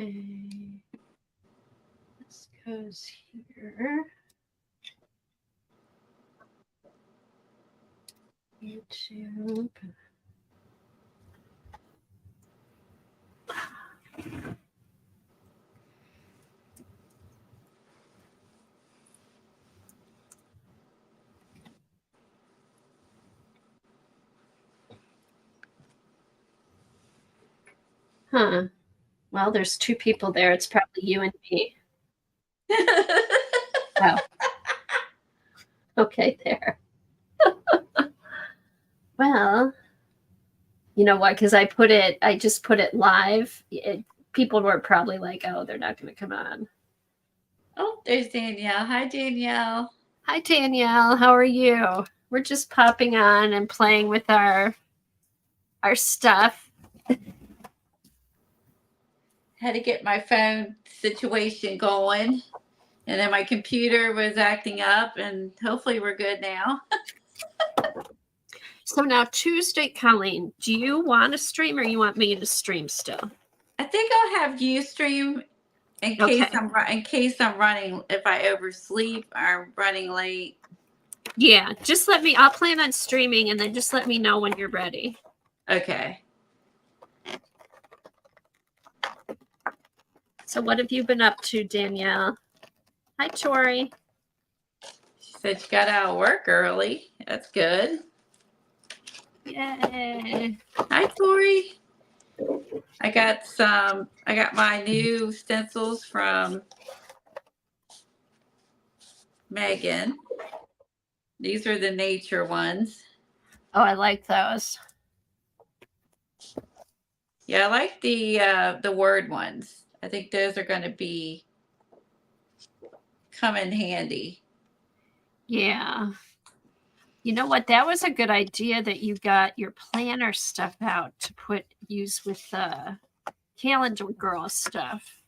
Okay. This goes here. YouTube. Huh. Well, there's two people there. It's probably you and me. Oh. Okay, there. Well, you know what? Because I just put it live. People were probably like, oh, they're not going to come on. Oh, there's Danielle. Hi, Danielle. Hi, Danielle. How are you? We're just popping on and playing with our stuff. Had to get my phone situation going. And then my computer was acting up, and hopefully we're good now. So now Tuesday, Colleen, do you want to stream or you want me to stream still? I think I'll have you stream in case I'm running, if I oversleep or I'm running late. Yeah, just I'll plan on streaming and then just let me know when you're ready. Okay. So what have you been up to, Danielle? Hi, Tori. She said she got out of work early. That's good. Yay. Hi, Tori. I got my new stencils from Megan. These are the nature ones. Oh, I like those. Yeah, I like the word ones. I think those are going to come in handy. Yeah. You know what? That was a good idea that you got your planner stuff out to use with the calendar girl stuff.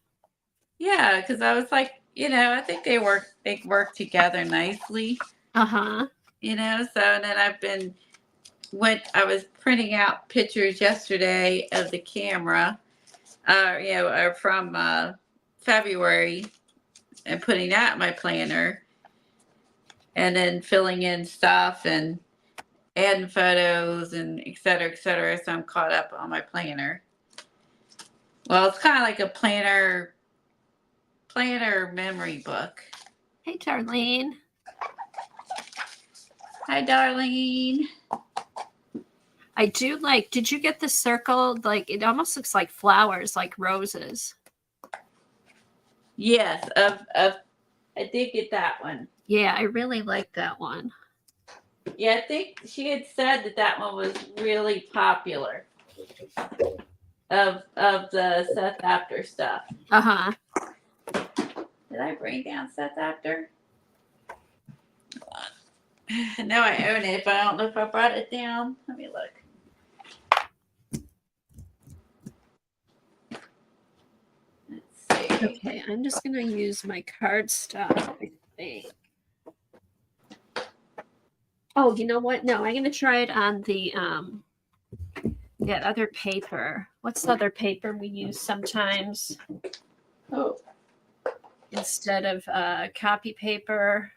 Yeah, because I was like, I think they work together nicely. Uh-huh. So and then I was printing out pictures yesterday of the camera, from February, and putting that in my planner, and then filling in stuff and adding photos and et cetera, et cetera. So I'm caught up on my planner. Well, it's kind of like a planner memory book. Hey, Darlene. Hi, Darlene. I do did you get the circle? It almost looks like flowers, like roses. Yes, I did get that one. Yeah, I really like that one. Yeah, I think she had said that one was really popular of the Seth Apter stuff. Uh-huh. Did I bring down Seth Apter? I know I own it, but I don't know if I brought it down. Let me look. Let's see. Okay, I'm just going to use my cardstock, I think. Oh, you know what? No, I'm going to try it on the that other paper. What's the other paper we use sometimes? Oh. Instead of copy paper,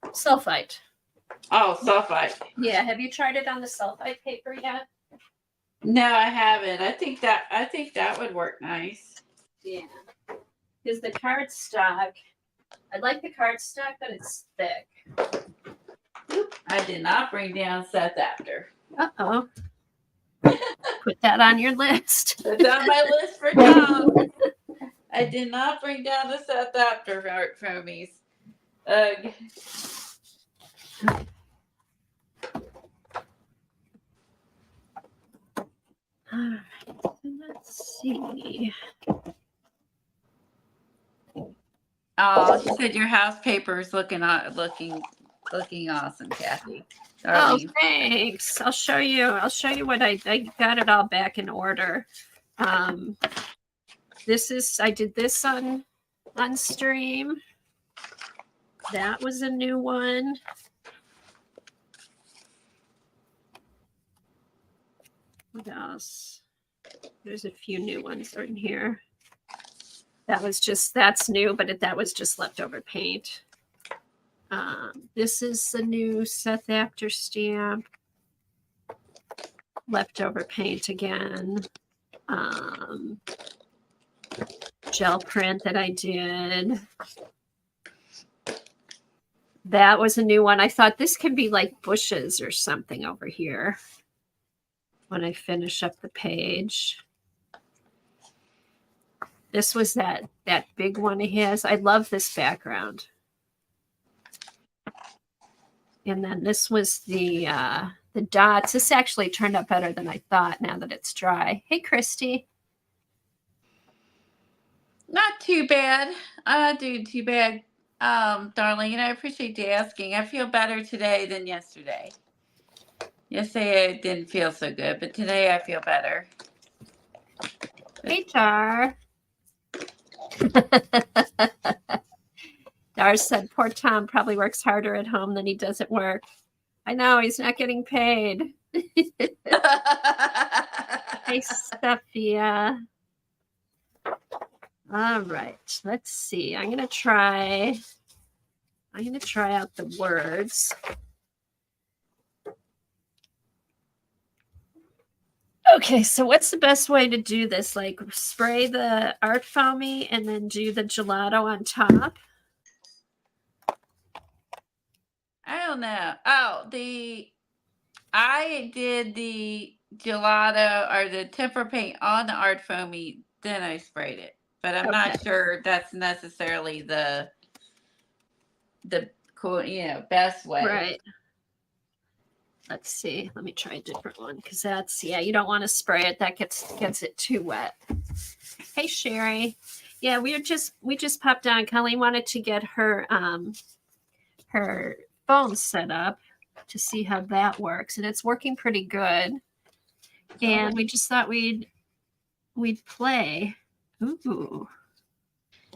sulfite. Oh, sulfite. Yeah, have you tried it on the sulfite paper yet? No, I haven't. I think that would work nice. Yeah, because the cardstock, I like the cardstock, but it's thick. Oop, I did not bring down Seth Apter. Uh-oh. Put that on your list. It's on my list for Tom. I did not bring down the Seth Apter foamies. All right, let's see. Oh, she said your house paper is looking awesome, Kathy. Oh, thanks. I'll show you what I got it all back in order. I did this on stream. That was a new one. What else? There's a few new ones in here. That's new, but that was just leftover paint. This is the new Seth After stamp. Leftover paint again. Gel print that I did. That was a new one. I thought this could be like bushes or something over here when I finish up the page. This was that big one of his. I love this background. And then this was the dots. This actually turned out better than I thought now that it's dry. Hey, Christy. Not too bad. Not doing too bad, darling. And I appreciate you asking. I feel better today than yesterday. Yesterday I didn't feel so good, but today I feel better. Hey, Dar. Dar said, poor Tom probably works harder at home than he does at work. I know, he's not getting paid. Hey, Sophia. All right, let's see. I'm gonna try out the words. Okay, so what's the best way to do this? Like spray the art foamy and then do the gelato on top? I don't know. Oh, I did the gelato or the tempera paint on the art foamy, then I sprayed it. But I'm not sure that's necessarily the cool, best way. Right. Let's see. Let me try a different one because that's, yeah, you don't want to spray it. That gets it too wet. Hey, Sherry. Yeah, we just popped on. Colleen wanted to get her phone set up to see how that works, and it's working pretty good. And we just thought we'd play. Ooh.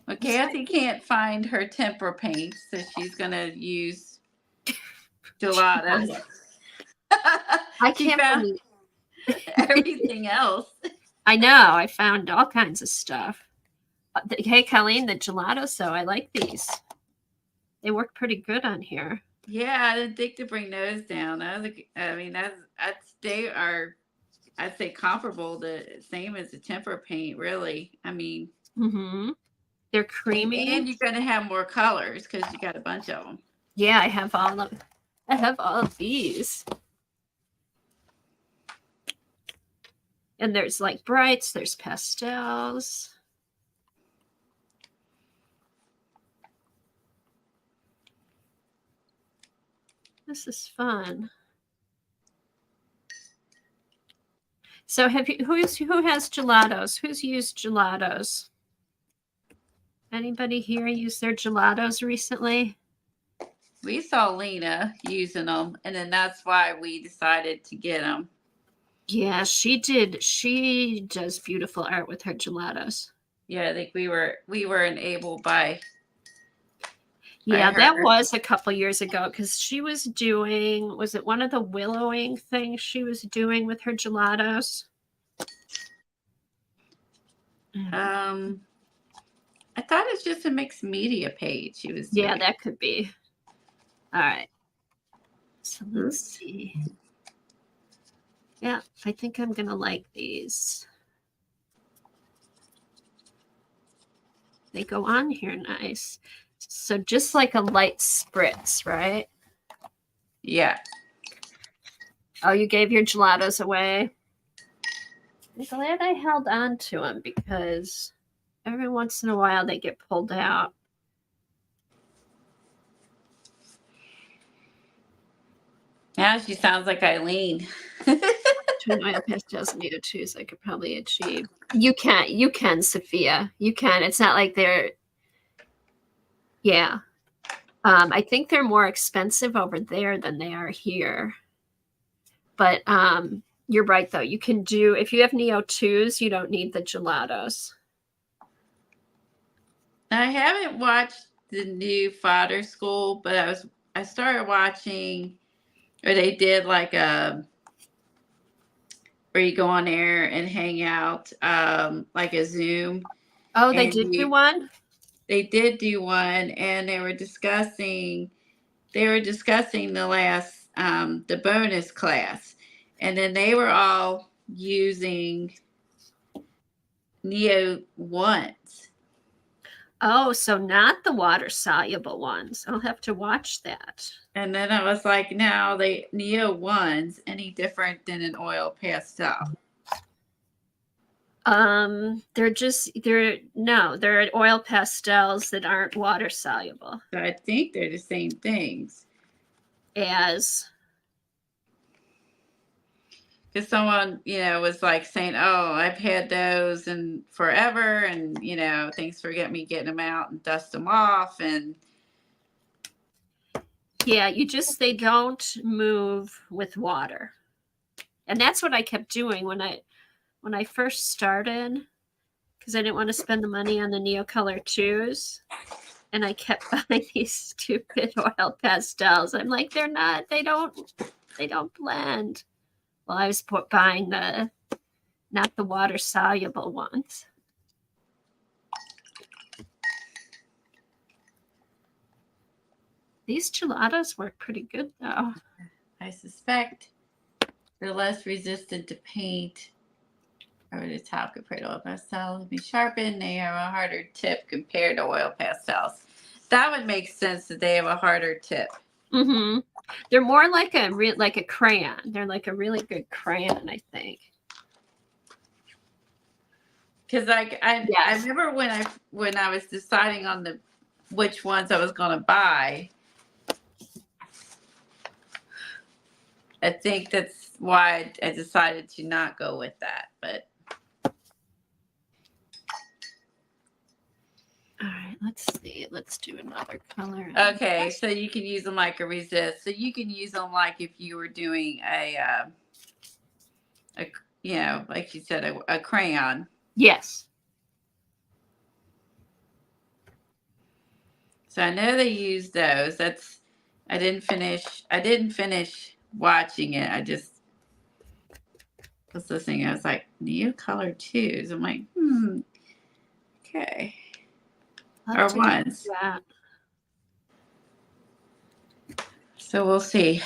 Well, Kathy can't find her tempera paint, so she's gonna use gelato. I can't believe everything else. I know. I found all kinds of stuff. Hey, Colleen, the gelato. So I like these. They work pretty good on here. Yeah, I didn't think to bring those down. They are, I'd say, comparable to same as the tempera paint. Really, I mean, they're creamy, and you're gonna have more colors because you got a bunch of them. Yeah, I have all of these. And there's like brights, there's pastels. This is fun. So who has gelatos? Who's used gelatos? Anybody here use their gelatos recently? We saw Lena using them, and then that's why we decided to get them. Yeah, she did. She does beautiful art with her gelatos. Yeah, I think we were enabled by. Yeah, that was a couple years ago because she was doing, was it one of the willowing things she was doing with her gelatos? I thought it's just a mixed media page she was doing. Yeah, that could be. All right. So let's see. Yeah, I think I'm going to like these. They go on here nice. So just like a light spritz, right? Yeah. Oh, you gave your gelatos away? I'm glad I held on to them because every once in a while they get pulled out. Now she sounds like Eileen. Twin oil pastels and needle twos I could probably achieve. You can, Sophia. You can. It's not like they're, yeah. I think they're more expensive over there than they are here. But you're right, though. You can do, if you have Neo 2s, you don't need the gelatos. I haven't watched the new Fodder School, but I started watching, or they did like where you go on there and hang out, like a Zoom. Oh, they And did do one? they did do one, and they were discussing the last the bonus class, and then they were all using Neo ones. Oh, so not the water soluble ones. I'll have to watch that. And then I was like, no, they Neo ones any different than an oil pastel? They're oil pastels that aren't water soluble. So I think they're the same things. As Because someone, was like saying, "Oh, I've had those and forever, and thanks for getting them out and dust them off." And yeah, they don't move with water. And that's what I kept doing when I first started, because I didn't want to spend the money on the Neocolor 2s. And I kept buying these stupid oil pastels. I'm like, they don't blend. Well, I was buying not the water soluble ones. These gelatos work pretty good though. I suspect they're less resistant to paint over the top compared to oil pastels. Be sharpened, they have a harder tip compared to oil pastels. That would make sense that they have a harder tip. Mm-hmm. They're more like a crayon. They're like a really good crayon, I think. Because I remember when I was deciding on which ones I was going to buy. I think that's why I decided to not go with that. But all right, let's see. Let's do another color. Okay, so you can use them like a resist. So you can use them like if you were doing like you said, a crayon. Yes. So I know they use those. I didn't finish watching it. I just was listening. I was like, Neocolor 2s. I'm like, okay. Or ones. That. So we'll see.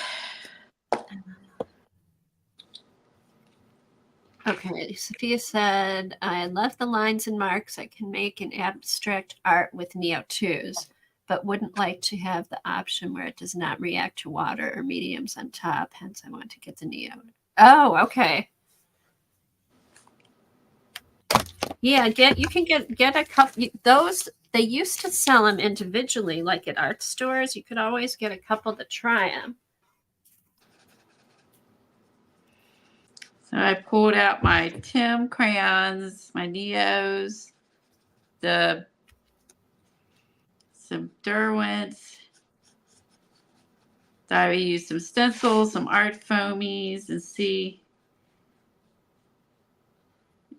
Okay, Sophia said, I left the lines and marks. I can make an abstract art with Neo 2s, but wouldn't like to have the option where it does not react to water or mediums on top. Hence, I want to get the Neo. Oh, okay. Yeah, you can get a couple. Those, they used to sell them individually, like at art stores. You could always get a couple to try them. So I pulled out my Tim crayons, my Neos, some Derwents. So I used some stencils, some art foamies, and see.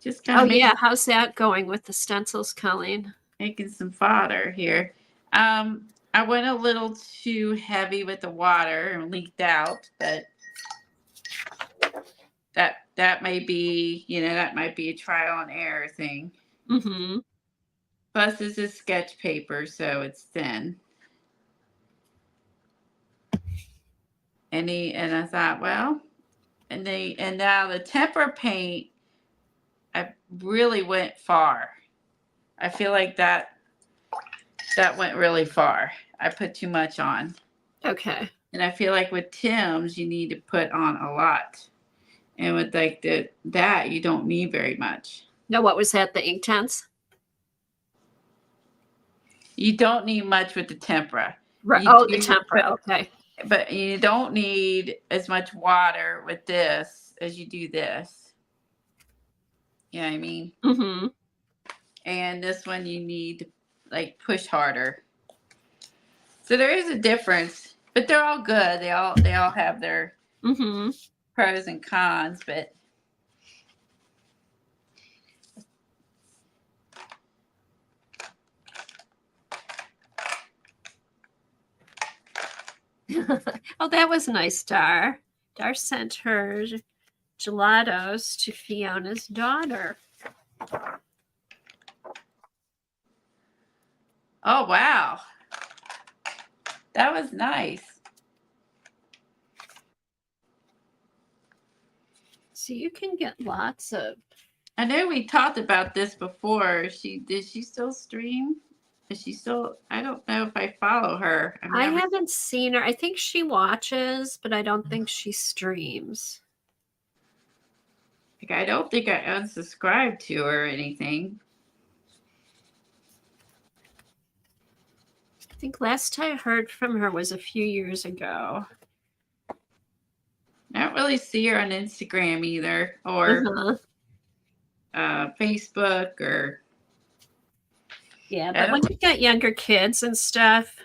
Just kind of yeah, how's that going with the stencils, Colleen? Making some fodder here. I went a little too heavy with the water and leaked out, but that may be, that might be a trial and error thing. Mm-hmm. Plus, this is sketch paper, so it's thin. And I thought, well, and now the tempera paint, I really went far. I feel like that went really far. I put too much on. Okay. And I feel like with Tim's, you need to put on a lot. And with like that, you don't need very much. No, what was that? The Inktense? You don't need much with the tempera. Right. The tempera. Okay. But you don't need as much water with this as you do this. You know what I mean? Mm-hmm. And this one you need to like push harder. So there is a difference, but they're all good. They all have their pros and cons, but oh, that was nice, Dar. Dar sent her gelatos to Fiona's daughter. Oh, wow. That was nice. So you can get lots of. I know we talked about this before. Did she still stream? Is she still? I don't know if I follow her. I haven't seen her. I think she watches, but I don't think she streams. Like, I don't think I unsubscribed to her or anything. I think last I heard from her was a few years ago. I don't really see her on Instagram either, or Facebook, or yeah. But when you got younger kids and stuff,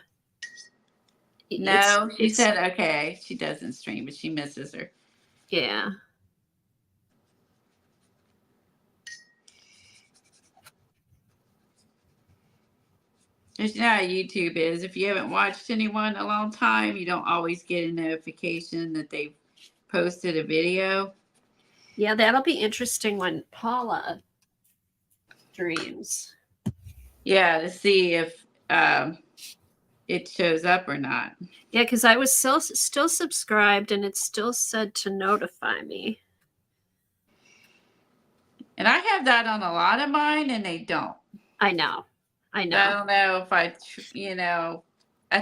no, she said okay. She doesn't stream, but she misses her. Yeah. There's how YouTube is. If you haven't watched anyone in a long time, you don't always get a notification that they've posted a video. Yeah, that'll be interesting when Paula streams. Yeah, to see if it shows up or not. Yeah, because I was still subscribed and it still said to notify me. And I have that on a lot of mine, and they don't. I know. I don't know if I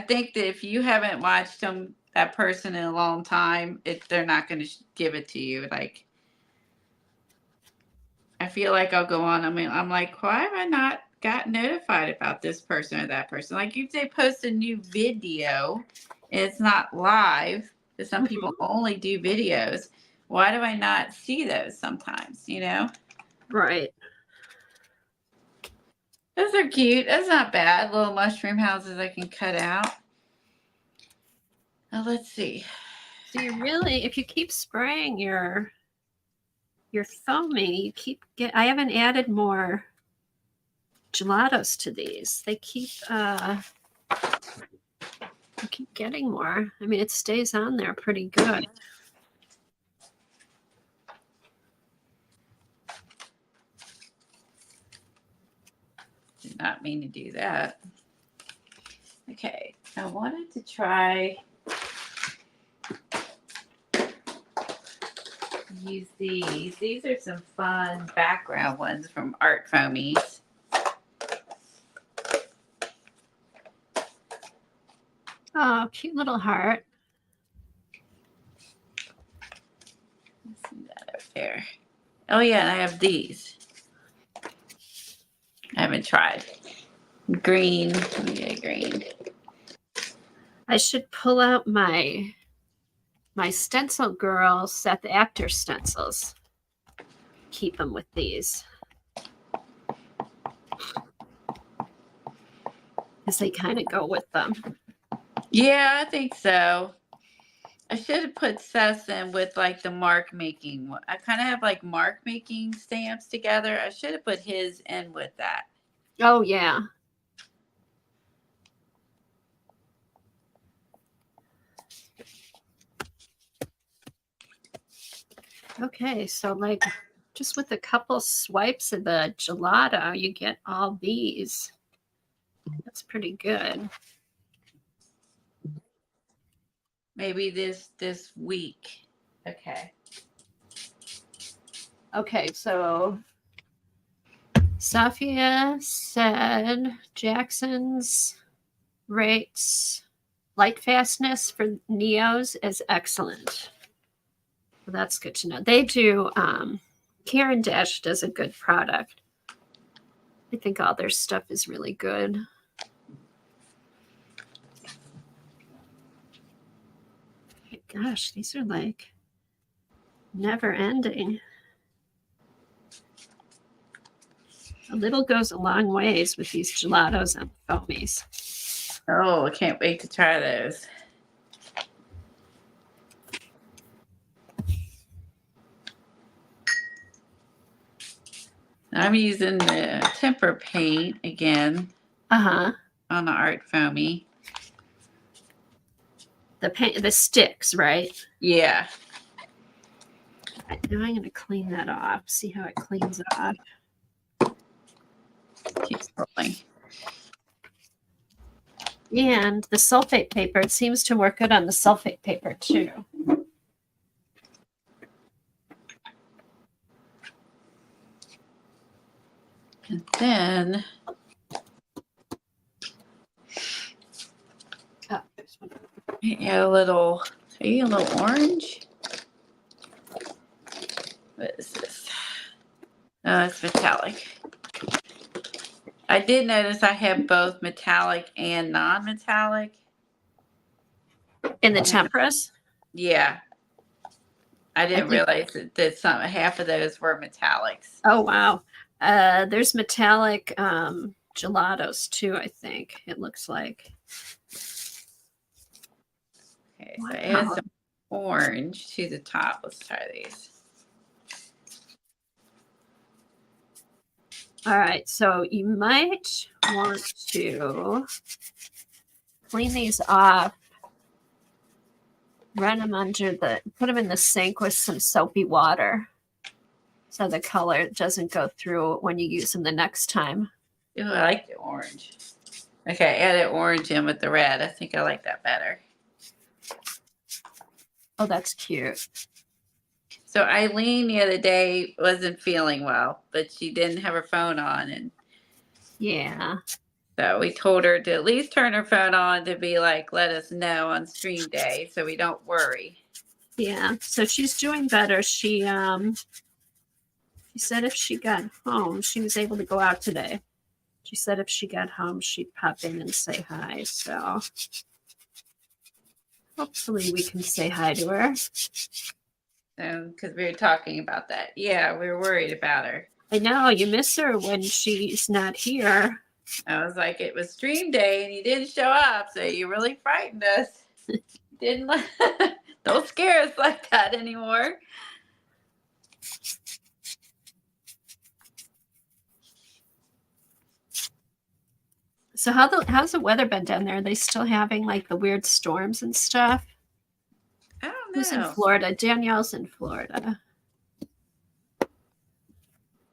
think that if you haven't watched that person in a long time, they're not going to give it to you. Like, I feel like I'll go on. I mean, I'm like, why have I not got notified about this person or that person? Like, if they post a new video and it's not live, because some people only do videos, why do I not see those sometimes, you know? Right. Those are cute. That's not bad. Little mushroom houses I can cut out. Now, let's see. So you really, if you keep spraying your foamy, I haven't added more gelatos to these. They keep getting more. I mean, it stays on there pretty good. Did not mean to do that. Okay, I wanted to try use these. These are some fun background ones from Art Foamies. Oh, cute little heart. Let's see that up there. Oh yeah, and I have these. I haven't tried. Green. Let me get green. I should pull out my stencil girl set, the actor stencils. Keep them with these. Because they kind of go with them. Yeah, I think so. I should have put Seth in with like the mark making. I kind of have like mark making stamps together. I should have put his in with that. Oh, yeah. Okay, so like just with a couple swipes of the gelato, you get all these. That's pretty good. Maybe this week. Okay. Okay, so Safia said Jackson's rates light fastness for Neos is excellent. Well, that's good to know. They do, Karen Dash does a good product. I think all their stuff is really good. Gosh, these are like never ending. A little goes a long ways with these gelatos and foamies. Oh, I can't wait to try those. I'm using the temper paint again. On the Art Foamy. The sticks, right? Yeah. Now I'm going to clean that off. See how it cleans off. Keep scrolling. And the sulfate paper, it seems to work good on the sulfate paper too. And then Oh, there's one. a little, are you a little orange? What is this? Oh, it's metallic. I did notice I have both metallic and non-metallic. In the temperas? Yeah. I didn't think- realize that some half of those were metallics. Oh, wow. There's metallic gelatos too, I think. It looks like. Okay, Wow. so add some orange to the top. Let's try these. All right, so you might want to clean these off, run them put them in the sink with some soapy water so the color doesn't go through when you use them the next time. Ooh, I like the orange. Okay, added orange in with the red. I think I like that better. Oh, that's cute. So Eileen the other day wasn't feeling well, but she didn't have her phone on, and Yeah. so we told her to at least turn her phone on to be like, let us know on stream day so we don't worry. Yeah. So she's doing better. She said if she got home, she was able to go out today. She said if she got home, she'd pop in and say hi. So hopefully we can say hi to her. Because we were talking about that. Yeah, we were worried about her. I know, you miss her when she's not here. I was like, it was stream day and you didn't show up, so you really frightened us. Didn't don't scare us like that anymore. So how's the weather been down there? Are they still having like the weird storms and stuff? I don't know. Who's in Florida? Danielle's in Florida.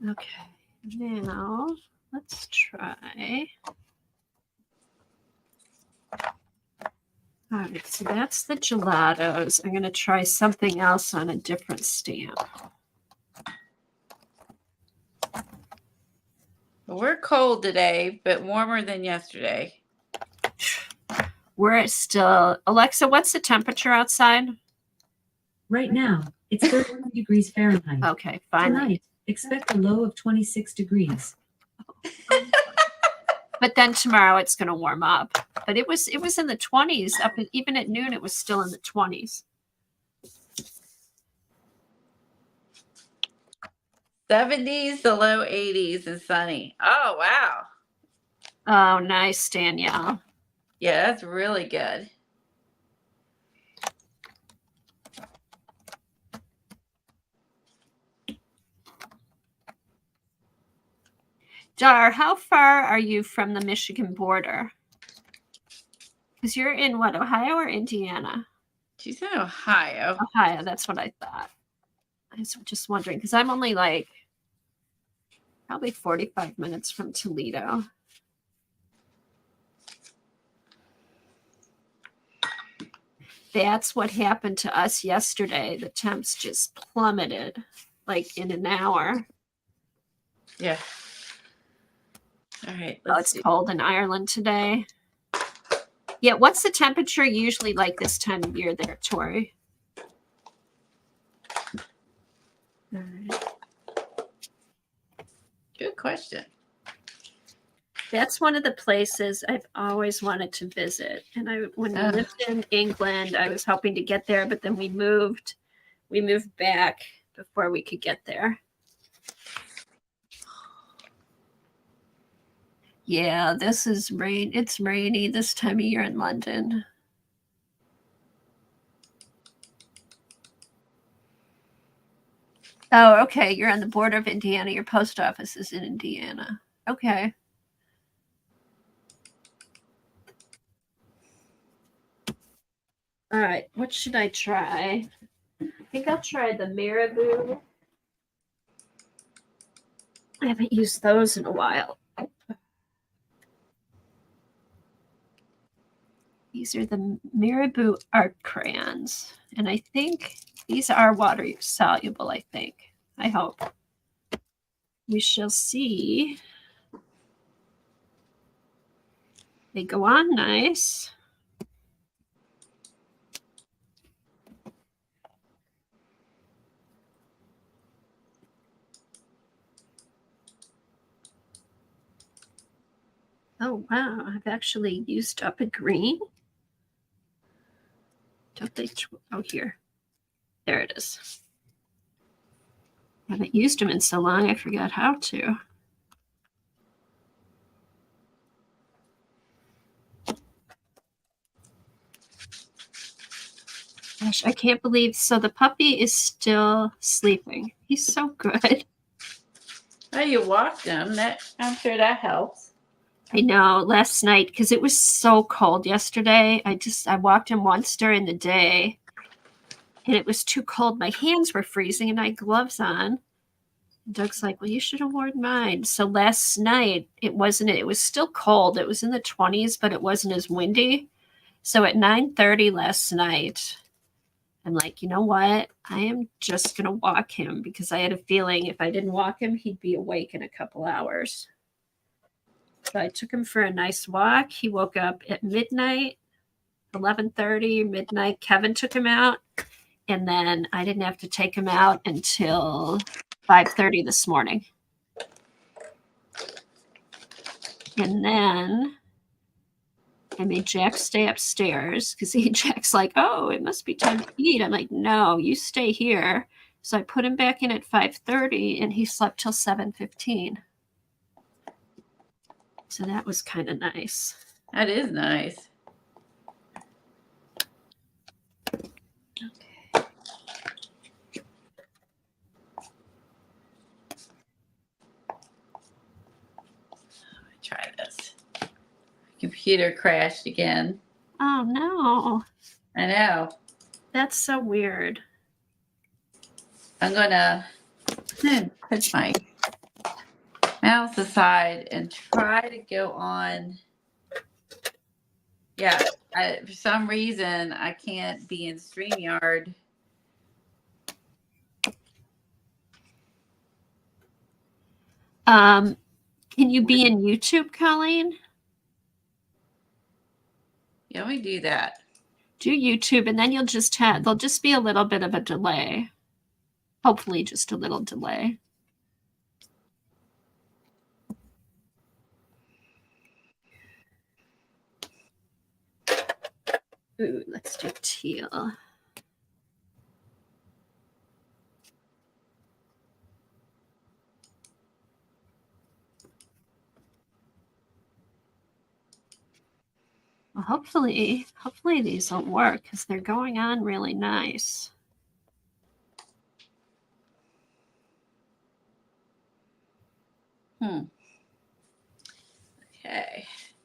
Okay, now let's try. All right, so that's the gelatos. I'm going to try something else on a different stamp. We're cold today, but warmer than yesterday. We're still, Alexa, what's the temperature outside? Right now, it's 31 degrees Fahrenheit. Okay, finally. Tonight, expect a low of 26 degrees. But then tomorrow it's going to warm up. But it was in the 20s. Even at noon, it was still in the 20s. 70s to low 80s and sunny. Oh, wow. Oh, nice, Danielle. Yeah, that's really good. Dar, how far are you from the Michigan border? Because you're in what, Ohio or Indiana? She's in Ohio. Ohio, that's what I thought. I was just wondering because I'm only like probably 45 minutes from Toledo. That's what happened to us yesterday. The temps just plummeted like in an hour. Yeah. All right. Oh, it's cold in Ireland today. Yeah, what's the temperature usually like this time of year there, Tori? All right. Good question. That's one of the places I've always wanted to visit. And when we lived in England, I was hoping to get there, but then we moved back before we could get there. Yeah, this is rain. It's rainy this time of year in London. Oh, okay. You're on the border of Indiana. Your post office is in Indiana. Okay. All right. What should I try? I think I'll try the Marabou. I haven't used those in a while. These are the Marabou art crayons. And I think these are water soluble, I think. I hope. We shall see. They go on nice. Oh, wow. I've actually used up a green. Don't they? Oh, here. There it is. I haven't used them in so long, I forgot how to. Gosh, I can't believe. So the puppy is still sleeping. He's so good. Oh, you walked him. I'm sure that helps. I know, last night, because it was so cold yesterday. I walked him once during the day, and it was too cold. My hands were freezing, and I had gloves on. Doug's like, well, you should have worn mine. So last night, it was still cold. It was in the 20s, but it wasn't as windy. So at 9:30 last night, I'm like, you know what? I am just going to walk him because I had a feeling if I didn't walk him, he'd be awake in a couple hours. So I took him for a nice walk. He woke up at midnight, 11:30, midnight. Kevin took him out. And then I didn't have to take him out until 5:30 this morning. And then I made Jack stay upstairs because Jack's like, oh, it must be time to eat. I'm like, no, you stay here. So I put him back in at 5:30 and he slept till 7:15. So that was kind of nice. That is nice. Okay. Try this. Computer crashed again. Oh, no. I know. That's so weird. I'm gonna put my mouse aside and try to go on. Yeah, for some reason I can't be in StreamYard. Can you be in YouTube, Colleen? Yeah, we do that. Do YouTube, and then there'll just be a little bit of a delay. Hopefully just a little delay. Ooh, let's do teal. Well, hopefully these will work because they're going on really nice. Okay,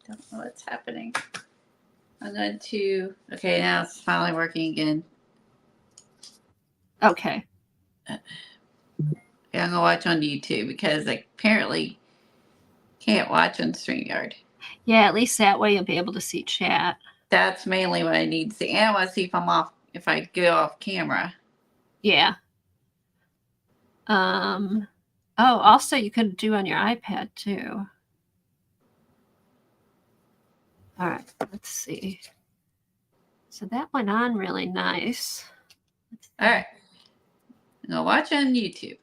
don't know what's happening. I'm going to, okay, now it's finally working again. Okay. Yeah, I'm gonna watch on YouTube because I apparently can't watch on StreamYard. Yeah, at least that way you'll be able to see chat. That's mainly what I need to see. And I want to see if I go off camera. Yeah. Oh, also you could do on your iPad too. All right, let's see. So that went on really nice. All right. I'm going to watch on YouTube.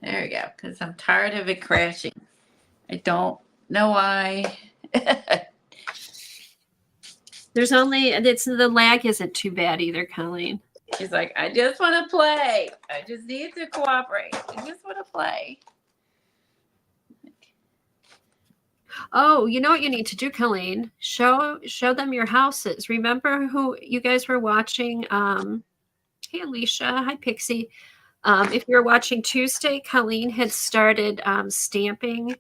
There we go. Because I'm tired of it crashing. I don't know why. The lag isn't too bad either, Colleen. She's like, I just want to play. I just need to cooperate. I just want to play. Oh, you know what you need to do, Colleen? Show them your houses. Remember who you guys were watching? Hey, Alicia. Hi, Pixie. If you're watching Tuesday, Colleen had started stamping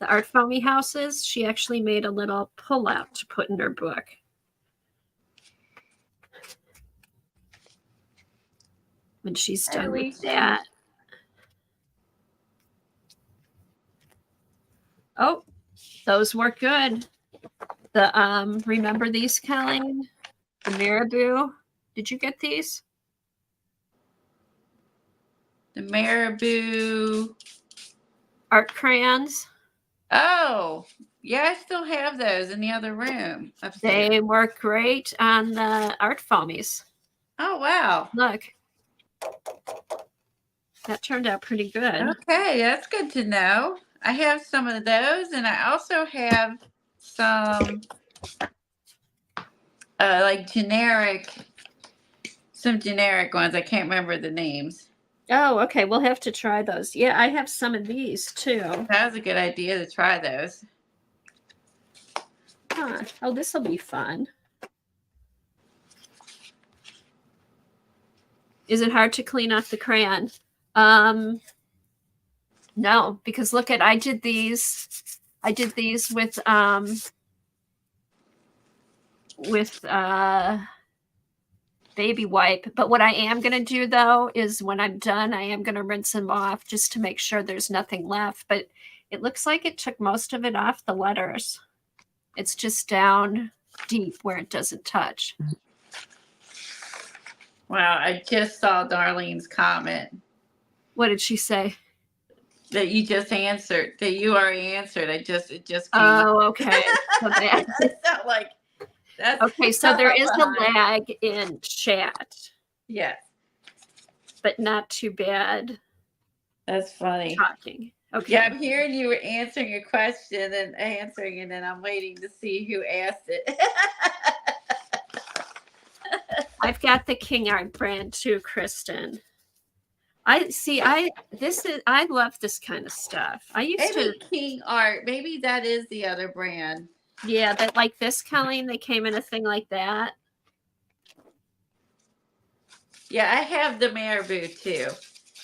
the art foamy houses. She actually made a little pull-out to put in her book. When she's done with that. Oh, those work good. The remember these, Colleen? The Marabou. Did you get these? The Marabou Art crayons. Oh, yeah, I still have those in the other room upstairs. They work great on the art foamies. Oh, wow. Look. That turned out pretty good. Okay, that's good to know. I have some of those, and I also have some like some generic ones. I can't remember the names. Oh, okay. We'll have to try those. Yeah, I have some of these too. That was a good idea to try those. Huh. Oh, this will be fun. Is it hard to clean off the crayon? No, because look at, I did these with baby wipe. But what I am going to do though, is when I'm done, I am going to rinse them off just to make sure there's nothing left. But it looks like it took most of it off the letters. It's just down deep where it doesn't touch. Wow, I just saw Darlene's comment. What did she say? That you just answered. That you already answered. It just came up. Oh, okay. So that, It's not like that's okay, so there is a lag in chat, Yes, but not too bad that's funny. talking. Okay. Yeah, I'm hearing you were answering a question and answering, and then I'm waiting to see who asked it. I've got the King Art brand too, Kristen. I love this kind of stuff. I used Maybe to, King Art. Maybe that is the other brand. yeah, but like this, Colleen, they came in a thing like that. Yeah, I have the Marabou too.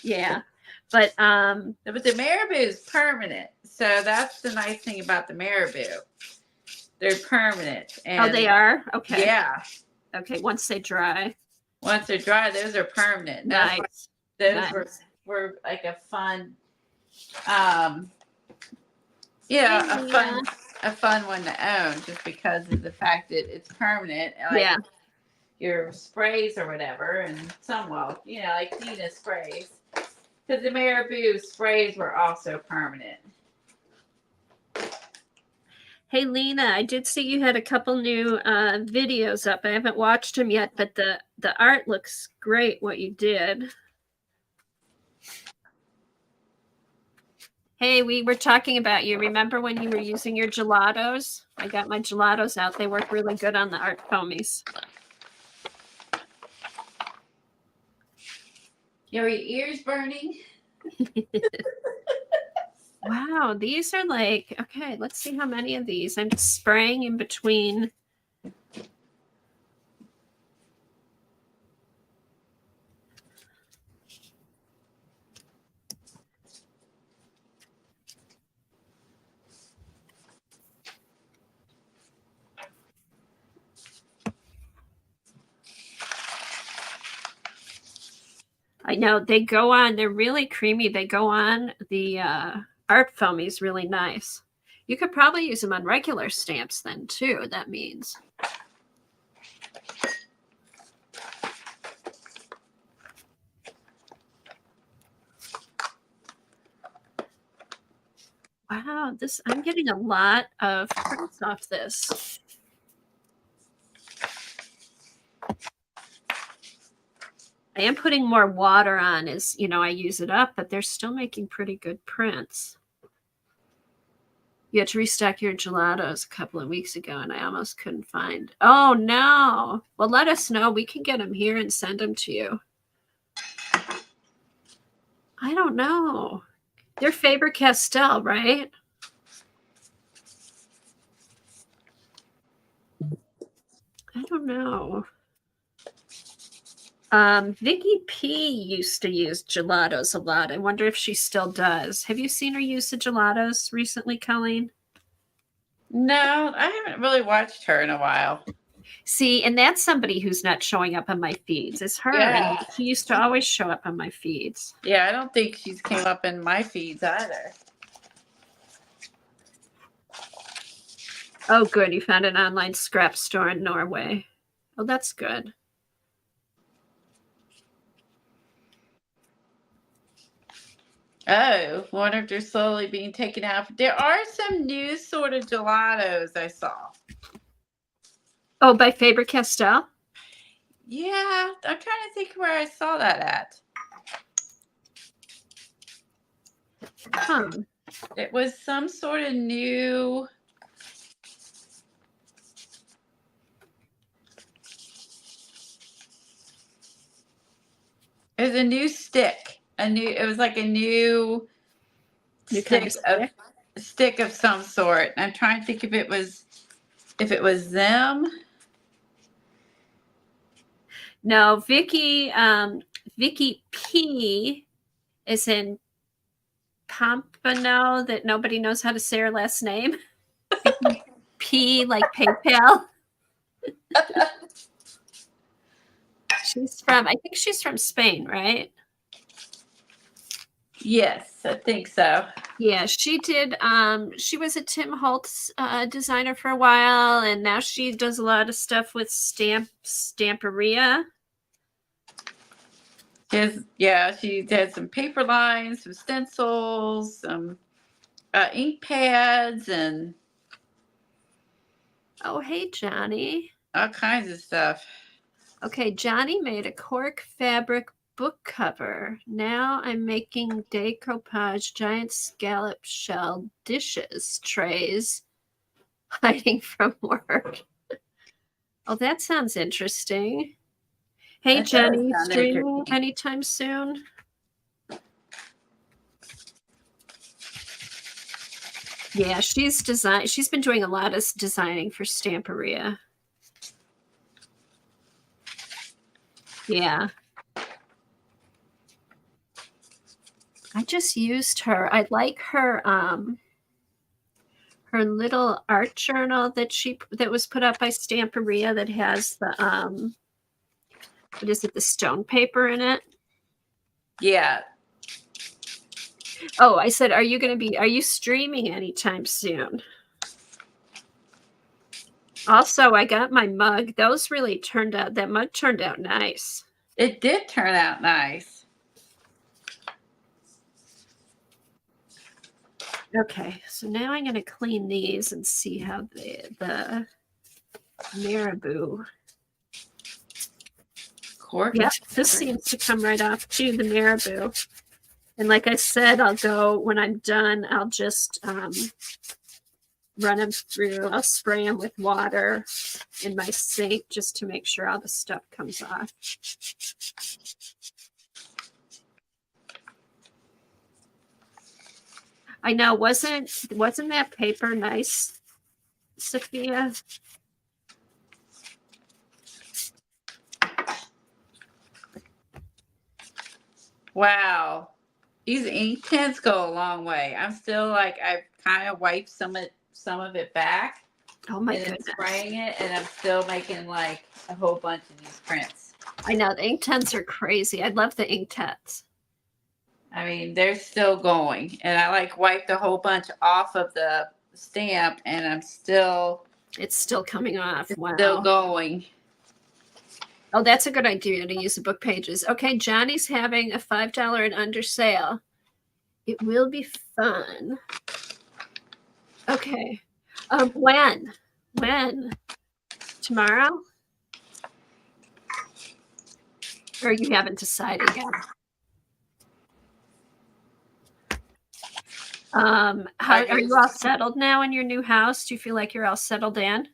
Yeah. But the Marabou is permanent. So that's the nice thing about the Marabou. They're permanent. And oh, they are? Okay. Yeah. Okay, once they dry. Once they're dry, those are permanent. Nice. Those Nice. were like a fun a fun one to own just because of the fact that it's permanent. Like Yeah. your sprays or whatever, and some like Nina sprays. Because the Marabou sprays were also permanent. Hey, Lena, I did see you had a couple new videos up. I haven't watched them yet, but the art looks great, what you did. Hey, we were talking about you. Remember when you were using your gelatos? I got my gelatos out. They work really good on the art foamies. Are your ears burning? Wow, these are like, okay, let's see how many of these. I'm just spraying in between. I know they go on, they're really creamy. They go on the art foamies really nice. You could probably use them on regular stamps then too, that means. Wow, I'm getting a lot of prints off this. I am putting more water on as, I use it up, but they're still making pretty good prints. You had to restock your gelatos a couple of weeks ago, and I almost couldn't find. Oh, no. Well, let us know. We can get them here and send them to you. I don't know. They're Faber-Castell, right? I don't know. Vicky P used to use gelatos a lot. I wonder if she still does. Have you seen her use the gelatos recently, Colleen? No, I haven't really watched her in a while. See, and that's somebody who's not showing up on my feeds. It's her. Yeah. And she used to always show up on my feeds. Yeah, I don't think she's came up in my feeds either. Oh, good. You found an online scrap store in Norway. Oh, that's good. Oh, wonder if they're slowly being taken out. There are some new sort of gelatos I saw. Oh, by Faber-Castell? Yeah, I'm trying to think where I saw that at. Huh. It was some sort of new. It was a new stick. It was like a new New kind of stick of some sort. I'm trying to think if it was them. No, Vicky P is in Pompano that nobody knows how to say her last name. Vicky P like PayPal. I think she's from Spain, right? Yes, I think so. Yeah, she did. She was a Tim Holtz designer for a while, and now she does a lot of stuff with Stamperia. She did some paper lines, some stencils, some ink pads, and Oh, hey, Johnny. all kinds of stuff. Okay, Johnny made a cork fabric book cover. Now I'm making decoupage giant scallop shell dishes trays hiding from work. Oh, that sounds interesting. Hey, That does Johnny, sound streaming interesting. anytime soon? Yeah, she's been doing a lot of designing for Stamperia. Yeah. I just used her. I like her her little art journal that was put up by Stamperia that has the what is it, the stone paper in it? Yeah. Oh, I said, are you streaming anytime soon? Also, I got my mug. That mug turned out nice. It did turn out nice. Okay, so now I'm going to clean these and see how the marabou. Cork. Yep, this seems to come right off too, the marabou. And like I said, when I'm done, I'll just run them through. I'll spray them with water in my sink just to make sure all the stuff comes off. I know, wasn't that paper nice, Sophia? Wow. These ink pens go a long way. I'm still like, I've kind of wiped some of it back. Oh my and goodness. spraying it, and I'm still making like a whole bunch of these prints. I know, the ink tents are crazy. I love the ink tents. I mean, they're still going, and I like wiped a whole bunch off of the stamp, and it's still coming off. Wow. Still going. Oh, that's a good idea to use the book pages. Okay, Johnny's having a $5 and under sale. It will be fun. Okay. When? Tomorrow? Or you haven't decided yet? Are you all settled now in your new house? Do you feel like you're all settled in?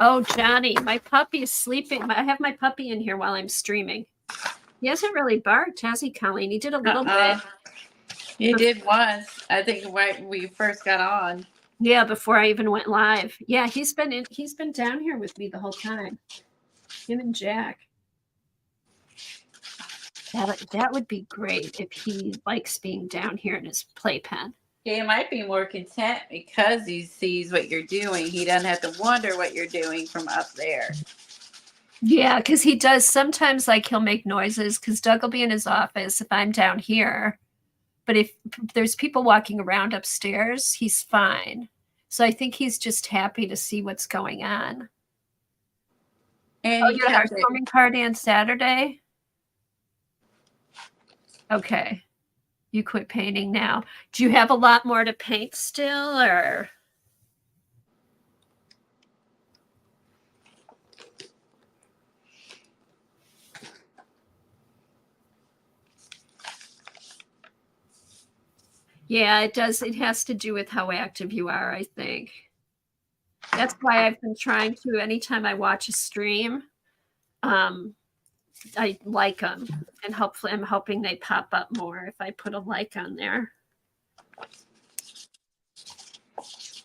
Oh, Johnny, my puppy is sleeping. I have my puppy in here while I'm streaming. He hasn't really barked, has he, Colleen? He did a little bit. He did once, I think, right when we first got on. Yeah, before I even went live. Yeah, he's been down here with me the whole time. Him and Jack. That would be great if he likes being down here in his playpen. He might be more content because he sees what you're doing. He doesn't have to wonder what you're doing from up there. Yeah, because he does sometimes, like, he'll make noises because Doug will be in his office if I'm down here. But if there's people walking around upstairs, he's fine. So I think he's just happy to see what's going on. And Oh, you you had a kept it. housewarming party on Saturday? Okay. You quit painting now. Do you have a lot more to paint still, or? Yeah, it does. It has to do with how active you are, I think. That's why I've been trying to, anytime I watch a stream, I like them, and hopefully I'm hoping they pop up more if I put a like on there.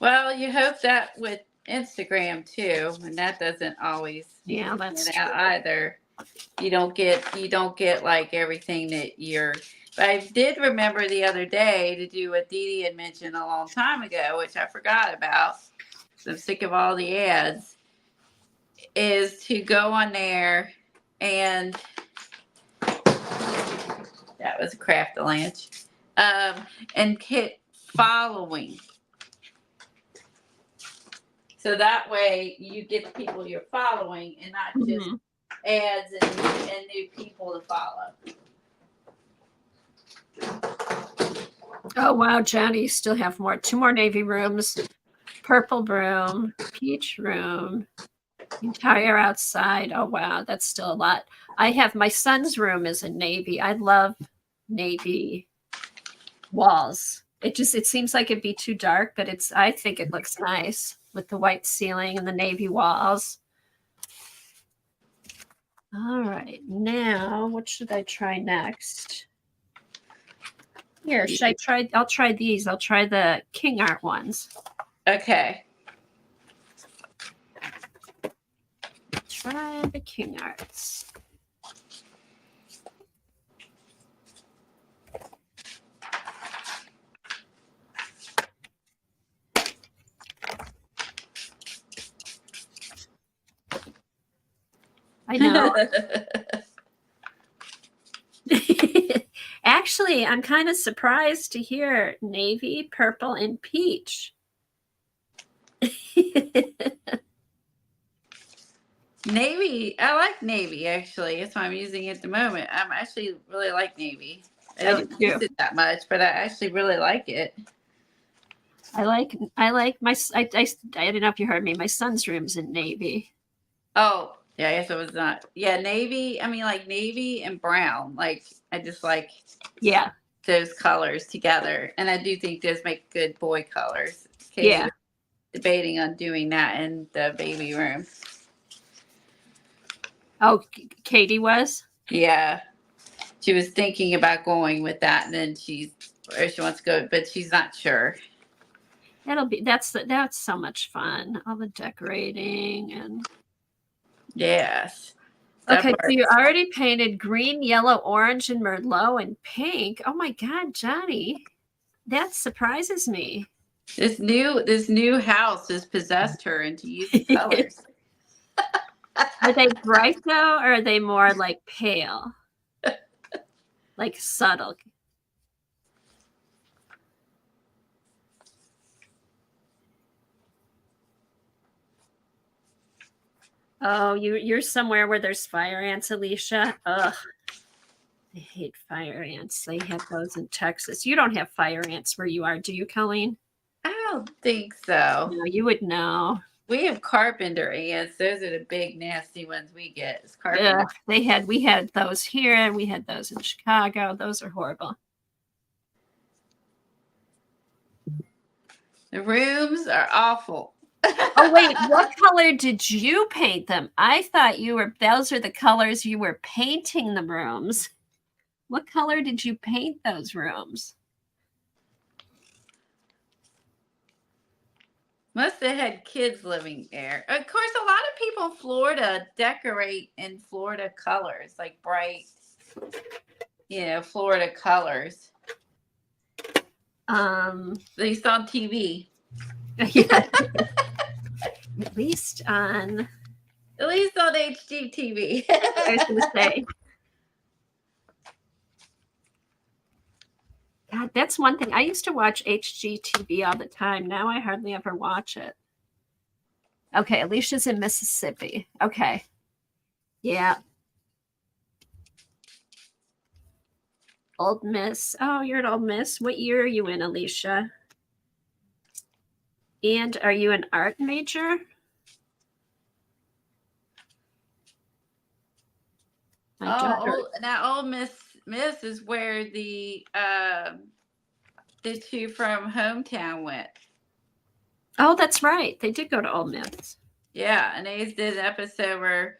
Well, you hope that with Instagram too, and that doesn't always Yeah, that's pan out true. either. You don't get like everything that you're. But I did remember the other day to do what Dee Dee had mentioned a long time ago, which I forgot about. So I'm sick of all the ads. Is to go on there and that was a craft lunch, and hit following. So that way you get the people you're following and not just ads and new people to follow. Oh wow, Johnny, you still have more. 2 more navy rooms, purple room, peach room, entire outside. Oh wow, that's still a lot. I have my son's room is in navy. I love navy walls. It seems like it'd be too dark, but I think it looks nice with the white ceiling and the navy walls. All right, now what should I try next? Here, I'll try these. I'll try the King Art ones. Okay. Try the King Arts. I know. Actually, I'm kind of surprised to hear navy, purple, and peach. Navy, I like navy actually. That's why I'm using it at the moment. I'm actually really like navy. I don't use it that much, but I actually really like it. I like my. I don't know if you heard me. My son's room's in navy. Oh, yeah, I guess it was not. Yeah, navy. I mean, like navy and brown. Like I just like those colors together, and I do think those make good boy colors. Katie was debating on doing that in the baby room. Oh, Katie was? Yeah. She was thinking about going with that, and then she wants to go, but she's not sure. That's so much fun. All the decorating and yes. Okay, so you already painted green, yellow, orange, and merlot and pink. Oh my God, Johnny, that surprises me. This new house has possessed her into using colors. Are they bright though, or are they more like pale? Like subtle? Oh, you're somewhere where there's fire ants, Alicia. Ugh. I hate fire ants. They have those in Texas. You don't have fire ants where you are, do you, Colleen? I don't think so. No, you would know. We have carpenter ants. Those are the big, nasty ones we get. It's carpenter. We had those here. We had those in Chicago. Those are horrible. The rooms are awful. Oh, wait. What color did you paint them? I thought those are the colors you were painting the rooms. What color did you paint those rooms? Must have had kids living there. Of course, a lot of people in Florida decorate in Florida colors, like bright, Florida colors. At least on TV. Yeah. At least on At least on HGTV. I was going to say. God, that's one thing. I used to watch HGTV all the time. Now I hardly ever watch it. Okay, Alicia's in Mississippi. Okay. Yeah. Old Miss. Oh, you're at Old Miss. What year are you in, Alicia? And are you an art major? My daughter. Now Old Miss is where the two from hometown went. Oh, that's right. They did go to Old Miss. Yeah, and they did an episode where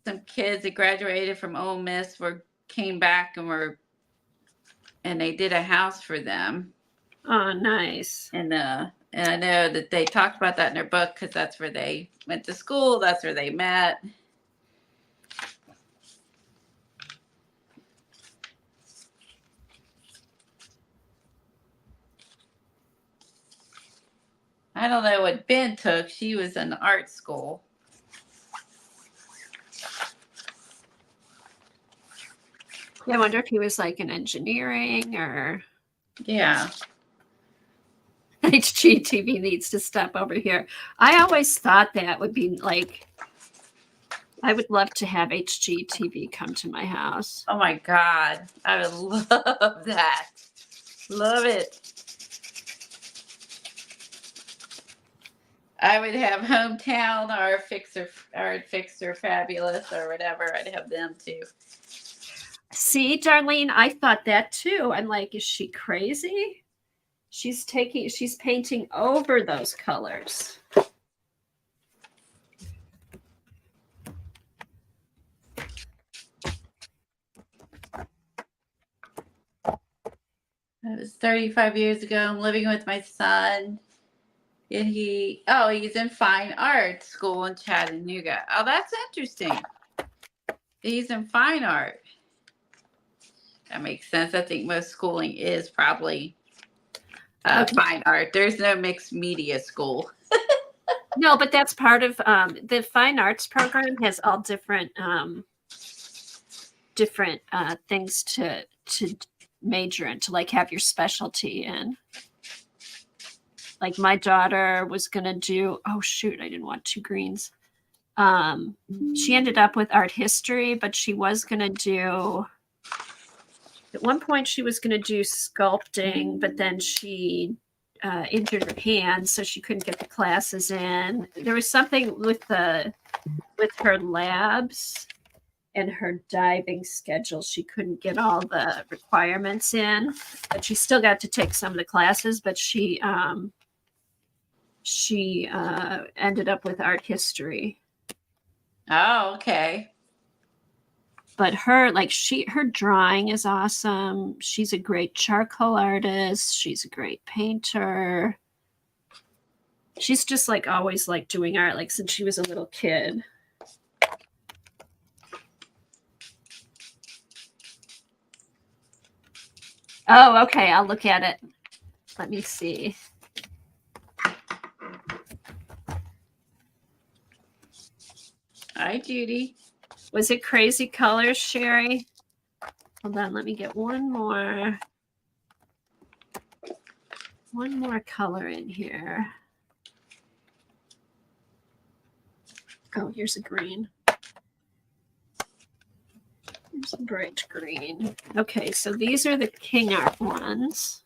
some kids that graduated from Ole Miss came back and they did a house for them. Oh, nice. And I know that they talked about that in their book because that's where they went to school. That's where they met. I don't know what Ben took. She was in art school. Yeah, I wonder if he was like in engineering or Yeah. HGTV needs to step over here. I always thought that would be like, I would love to have HGTV come to my house. Oh my God. I would love that. Love it. I would have Hometown or Fixer Fabulous or whatever. I'd have them too. See, Darlene, I thought that too. I'm like, is she crazy? She's painting over those colors. That was 35 years ago. I'm living with my son. And he's in fine art school in Chattanooga. Oh, that's interesting. He's in fine art. That makes sense. I think most schooling is probably fine art. There's no mixed media school. No, but that's part of the fine arts program has all different things to major in, to like have your specialty in. Like my daughter was gonna do, oh shoot, I didn't want two greens. She ended up with art history, but she was gonna do, at one point she was gonna do sculpting, but then she injured her hand, so she couldn't get the classes in. There was something with her labs and her diving schedule. She couldn't get all the requirements in, but she still got to take some of the classes. But she ended up with art history. Oh, okay. But her drawing is awesome. She's a great charcoal artist. She's a great painter. She's just like always like doing art, like since she was a little kid. Oh, okay. I'll look at it. Let me see. Hi, Judy. Was it crazy colors, Sherry? Hold on. Let me get one more color in here. Oh, here's a green. Here's a bright green. Okay, so these are the King Art ones.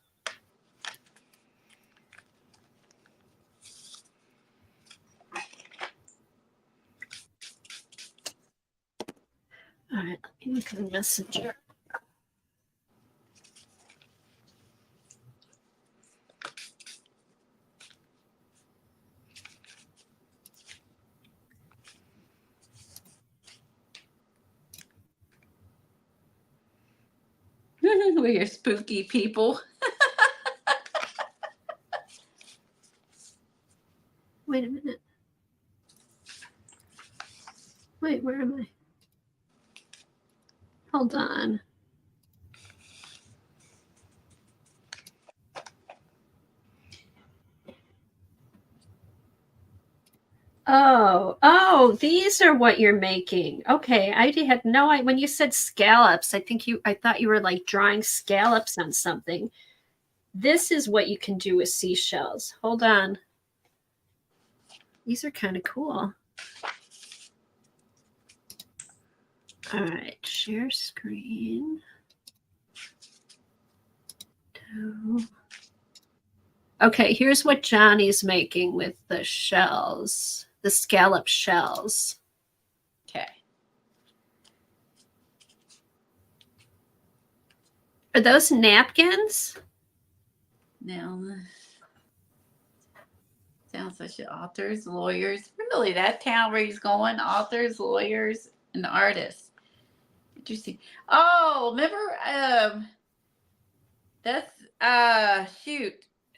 All right, let me look at the messenger. We're spooky people. Wait a minute. Wait, where am I? Hold on. Oh, these are what you're making. Okay, I had no idea. When you said scallops, I thought you were like drawing scallops on something. This is what you can do with seashells. Hold on. These are kind of cool. All right, share screen. Okay, here's what Johnny's making with the shells, the scallop shells. Okay. Are those napkins? Now, sounds like authors, lawyers. Really, that town where he's going, authors, lawyers, and artists. Interesting. Oh, remember, that's shoot,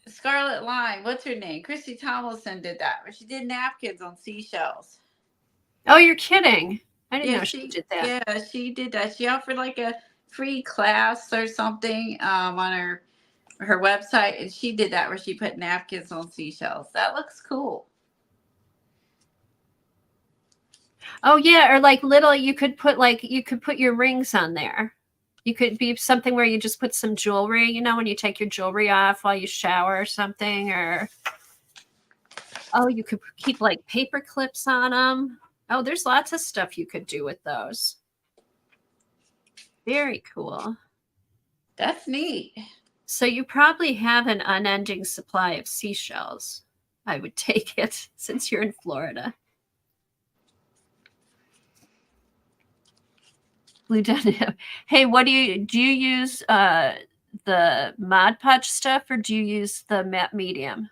Scarlet Line. What's her name? Christy Tomlinson did that, where she did napkins on seashells. Oh, you're kidding. I didn't Yeah, know she did that. Yeah, she did that. She offered like a free class or something on her website, and she did that where she put napkins on seashells. That looks cool. Oh yeah, or like little you could put your rings on there. You could be something where you just put some jewelry, you know, when you take your jewelry off while you shower or something, or oh, you could keep like paper clips on them. Oh, there's lots of stuff you could do with those. Very cool. That's neat. So you probably have an unending supply of seashells. I would take it since you're in Florida. Blue Denim. Hey, what do you use the Mod Podge stuff, or do you use the matte medium?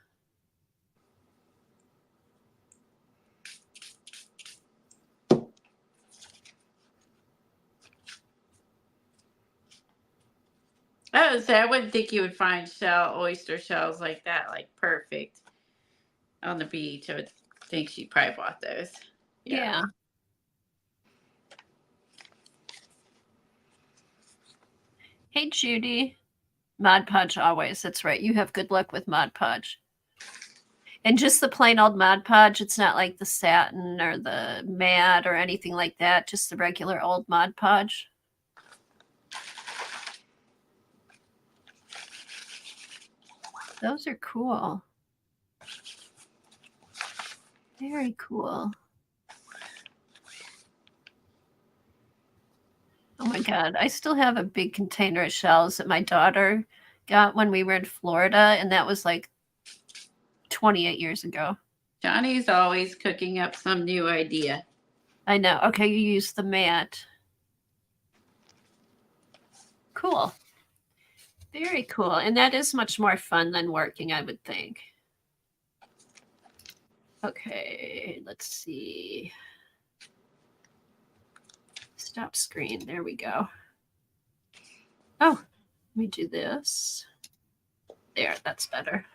I would say I wouldn't think you would find oyster shells like that, like perfect on the beach. I would think she probably bought those. Yeah. Hey, Judy. Mod Podge always. That's right. You have good luck with Mod Podge. And just the plain old Mod Podge. It's not like the satin or the matte or anything like that. Just the regular old Mod Podge. Those are cool. Very cool. Oh my God. I still have a big container of shells that my daughter got when we were in Florida. And that was like 28 years ago. Johnny's always cooking up some new idea. I know. Okay, you use the matte. Cool. Very cool. And that is much more fun than working, I would think. Okay, let's see. Stop screen. There we go. Oh, let me do this. There, that's better.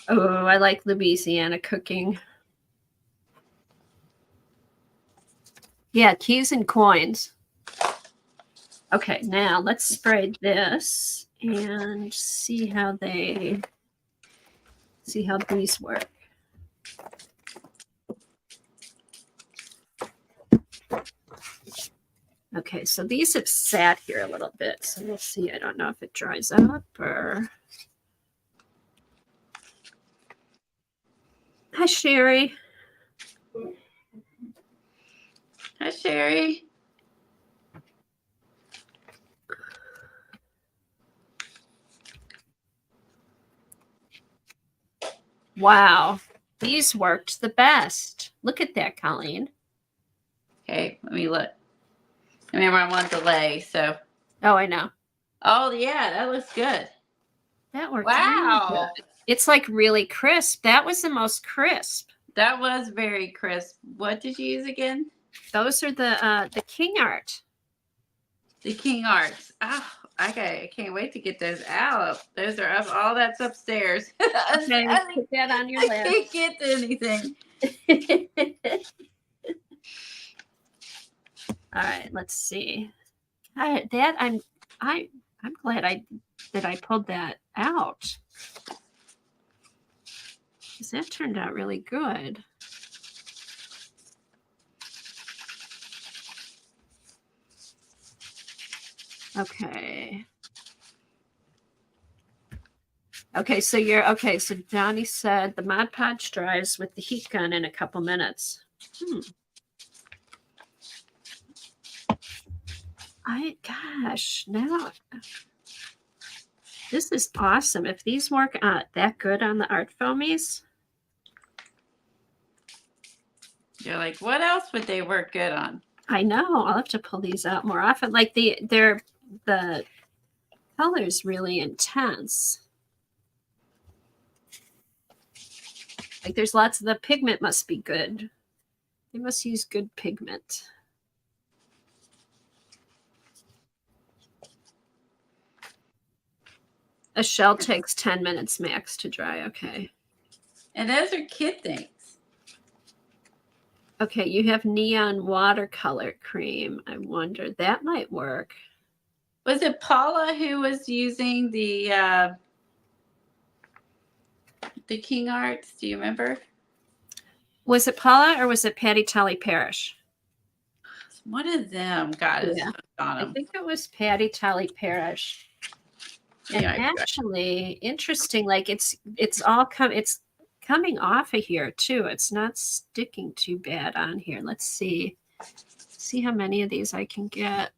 Oh, I like Louisiana cooking. Yeah, keys and coins. Okay, now let's spray this and see how these work. Okay, so these have sat here a little bit, so we'll see. I don't know if it dries up or... Hi, Sherry. Hi, Sherry. Wow, these worked the best. Look at that, Colleen. Okay, let me look. Remember, I'm on delay, so. Oh, I know. Oh, yeah, that looks good. That worked. Wow. Really good. It's like really crisp. That was the most crisp. That was very crisp. What did you use again? Those are the King Art. The King Arts. Oh, okay. I can't wait to get those out. Those are up. All that's upstairs. Okay, put that on your I list. can't get to anything. All right, let's see. I'm glad that I pulled that out. 'Cause that turned out really good. Okay. Okay, so so Johnny said the Mod Podge dries with the heat gun in a couple minutes. Gosh, now this is awesome. If these work that good on the art foamies. You're like, what else would they work good on? I know. I'll have to pull these out more often. Like the color's really intense. Like there's lots of the pigment must be good. They must use good pigment. A shell takes 10 minutes max to dry. Okay. And those are kid things. Okay, you have neon watercolor cream. I wonder, that might work. Was it Paula who was using the King Arts? Do you remember? Was it Paula or was it Patty Tully Parrish? One of them got his hooked on I them. think it was Patty Tully Parrish. And actually, interesting, like it's coming off of here too. It's not sticking too bad on here. Let's see how many of these I can get.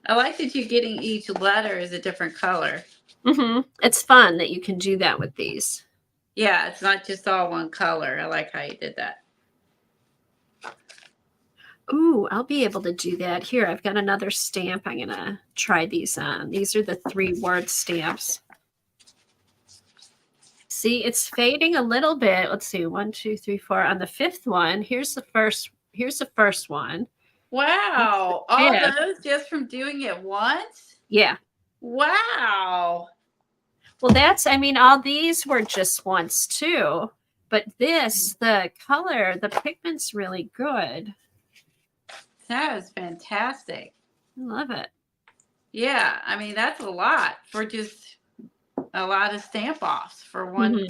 I like that you're getting each letter is a different color. It's fun that you can do that with these. Yeah, it's not just all one color. I like how you did that. Ooh, I'll be able to do that. Here, I've got another stamp. I'm going to try these on. These are the 3-word stamps. See, it's fading a little bit. Let's see. 1, 2, 3, 4. On the 5th one, here's the first one. Wow. All those just from doing it once? Yeah. Wow. Well, all these were just once too. But the color, the pigment's really good. That was fantastic. I love it. Yeah, I mean, that's a lot for just a lot of stamp offs for one.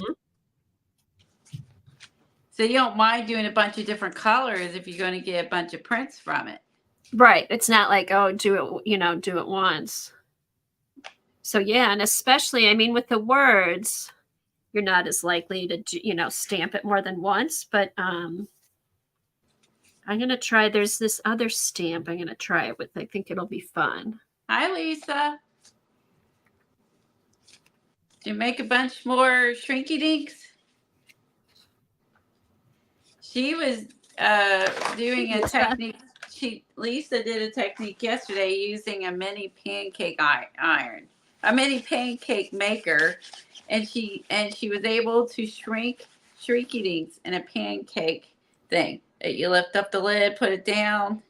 So you don't mind doing a bunch of different colors if you're going to get a bunch of prints from it. Right. It's not like, oh, do it once. So yeah, and especially, with the words, you're not as likely to, stamp it more than once, but I'm going to try, there's this other stamp I'm going to try it with. I think it'll be fun. Hi, Lisa. Do you make a bunch more Shrinky Dinks? She was doing a technique. Lisa did a technique yesterday using a mini pancake iron, a mini pancake maker, and she was able to shrink Shrinky Dinks in a pancake thing. You lift up the lid, put it down.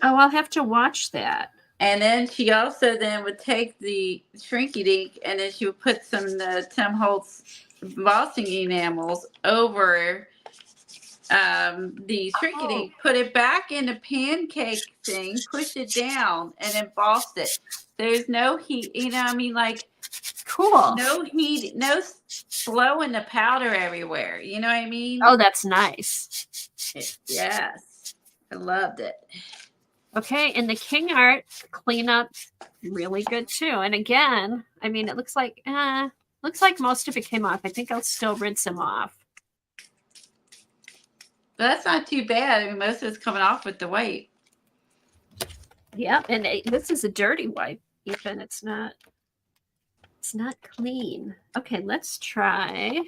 Oh, I'll have to watch that. And then she also would take the Shrinky Dink and then she would put some Tim Holtz embossing enamels over the Shrinky Dink, put it back in the pancake thing, push it down, and embossed it. There's no heat, cool. No heat, no blowing the powder everywhere. You know what I mean? Oh, that's nice. Yes. I loved it. Okay, and the King Art cleanup, really good too. And again, it looks like most of it came off. I think I'll still rinse them off. But that's not too bad. Most of it's coming off with the weight. Yeah, and this is a dirty wipe. Even it's not clean. Okay, let's try.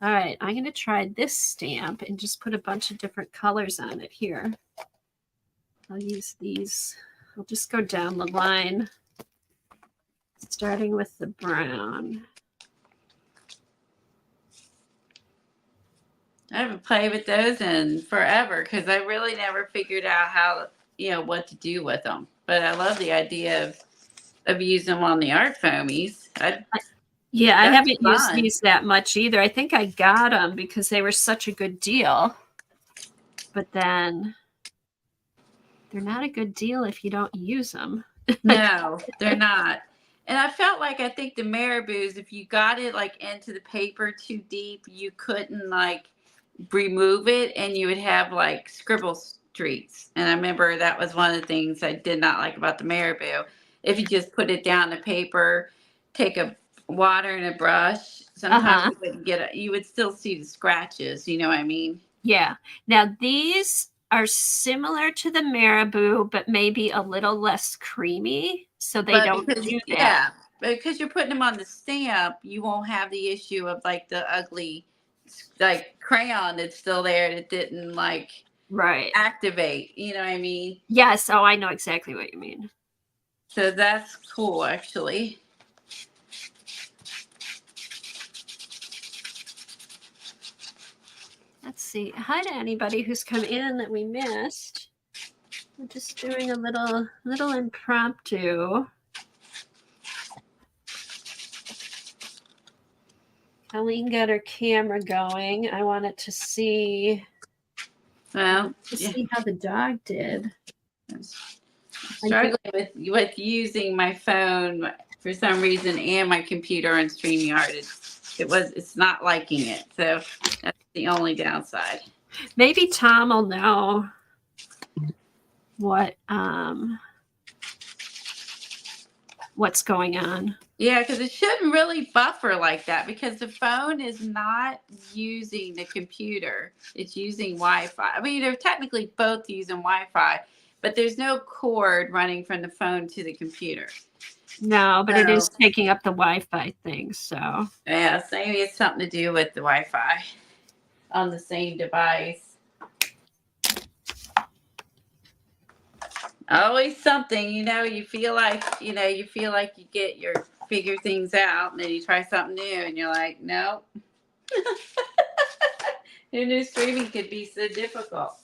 All right, I'm going to try this stamp and just put a bunch of different colors on it here. I'll use these. I'll just go down the line, starting with the brown. I haven't played with those in forever because I really never figured out how, what to do with them. But I love the idea of using them on the art foamies. I haven't used these that much either. I think I got them because they were such a good deal. But then they're not a good deal if you don't use them. No, they're not. And I felt like I think the marabou's, if you got it like into the paper too deep, you couldn't like remove it, and you would have like scribble streaks. And I remember that was one of the things I did not like about the marabou. If you just put it down the paper, take a water and a brush, sometimes Uh-huh. you wouldn't get it. You would still see the scratches. You know what I mean? Yeah. Now these are similar to the marabou, but maybe a little less creamy. So they But don't because do that. yeah, because you're putting them on the stamp, you won't have the issue of like the ugly like crayon that's still there that didn't like Right. activate. You know what I mean? Yes. Oh, I know exactly what you mean. So that's cool, actually. Let's see. Hi to anybody who's come in that we missed. We're just doing a little impromptu. Colleen got her camera going. I wanted to see Well, yeah. see how the dog did. I'm struggling with using my phone for some reason and my computer on StreamYard. It's not liking it. So that's the only downside. Maybe Tom will know what's going on. Yeah, because it shouldn't really buffer like that because the phone is not using the computer. It's using Wi-Fi. I mean, they're technically both using Wi-Fi, but there's no cord running from the phone to the computer. No, but it is So, taking up the Wi-Fi thing. So yeah, so maybe it's something to do with the Wi-Fi on the same device. Always something, you feel like you get your figure things out, and then you try something new and you're like, nope. New streaming could be so difficult.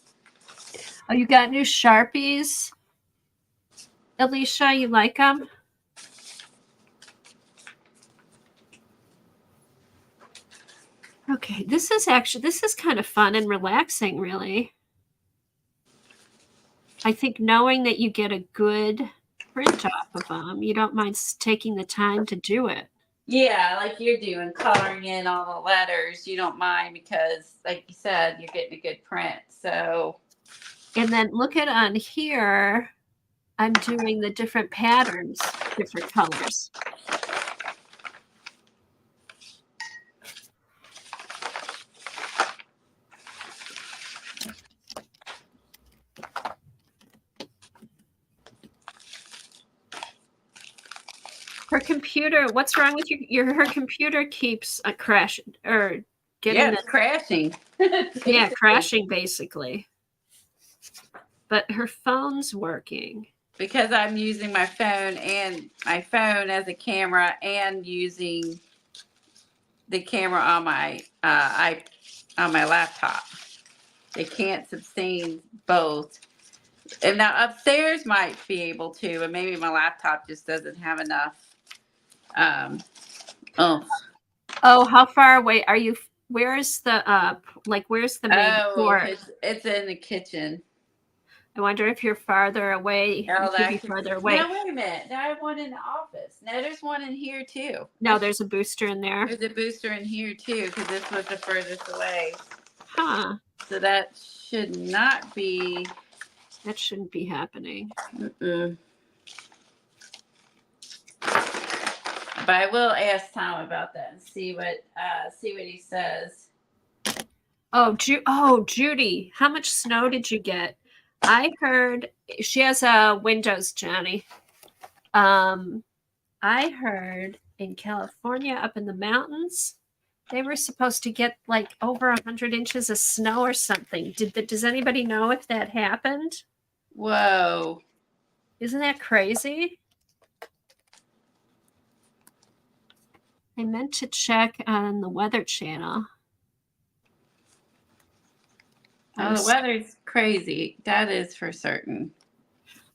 Oh, you got new Sharpies, Alicia? You like them? Okay, this is kind of fun and relaxing, really. I think knowing that you get a good print off of them, you don't mind taking the time to do it. Yeah, like you're doing, coloring in all the letters, you don't mind because, like you said, you're getting a good print. So, and then look at on here, I'm doing the different patterns, different colors. Her computer, what's wrong with her computer keeps crashing or getting it's crashing. Yeah, crashing basically. But her phone's working. Because I'm using my phone as a camera and using the camera on my on my laptop. They can't sustain both. And now upstairs might be able to, and maybe my laptop just doesn't have enough. Oh, how far away are you? Where's the where's the main port? It's in the kitchen. I wonder if you're farther away. Oh, you could be farther away. Now wait a minute. Now I have one in the office. Now there's one in here too. No, there's a booster in there. There's a booster in here too, because this was the furthest away. Huh. So that should not be. That shouldn't be happening. Mm-mm. But I will ask Tom about that and see what he says. Oh, Judy, how much snow did you get? I heard she has a Windows, Johnny. I heard in California, up in the mountains, they were supposed to get like over 100 inches of snow or something. Does anybody know if that happened? Whoa! Isn't that crazy? I meant to check on the Weather Channel. Oh, the weather's crazy. That is for certain.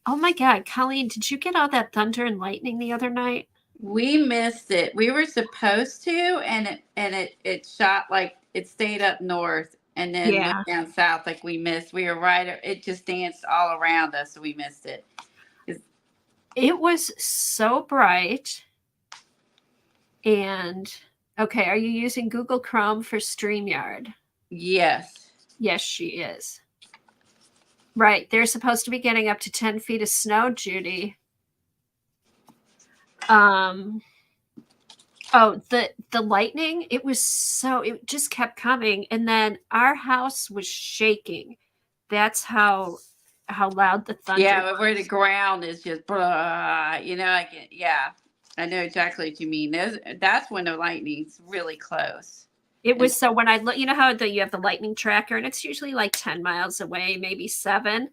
Oh my God, Colleen, did you get all that thunder and lightning the other night? We missed it. We were supposed to, and it shot like it stayed up north and then went down south. Like we missed. We were right. It just danced all around us, so we missed it. It was so bright. And okay, are you using Google Chrome for StreamYard? Yes. Yes, she is. Right. They're supposed to be getting up to 10 feet of snow, Judy. Oh, the lightning, it just kept coming, and then our house was shaking. That's how loud the thunder Yeah, where the was. ground is just blah, yeah, I know exactly what you mean. That's when the lightning's really close. It And was so when I look, you know how you have the lightning tracker, and it's usually like 10 miles away, maybe 7.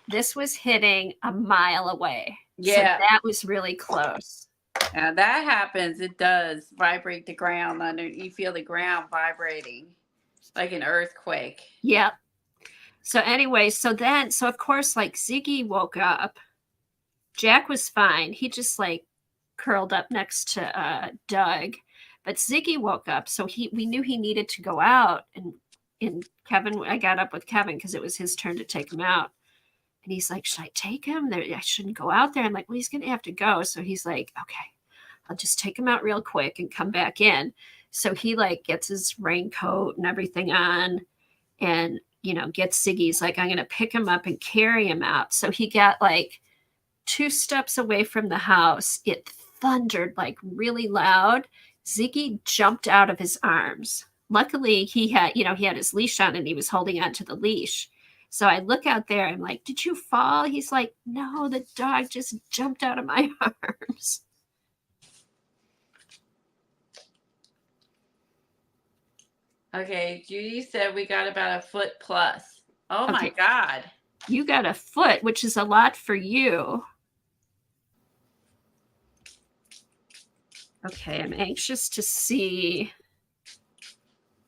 This was hitting a mile away. So yeah, that was really close. that happens. It does vibrate the ground under. You feel the ground vibrating like an earthquake. Yep. So anyway, so of course, like Ziggy woke up. Jack was fine. He just like curled up next to Doug. But Ziggy woke up, so we knew he needed to go out, and Kevin, I got up with Kevin because it was his turn to take him out. And he's like, should I take him? I shouldn't go out there. I'm like, well, he's gonna have to go. So he's like, okay, I'll just take him out real quick and come back in. So he like gets his raincoat and everything on, and gets Ziggy's like, I'm gonna pick him up and carry him out. So he got like 2 steps away from the house. It thundered like really loud. Ziggy jumped out of his arms. Luckily, he had his leash on, and he was holding on to the leash. So I look out there. I'm like, did you fall? He's like, no, the dog just jumped out of my arms. Okay, Judy said we got about a foot plus. Oh my Okay. God. You got a foot, which is a lot for you. Okay, I'm anxious to see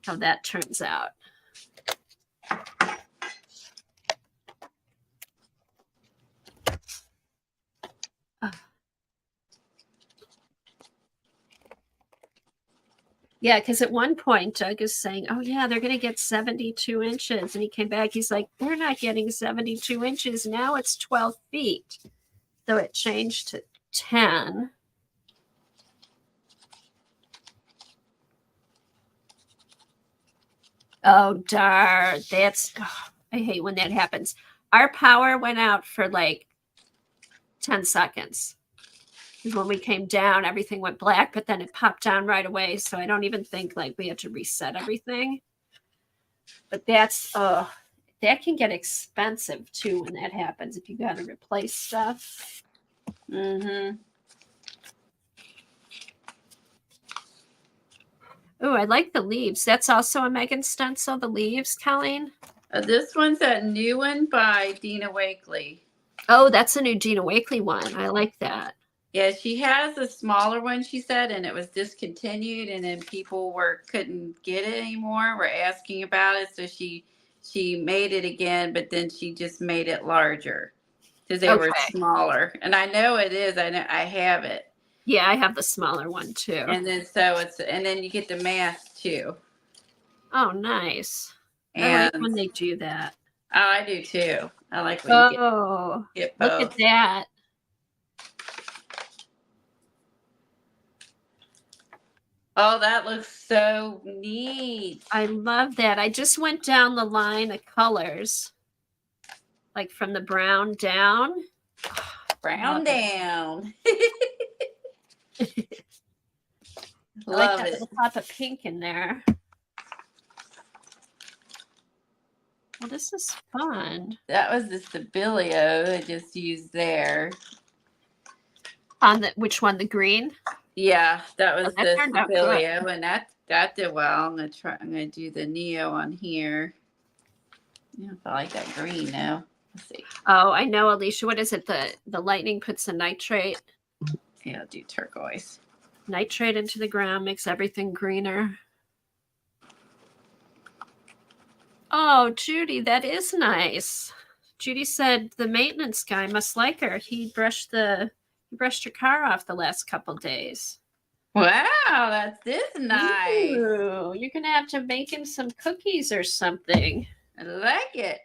how that turns out. Yeah, because at one point, Doug is saying, oh, yeah, they're going to get 72 inches. And he came back. He's like, they're not getting 72 inches. Now it's 12 feet. So it changed to 10. Oh, darn. I hate when that happens. Our power went out for like 10 seconds. When we came down, everything went black, but then it popped down right away. So I don't even think like we had to reset everything. But that can get expensive too when that happens, if you got to replace stuff. Mm-hmm. Oh, I like the leaves. That's also a Megan stencil, the leaves, Colleen. This one's a new one by Dina Wakely. Oh, that's a new Dina Wakely one. I like that. Yeah, she has a smaller one, she said, and it was discontinued, and then people couldn't get it anymore. Were asking about it, so she made it again, but then she just made it larger because they were smaller. And I know it is. I know I have it. Yeah, I have the smaller one too. And then and then you get the mask too. Oh, nice. And I like when they do that. Oh, I do too. I like when you get both. Look at that. Oh, that looks so neat. I love that. I just went down the line of colors, like from the brown down. Brown down. Love Love that it. little pop of pink in there. Well, this is fun. That was the Stabilio I just used there. On which one? The green? Yeah, that was that the turned out Stabilio, and that did well. I'm gonna do the Neo on here. Yeah, I like that green now. Let's see. Oh, I know, Alicia. What is it? The lightning puts the nitrate. Yeah, I'll do turquoise. Nitrate into the ground makes everything greener. Oh, Judy, that is nice. Judy said the maintenance guy must like her. He brushed your car off the last couple days. Wow, this nice. Ooh, you're gonna have to make him some cookies or something. I like it.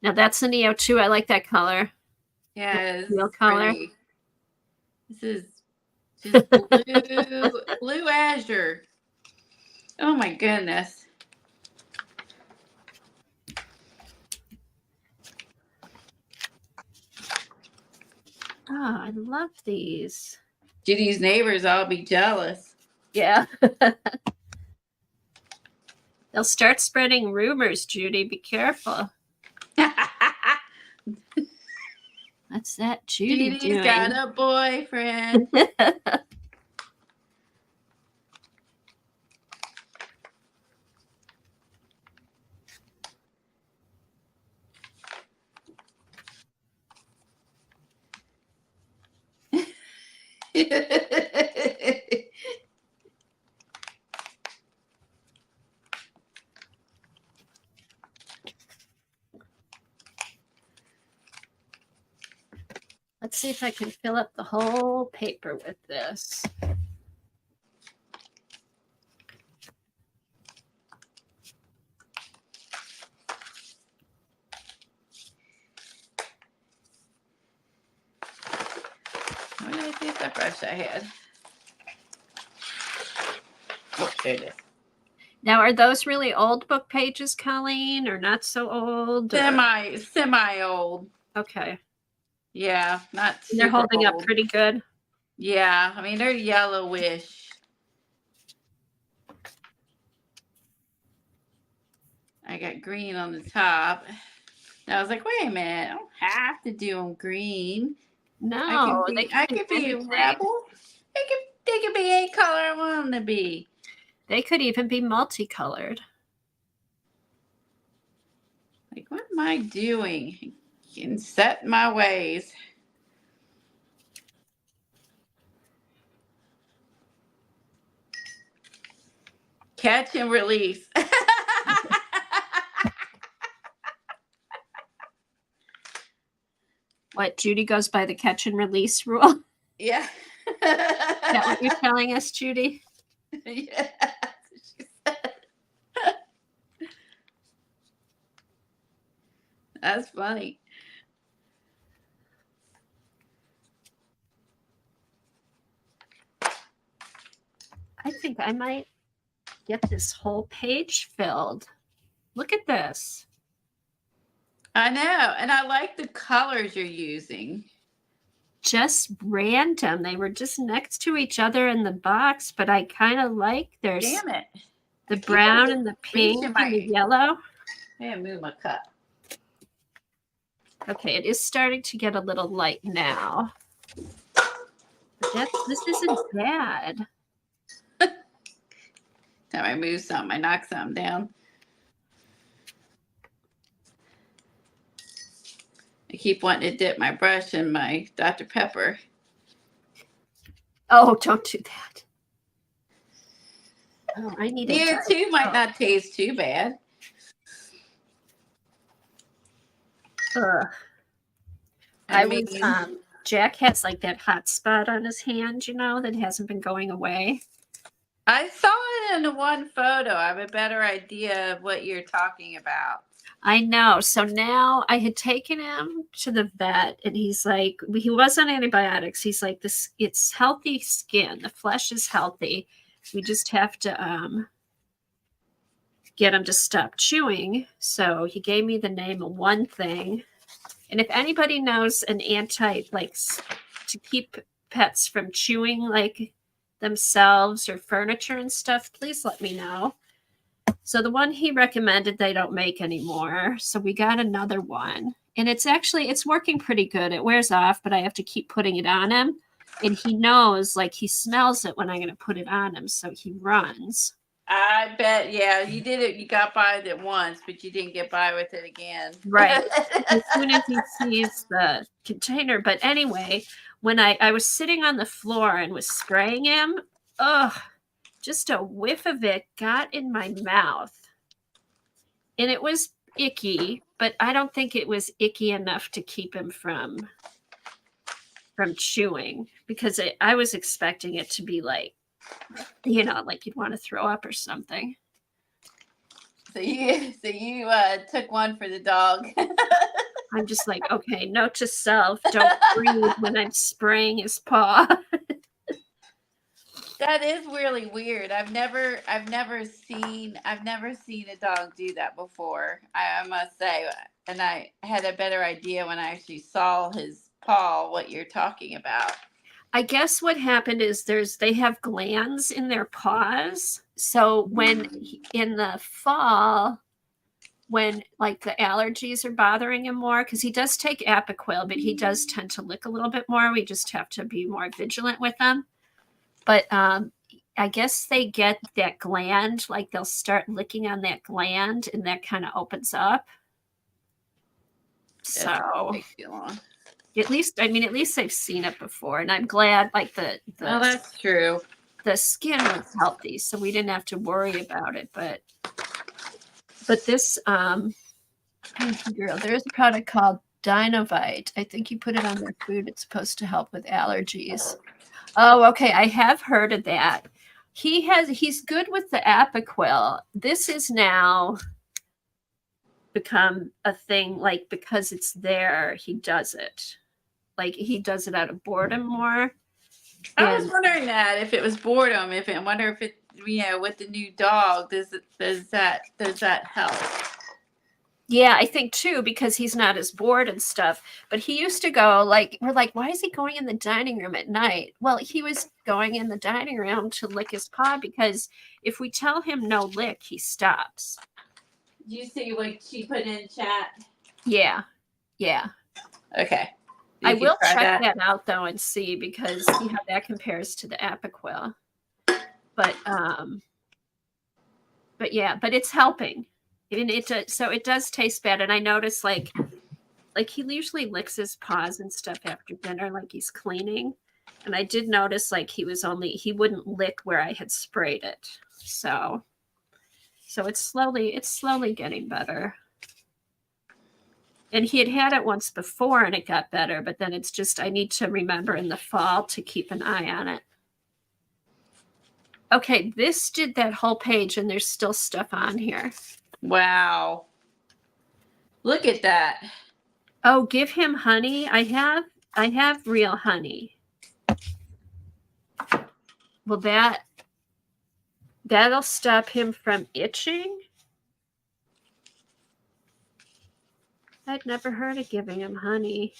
Now that's a Neo too. I like that color. Yeah, this Real is color. pretty. This is just blue azure. Oh my goodness. Oh, I love these. Judy's neighbors all be jealous. Yeah. They'll start spreading rumors, Judy. Be careful. What's that Judy Judy's doing? got a boyfriend. Let's see if I can fill up the whole paper with this. What did I do with that brush I had? Oh, there it is. Now, are those really old book pages, Colleen, or not so old? Or... Semi old. Okay. Yeah, not And they're super holding up old. pretty good. Yeah, I mean they're yellowish. I got green on the top. And I was like, wait a minute, I don't have to do them green. No, I could be a rebel. They could be any color I want them to be. They could even be multicolored. Like, what am I doing? And set my ways. Catch and release. What, Judy goes by the catch and release rule? Yeah. Is that what you're telling us, Judy? Yeah. That's funny. I think I might get this whole page filled. Look at this. I know. And I like the colors you're using. Just random. They were just next to each other in the box, but I kind of like there's Damn it. the brown and the pink and the yellow. I gotta move my cup. Okay, it is starting to get a little light now. But this isn't bad. Time I move something, I knock something down. I keep wanting to dip my brush in my Dr. Pepper. Oh, don't do that. Oh, I need You it. too might not taste too bad. Jack has like that hot spot on his hand, you know, that hasn't been going away. I saw it in one photo. I have a better idea of what you're talking about. I know. So now I had taken him to the vet and he's like, he was on antibiotics. He's like, this, it's healthy skin. The flesh is healthy. We just have to get him to stop chewing. So he gave me the name of one thing. And if anybody knows an like to keep pets from chewing like themselves or furniture and stuff, please let me know. So the one he recommended they don't make anymore. So we got another one. And it's working pretty good. It wears off, but I have to keep putting it on him. And he knows, like he smells it when I'm going to put it on him. So he runs. I bet, yeah, you did it. You got by with it once, but you didn't get by with it again. Right. As soon as he sees the container. But anyway, when I was sitting on the floor and was spraying him, just a whiff of it got in my mouth. And it was icky, but I don't think it was icky enough to keep him from chewing, because I was expecting it to be like, you know, like you'd want to throw up or something. So you took one for the dog. I'm just like, okay, note to self, don't breathe when I'm spraying his paw. That is really weird. I've never seen a dog do that before. I must say, and I had a better idea when I actually saw his paw what you're talking about. I guess what happened is they have glands in their paws. So in the fall, when like the allergies are bothering him more, because he does take Apoquel, but he does tend to lick a little bit more. We just have to be more vigilant with them. But I guess they get that gland, like they'll start licking on that gland, and that kind of opens up. So Take too long. at least they've seen it before, and I'm glad. Like Well, that's true. the skin was healthy, so we didn't have to worry about it. But this girl, there's a product called Dinovite. I think you put it on their food. It's supposed to help with allergies. Oh, okay. I have heard of that. He's good with the Apoquel. This is now become a thing, like because it's there, he does it. Like he does it out of boredom more. I was wondering that if it was boredom, I wonder if it, with the new dog, does that help? Yeah, I think too, because he's not as bored and stuff. But he used to go we're like, why is he going in the dining room at night? Well, he was going in the dining room to lick his paw, because if we tell him no lick, he stops. Do you see what she put in chat? Yeah. Okay. I will check that out though and see how that compares to the Apoquel. But it's helping. And it does taste bad. And I notice like he usually licks his paws and stuff after dinner, like he's cleaning. And I did notice like he wouldn't lick where I had sprayed it. So it's slowly getting better. And he had it once before and it got better, but then it's just, I need to remember in the fall to keep an eye on it. Okay, this did that whole page and there's still stuff on here. Wow. Look at that. Oh, give him honey. I have real honey. Well, that'll stop him from itching. I'd never heard of giving him honey.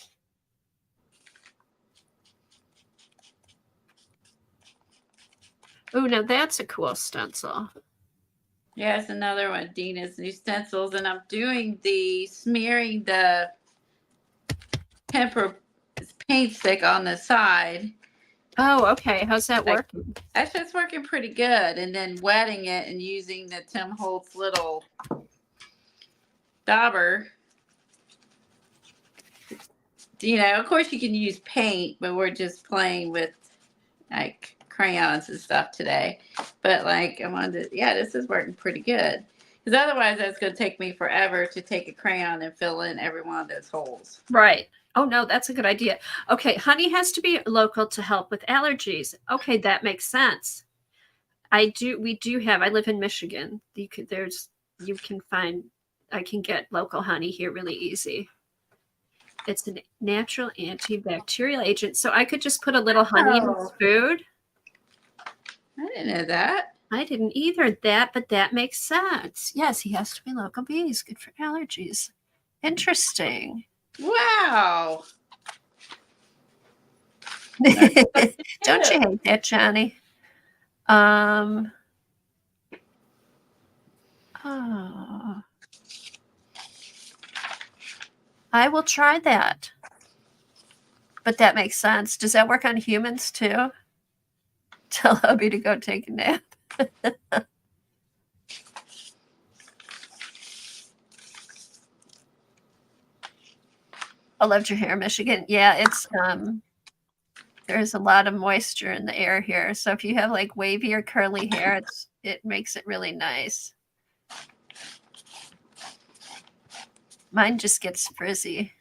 Oh, now that's a cool stencil. Yeah, it's another one, Dina's new stencils, and I'm doing smearing the temper paint stick on the side. Oh, okay. How's that working? That's working pretty good. And then wetting it and using the Tim Holtz little dauber. Of course you can use paint, but we're just playing with like crayons and stuff today. But like this is working pretty good. Because otherwise that's going to take me forever to take a crayon and fill in every one of those holes. Right. Oh, no, that's a good idea. Okay, honey has to be local to help with allergies. Okay, that makes sense. I live in Michigan. I can get local honey here really easy. It's a natural antibacterial agent. So I could just put a little honey in his food. I didn't know that. I didn't either, but that makes sense. Yes, he has to be local bees. Good for allergies. Interesting. Wow. Don't you hate that, Johnny? Oh. I will try that. But that makes sense. Does that work on humans too? Tell hubby to go take a nap. I loved your hair, Michigan. Yeah, it's there's a lot of moisture in the air here. So if you have like wavy or curly hair, it makes it really nice. Mine just gets frizzy.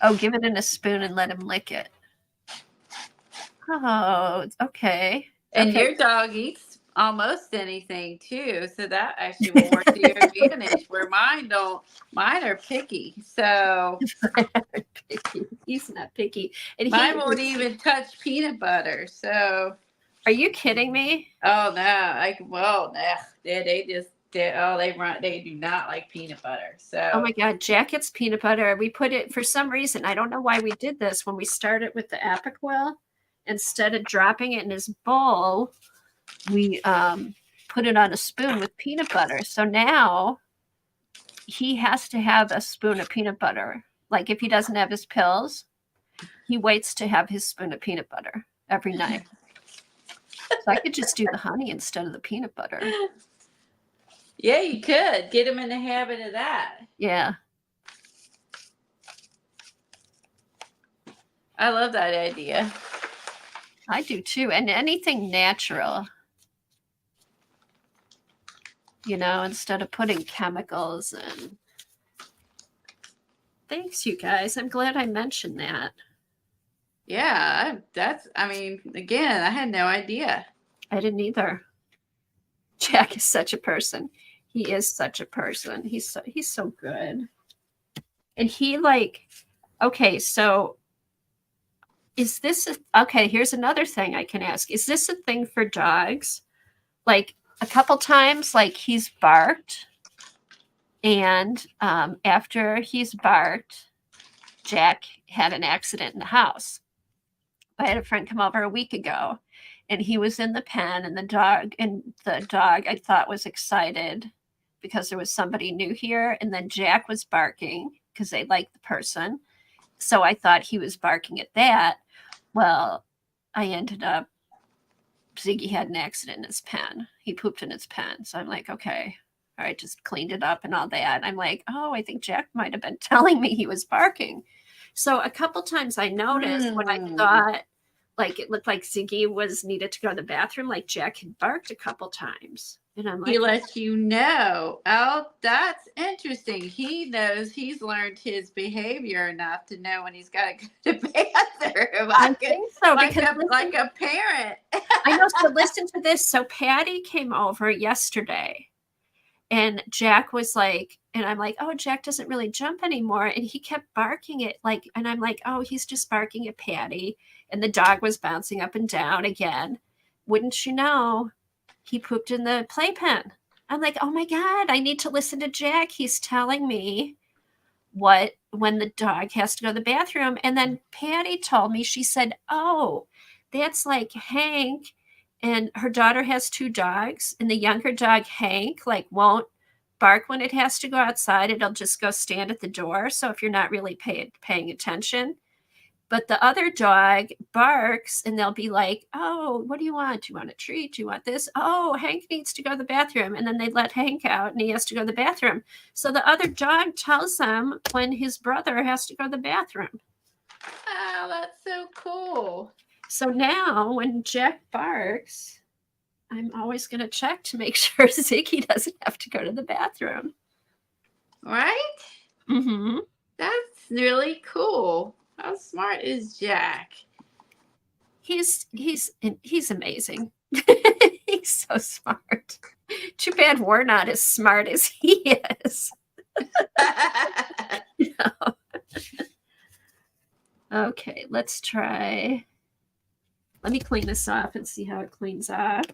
Oh, give it in a spoon and let him lick it. Oh, okay. And your dog eats almost anything too. So that actually will work to your advantage. Where mine are picky. So Picky. He's not picky. And mine won't even touch peanut butter. So Are you kidding me? oh no, they do not like peanut butter. So Oh my God, Jack gets peanut butter. We put it for some reason. I don't know why we did this when we started with the Apiquil. Instead of dropping it in his bowl, we put it on a spoon with peanut butter. So now he has to have a spoon of peanut butter. Like if he doesn't have his pills, he waits to have his spoon of peanut butter every night. So I could just do the honey instead of the peanut butter. yeah, you could get him in the habit of that. Yeah. I love that idea. I do too. And anything natural, instead of putting chemicals in. Thanks, you guys. I'm glad I mentioned that. Yeah, again, I had no idea. I didn't either. Jack is such a person. He is such a person. He's so good. And he okay, so is this okay, here's another thing I can ask. Is this a thing for dogs? Like a couple times, he's barked, and after he's barked, Jack had an accident in the house. I had a friend come over a week ago, and he was in the pen, and the dog I thought was excited because there was somebody new here, and then Jack was barking because they liked the person. So I thought he was barking at that. Well, I ended up, Ziggy had an accident in his pen. He pooped in his pen. So I'm like, okay. All right, just cleaned it up and all that. I'm like, oh, I think Jack might have been telling me he was barking. So a couple times I noticed when I thought it looked like Ziggy needed to go to the bathroom, like Jack had barked a couple times. And I'm like, he lets you know. Oh, that's interesting. He knows, he's learned his behavior enough to know when he's got to go to the bathroom. I think so. Like a parent. I know. So listen to this. So Patty came over yesterday, and Jack was like, and I'm like, oh, Jack doesn't really jump anymore. And he kept barking it and I'm like, oh, he's just barking at Patty. And the dog was bouncing up and down again. Wouldn't you know, he pooped in the playpen. I'm like, oh my God, I need to listen to Jack. He's telling me when the dog has to go to the bathroom. And then Patty told me, she said, oh, that's like Hank. And her daughter has 2 dogs, and the younger dog, Hank, won't bark when it has to go outside. It'll just go stand at the door. So if you're not really paying attention, but the other dog barks, and they'll be like, oh, what do you want? Do you want a treat? Do you want this? Oh, Hank needs to go to the bathroom. And then they let Hank out, and he has to go to the bathroom. So the other dog tells them when his brother has to go to the bathroom. Oh, that's so cool. So now when Jack barks, I'm always going to check to make sure Ziggy doesn't have to go to the bathroom. Right? Mm-hmm. That's really cool. How smart is Jack? He's amazing. He's so smart. Too bad we're not as smart as he is. No. Okay, let's try. Let me clean this off and see how it cleans off.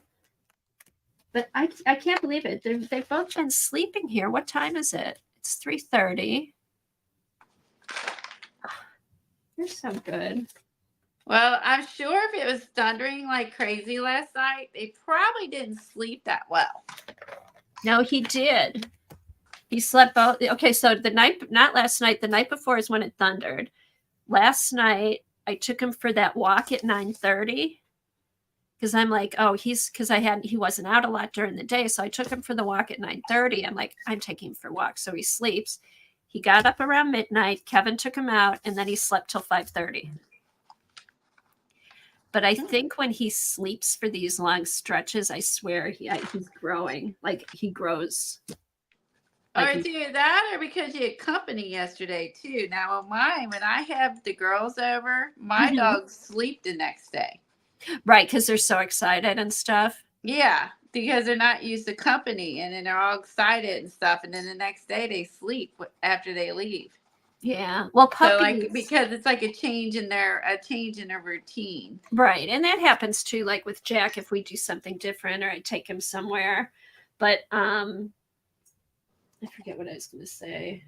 But I can't believe it. They've both been sleeping here. What time is it? It's 3:30. You're so good. Well, I'm sure if it was thundering like crazy last night, they probably didn't sleep that well. No, he did. He slept both. Okay, so not last night, the night before is when it thundered. Last night, I took him for that walk at 9:30 because I'm like, oh, he wasn't out a lot during the day. So I took him for the walk at 9:30. I'm like, I'm taking him for a walk. So he sleeps. He got up around midnight. Kevin took him out, and then he slept till 5:30. But I think when he sleeps for these long stretches, I swear he's growing. He grows. Or it's either that or because you had company yesterday too. Now when I have the girls over, my dogs sleep the next day. Right, because they're so excited and stuff. Yeah. because they're not used to company, and then they're all excited and stuff, and then the next day they sleep after they leave. Yeah. Well, So puppies. like, because it's like a change in their routine. Right. And that happens too, like with Jack, if we do something different or I take him somewhere. But I forget what I was going to say.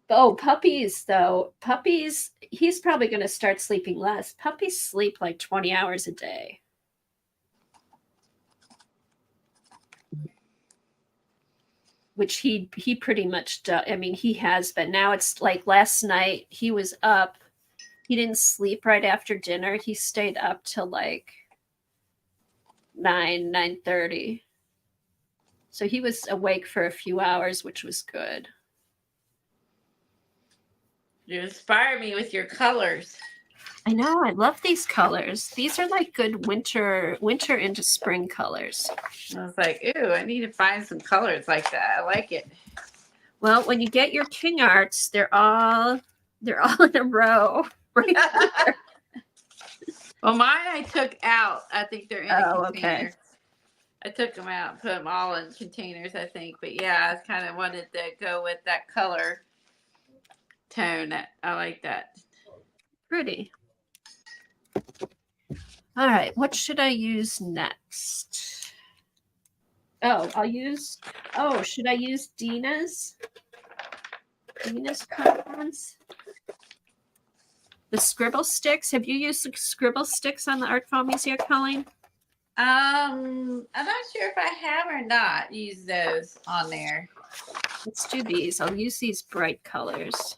Oh, puppies, though. Puppies, he's probably going to start sleeping less. Puppies sleep like 20 hours a day. Which he pretty much does. I mean, he has, but now it's like last night he was up. He didn't sleep right after dinner. He stayed up till like 9:30. So he was awake for a few hours, which was good. You inspire me with your colors. I know. I love these colors. These are like good winter into spring colors. I was like, ooh, I need to find some colors like that. I like it. Well, when you get your King Arts, they're all in a row. Right there. Well, mine I took out. I think they're in a container. Okay. I took them out and put them all in containers, I think. But yeah, I kind of wanted to go with that color tone. I like that. Pretty. All right, what should I use next? Oh, should I use Dina's coupons? The scribble sticks. Have you used the scribble sticks on the art foamies yet, Colleen? I'm not sure if I have or not used those on there. Let's do these. I'll use these bright colors.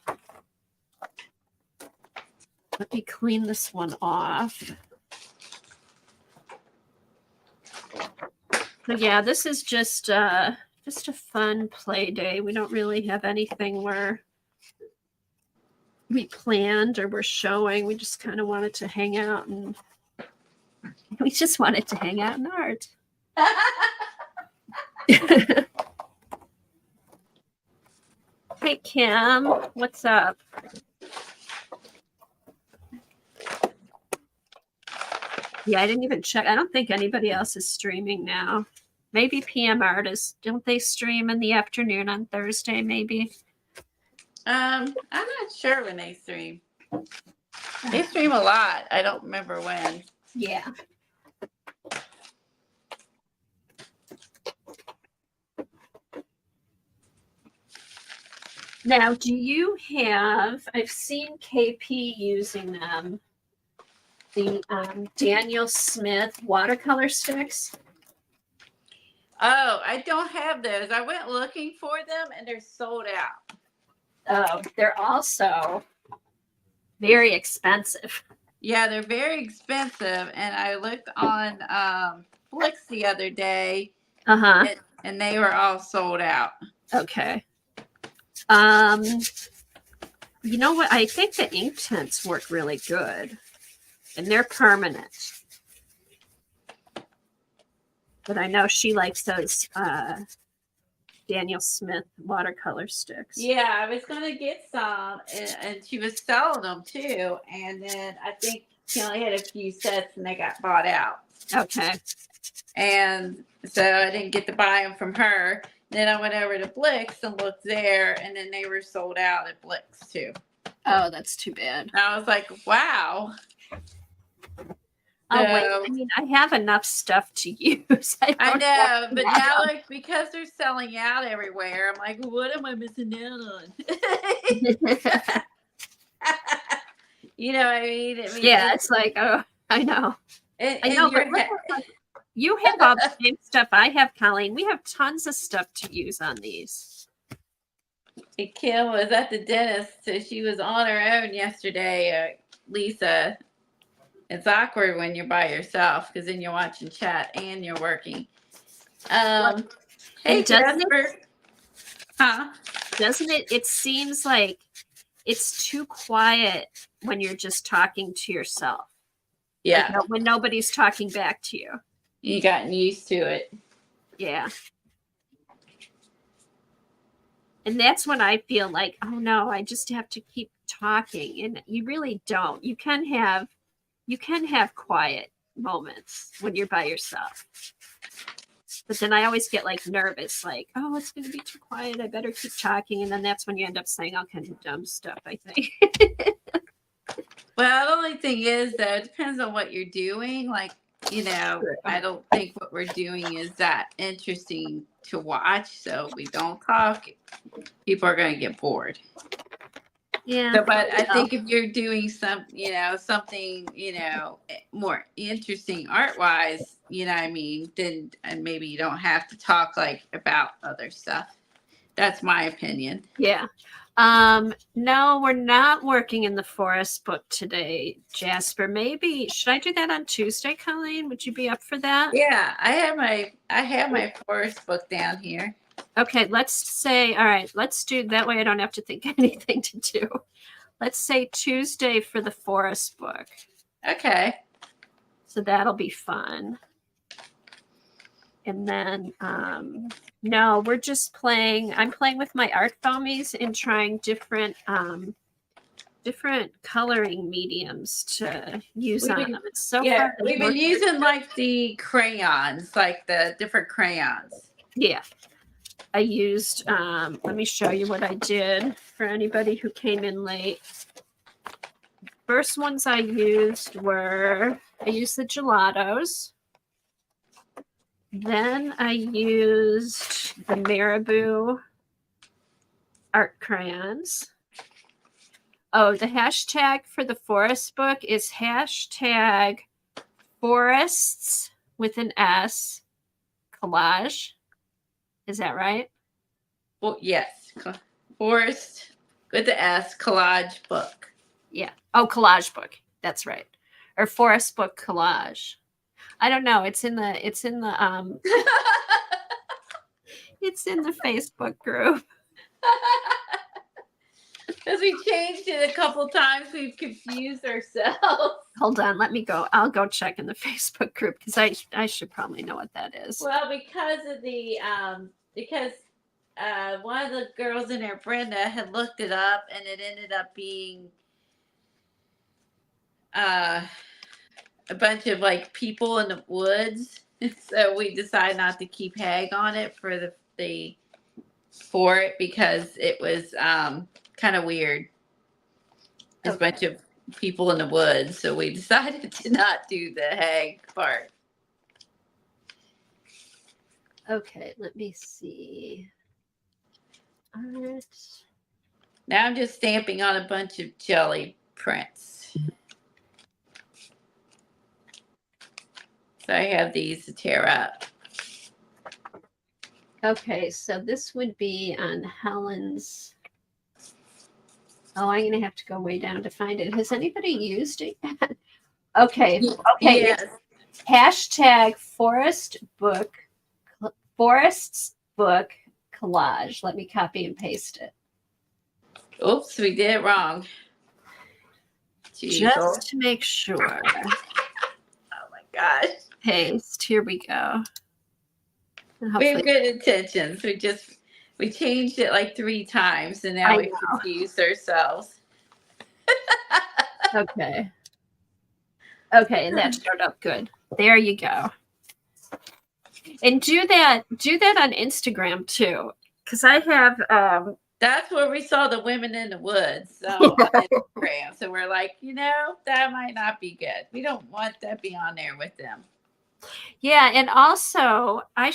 Let me clean this one off. So yeah, this is just a fun play day. We don't really have anything where we planned or we're showing. We just kind of wanted to hang out and art. Hey Kim, what's up? Yeah, I didn't even check. I don't think anybody else is streaming now. Maybe PM Artists. Don't they stream in the afternoon on Thursday, maybe? I'm not sure when they stream. They stream a lot. I don't remember when. Yeah. Now, do you have, I've seen KP using them, the Daniel Smith watercolor sticks. Oh, I don't have those. I went looking for them and they're sold out. Oh, they're also very expensive. Yeah, they're very expensive. And I looked on Flix the other day Uh-huh. and they were all sold out. Okay. You know what? I think the ink tints work really good. And they're permanent. But I know she likes those Daniel Smith watercolor sticks. Yeah, I was going to get some, and she was selling them too. And then I think she only had a few sets and they got bought out. Okay. And so I didn't get to buy them from her. Then I went over to Blix and looked there, and then they were sold out at Blix too. Oh, that's too bad. And I was like, wow. Oh, wait. I mean, I have enough stuff to use. I know, but now, like, because they're selling out everywhere, I'm like, what am I missing out on? You know what I mean? Yeah, it's like, oh, I know. I know, but you have all the same stuff I have, Colleen. We have tons of stuff to use on these. Kim was at the dentist, so she was on her own yesterday, Lisa. It's awkward when you're by yourself because then you're watching chat and you're working. Hey, Jasper. Huh? Doesn't it? It seems like it's too quiet when you're just talking to yourself. Yeah. Like, when nobody's talking back to you. You gotten used to it. Yeah. And that's when I feel like, oh no, I just have to keep talking. And you really don't. You can have quiet moments when you're by yourself. But then I always get like nervous, like, oh, it's going to be too quiet. I better keep talking. And then that's when you end up saying all kinds of dumb stuff, I think. Well, the only thing is, though, it depends on what you're doing. Like, I don't think what we're doing is that interesting to watch. So if we don't talk, people are going to get bored. Yeah. So, but I think if you're doing something, more interesting art wise, what I mean, then and maybe you don't have to talk like about other stuff. That's my opinion. Yeah. No, we're not working in the forest book today, Jasper. Maybe should I do that on Tuesday, Colleen? Would you be up for that? Yeah, I have my forest book down here. Okay, let's say, all right, let's do that way I don't have to think of anything to do. Let's say Tuesday for the forest book. Okay. So that'll be fun. And then no, we're just playing. I'm playing with my art foamies and trying different coloring mediums to use on them. It's so fun. We've been using like the crayons, like the different crayons. Yeah. I used let me show you what I did for anybody who came in late. First ones I used the gelatos. Then I used the Marabou art crayons. Oh, the hashtag for the forest book is hashtag forests with an S collage. Is that right? Well, yes. Forest with the S collage book. Yeah. Oh, collage book. That's right. Or forest book collage. I don't know. It's in the it's in the Facebook group. Because we changed it a couple times, we've confused ourselves. Hold on, let me go. I'll go check in the Facebook group because I should probably know what that is. Well, because of one of the girls in there, Brenda, had looked it up, and it ended up being a bunch of like people in the woods. So we decided not to keep tag on it for it because it was kind of weird. There's a bunch of people in the woods, so we decided to not do the hag part. Okay, let me see. Art. Now I'm just stamping on a bunch of jelly prints. So I have these to tear up. Okay, so this would be on Helen's. Oh, I'm going to have to go way down to find it. Has anybody used it yet? Okay. Yes. Hashtag forests book collage. Let me copy and paste it. Oops, we did it wrong. Jeez. Just to make sure. Oh my gosh. Paste. Here we go. We have good intentions. We changed it like 3 times, and now we confused ourselves. Okay. Okay, and that showed up good. There you go. And do that on Instagram too, because I have. That's where we saw the women in the woods. So on Instagram. So we're like, that might not be good. We don't want that be on there with them. Yeah, and also I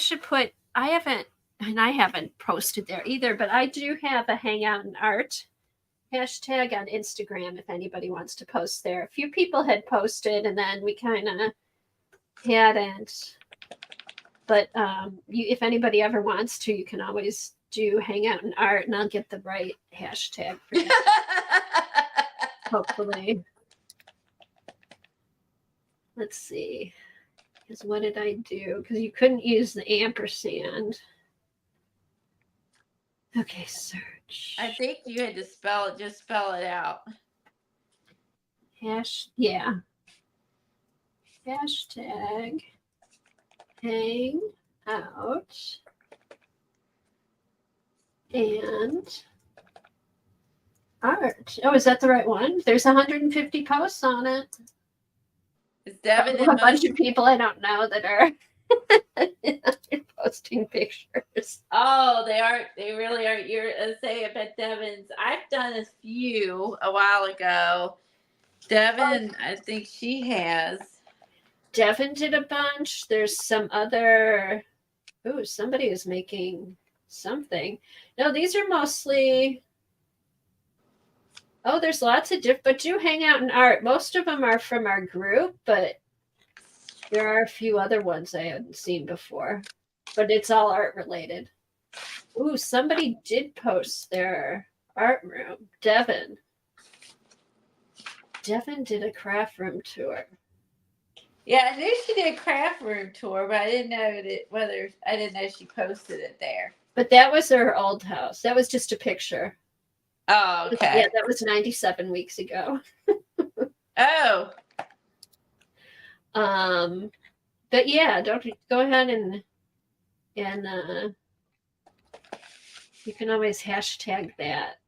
haven't posted there either, but I do have a Hangout and Art hashtag on Instagram if anybody wants to post there. A few people had posted, and then we kind of hadn't. But if anybody ever wants to, you can always do Hangout and Art, and I'll get the right hashtag for you. Hopefully. Let's see. Because what did I do? Because you couldn't use the ampersand. Okay, search. I think you had to spell it out. Yeah. Hashtag hang out and art. Oh, is that the right one? There's 150 posts on it. Is Devin A in bunch most? of people I don't know that are posting pictures. Oh, they aren't. They really aren't. You're say about Devin's. I've done a few a while ago. Devin, I think she has. Devin did a bunch. There's some other. Oh, somebody is making something. No, these are mostly. Oh, there's lots of but do hang out in art. Most of them are from our group, but there are a few other ones I hadn't seen before. But it's all art related. Ooh, somebody did post their art room. Devin. Devin did a craft room tour. Yeah, I knew she did a craft room tour, but I didn't know I didn't know she posted it there. But that was her old house. That was just a picture. Oh, okay. Yeah, that was 97 weeks ago. Oh. But yeah, don't go ahead and you can always hashtag that,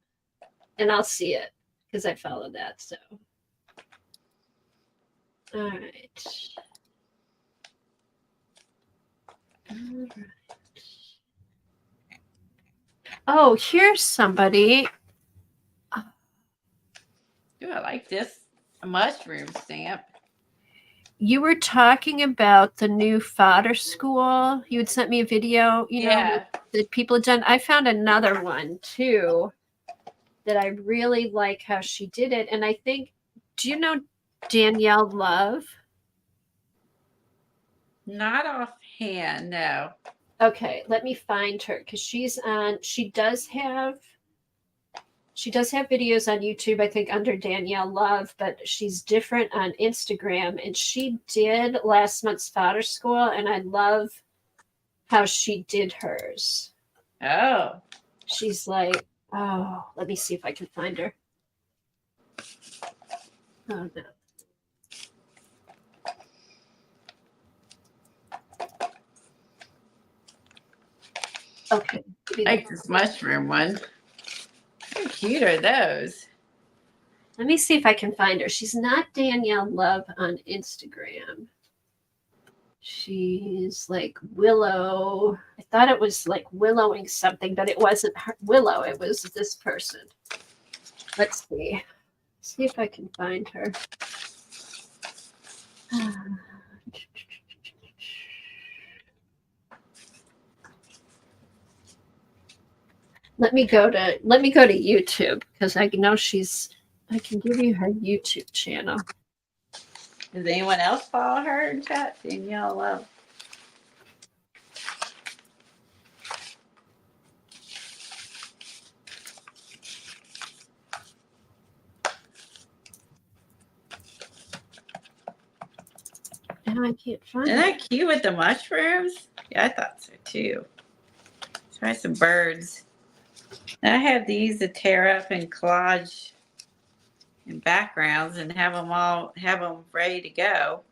and I'll see it because I follow that. So, all right. Oh, here's somebody. Ooh, I like this mushroom stamp. You were talking about the new fodder school. You had sent me a video, Yeah. that people had done. I found another one too that I really like how she did it. And I think, do you know Danielle Love? Not offhand, no. Okay, let me find her because she does have videos on YouTube, I think under Danielle Love, but she's different on Instagram. And she did last month's fodder school, and I love how she did hers. Oh. She's like, oh, let me see if I can find her. Oh no. Okay. I like this mushroom one. How cute are those? Let me see if I can find her. She's not Danielle Love on Instagram. She's like Willow. I thought it was like Willowing something, but it wasn't her, Willow. It was this person. Let's see. See if I can find her. Let me go to YouTube because I know I can give you her YouTube channel. Does anyone else follow her in chat? Danielle Love. And I can't find Isn't her. that cute with the mushrooms? Yeah, I thought so too. Try some birds. I have these to tear up and collage in backgrounds and have them ready to go.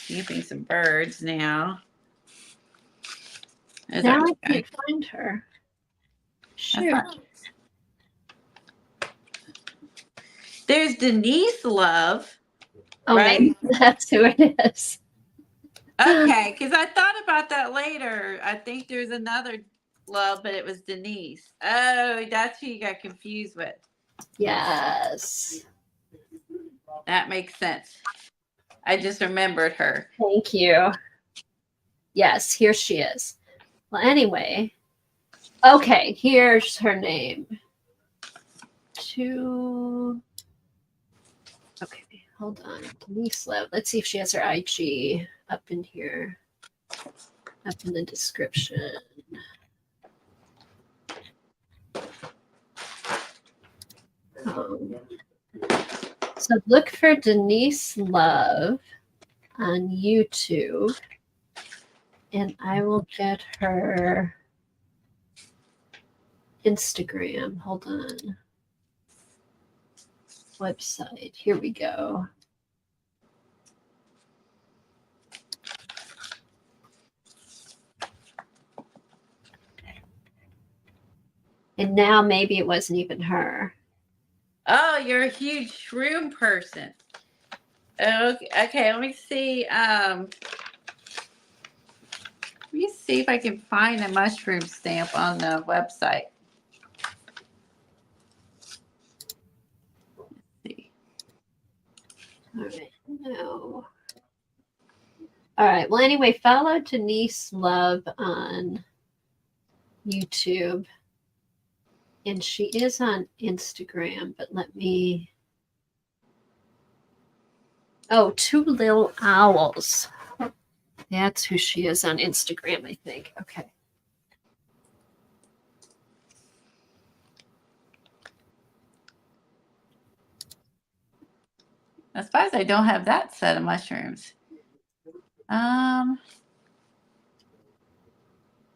Keeping some birds now. Now I can't find her. Shoot. There's Denise Love. Oh, right? maybe that's who it is. Okay, because I thought about that later. I think there's another Love, but it was Denise. Oh, that's who you got confused with. Yes. That makes sense. I just remembered her. Thank you. Yes, here she is. Well, anyway. Okay, here's her name. Okay, hold on. Denise Love. Let's see if she has her IG up in here. Up in the description. So look for Denise Love on YouTube, and I will get her Instagram. Hold on. Website. Here we go. And now maybe it wasn't even her. Oh, you're a huge shroom person. Okay, let me see. Let me see if I can find a mushroom stamp on the website. Let's see. All right. No. All right. Well, anyway, follow Denise Love on YouTube. And she is on Instagram, but let me. Oh, Two Little Owls. That's who she is on Instagram, I think. Okay. I suppose I don't have that set of mushrooms.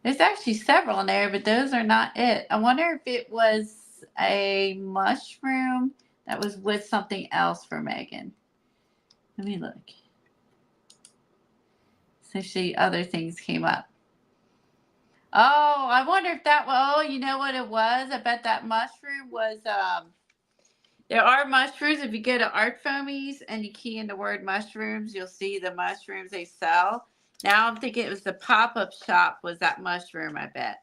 There's actually several in there, but those are not it. I wonder if it was a mushroom that was with something else for Megan. Let me look. So she other things came up. Oh, I wonder if that was, oh, you know what it was? I bet that mushroom was there are mushrooms. If you go to Art Foamies and you key in the word mushrooms, you'll see the mushrooms they sell. Now I'm thinking it was the pop-up shop was that mushroom, I bet.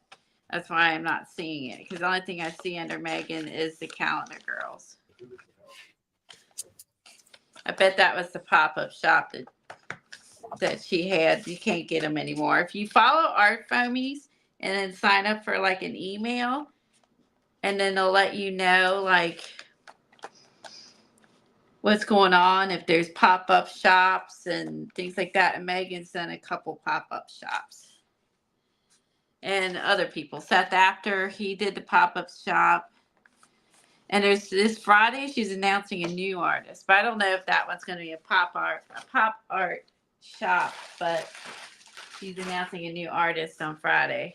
That's why I'm not seeing it. Because the only thing I see under Megan is the Calendar Girls. I bet that was the pop-up shop that she had. You can't get them anymore. If you follow Art Foamies and then sign up for like an email, and then they'll let you know like what's going on, if there's pop-up shops and things like that. And Megan's done a couple pop-up shops. And other people. Seth After, he did the pop-up shop. And there's this Friday, she's announcing a new artist. But I don't know if that one's going to be a pop art shop. But she's announcing a new artist on Friday.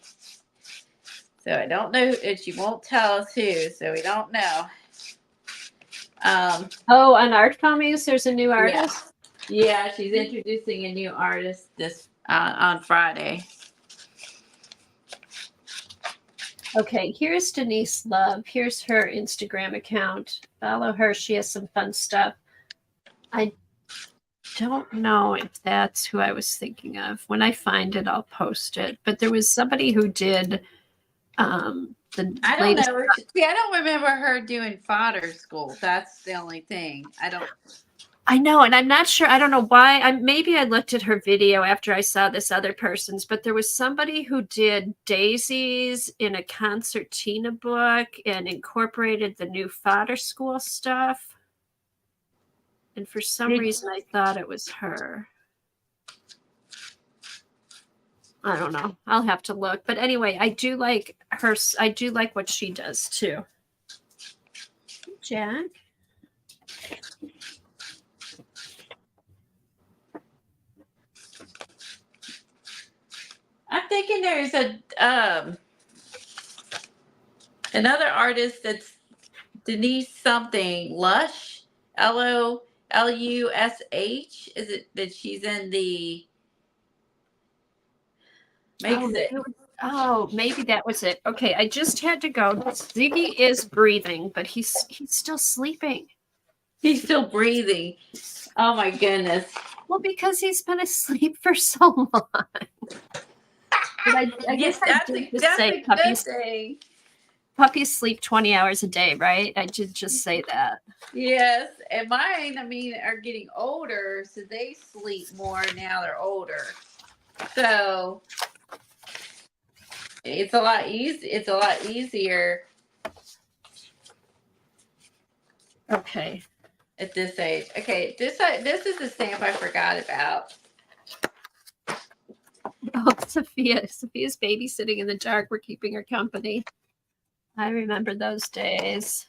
So I don't know if she won't tell us who. So we don't know. Oh, on Art Foamies, there's a new artist. Yeah, she's introducing a new artist this on Friday. Okay, here's Denise Love. Here's her Instagram account. Follow her. She has some fun stuff. I don't know if that's who I was thinking of. When I find it, I'll post it. But there was somebody who did the I don't latest. know. See, I don't remember her doing fodder school. That's the only thing. I know, and I'm not sure. I don't know why. Maybe I looked at her video after I saw this other person's, but there was somebody who did daisies in a concertina book and incorporated the new fodder school stuff. And for some reason, I thought it was her. I don't know. I'll have to look. But anyway, I do like her. I do like what she does too. Jack. I'm thinking there's a another artist that's Denise something Lush, Lush. Is it that she's in the makes it? Oh, maybe that was it. Okay, I just had to go. Ziggy is breathing, but he's still sleeping. He's still breathing. Oh my goodness. Well, because he's been asleep for so long. I guess that's a good thing. Puppies sleep 20 hours a day, right? I did just say that. Yes, and mine, I mean, are getting older, so they sleep more now they're older. So it's a lot easier Okay. at this age. Okay, this is the stamp I forgot about. Oh, Sophia. Sophia's babysitting in the dark. We're keeping her company. I remember those days.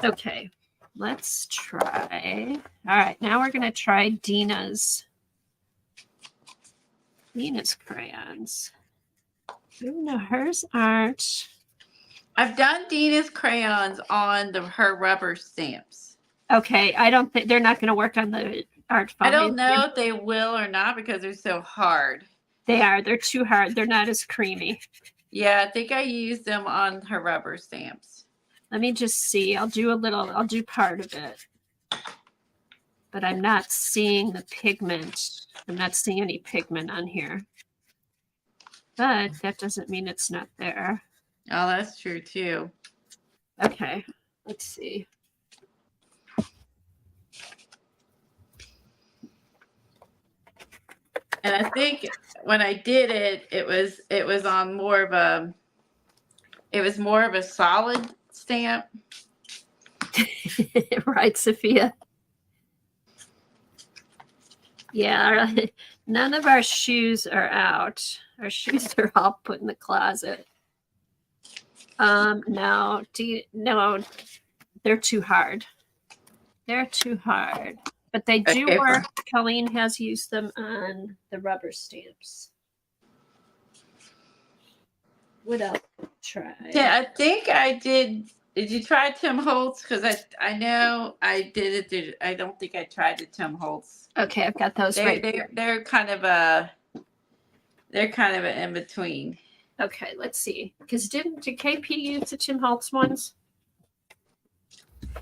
Okay, let's try. All right, now we're going to try Dina's crayons. No, hers aren't. I've done Dina's crayons on her rubber stamps. Okay, I don't think they're not going to work on the art. I don't know if they will or not because they're so hard. They are. They're too hard. They're not as creamy. Yeah, I think I used them on her rubber stamps. Let me just see. I'll do part of it. But I'm not seeing the pigment. I'm not seeing any pigment on here. But that doesn't mean it's not there. Oh, that's true too. Okay, let's see. And I think when I did it, it was on more of a solid stamp. Right, Sophia? Yeah, none of our shoes are out. Our shoes are all put in the closet. No, they're too hard. They're too hard. But they do Okay. work. Colleen has used them on the rubber stamps. What else did I try? Yeah, I think I did. Did you try Tim Holtz? Because I know I did it. I don't think I tried the Tim Holtz. Okay, I've got those right here. They're kind of an in between. Okay, let's see. Because did KP use the Tim Holtz ones?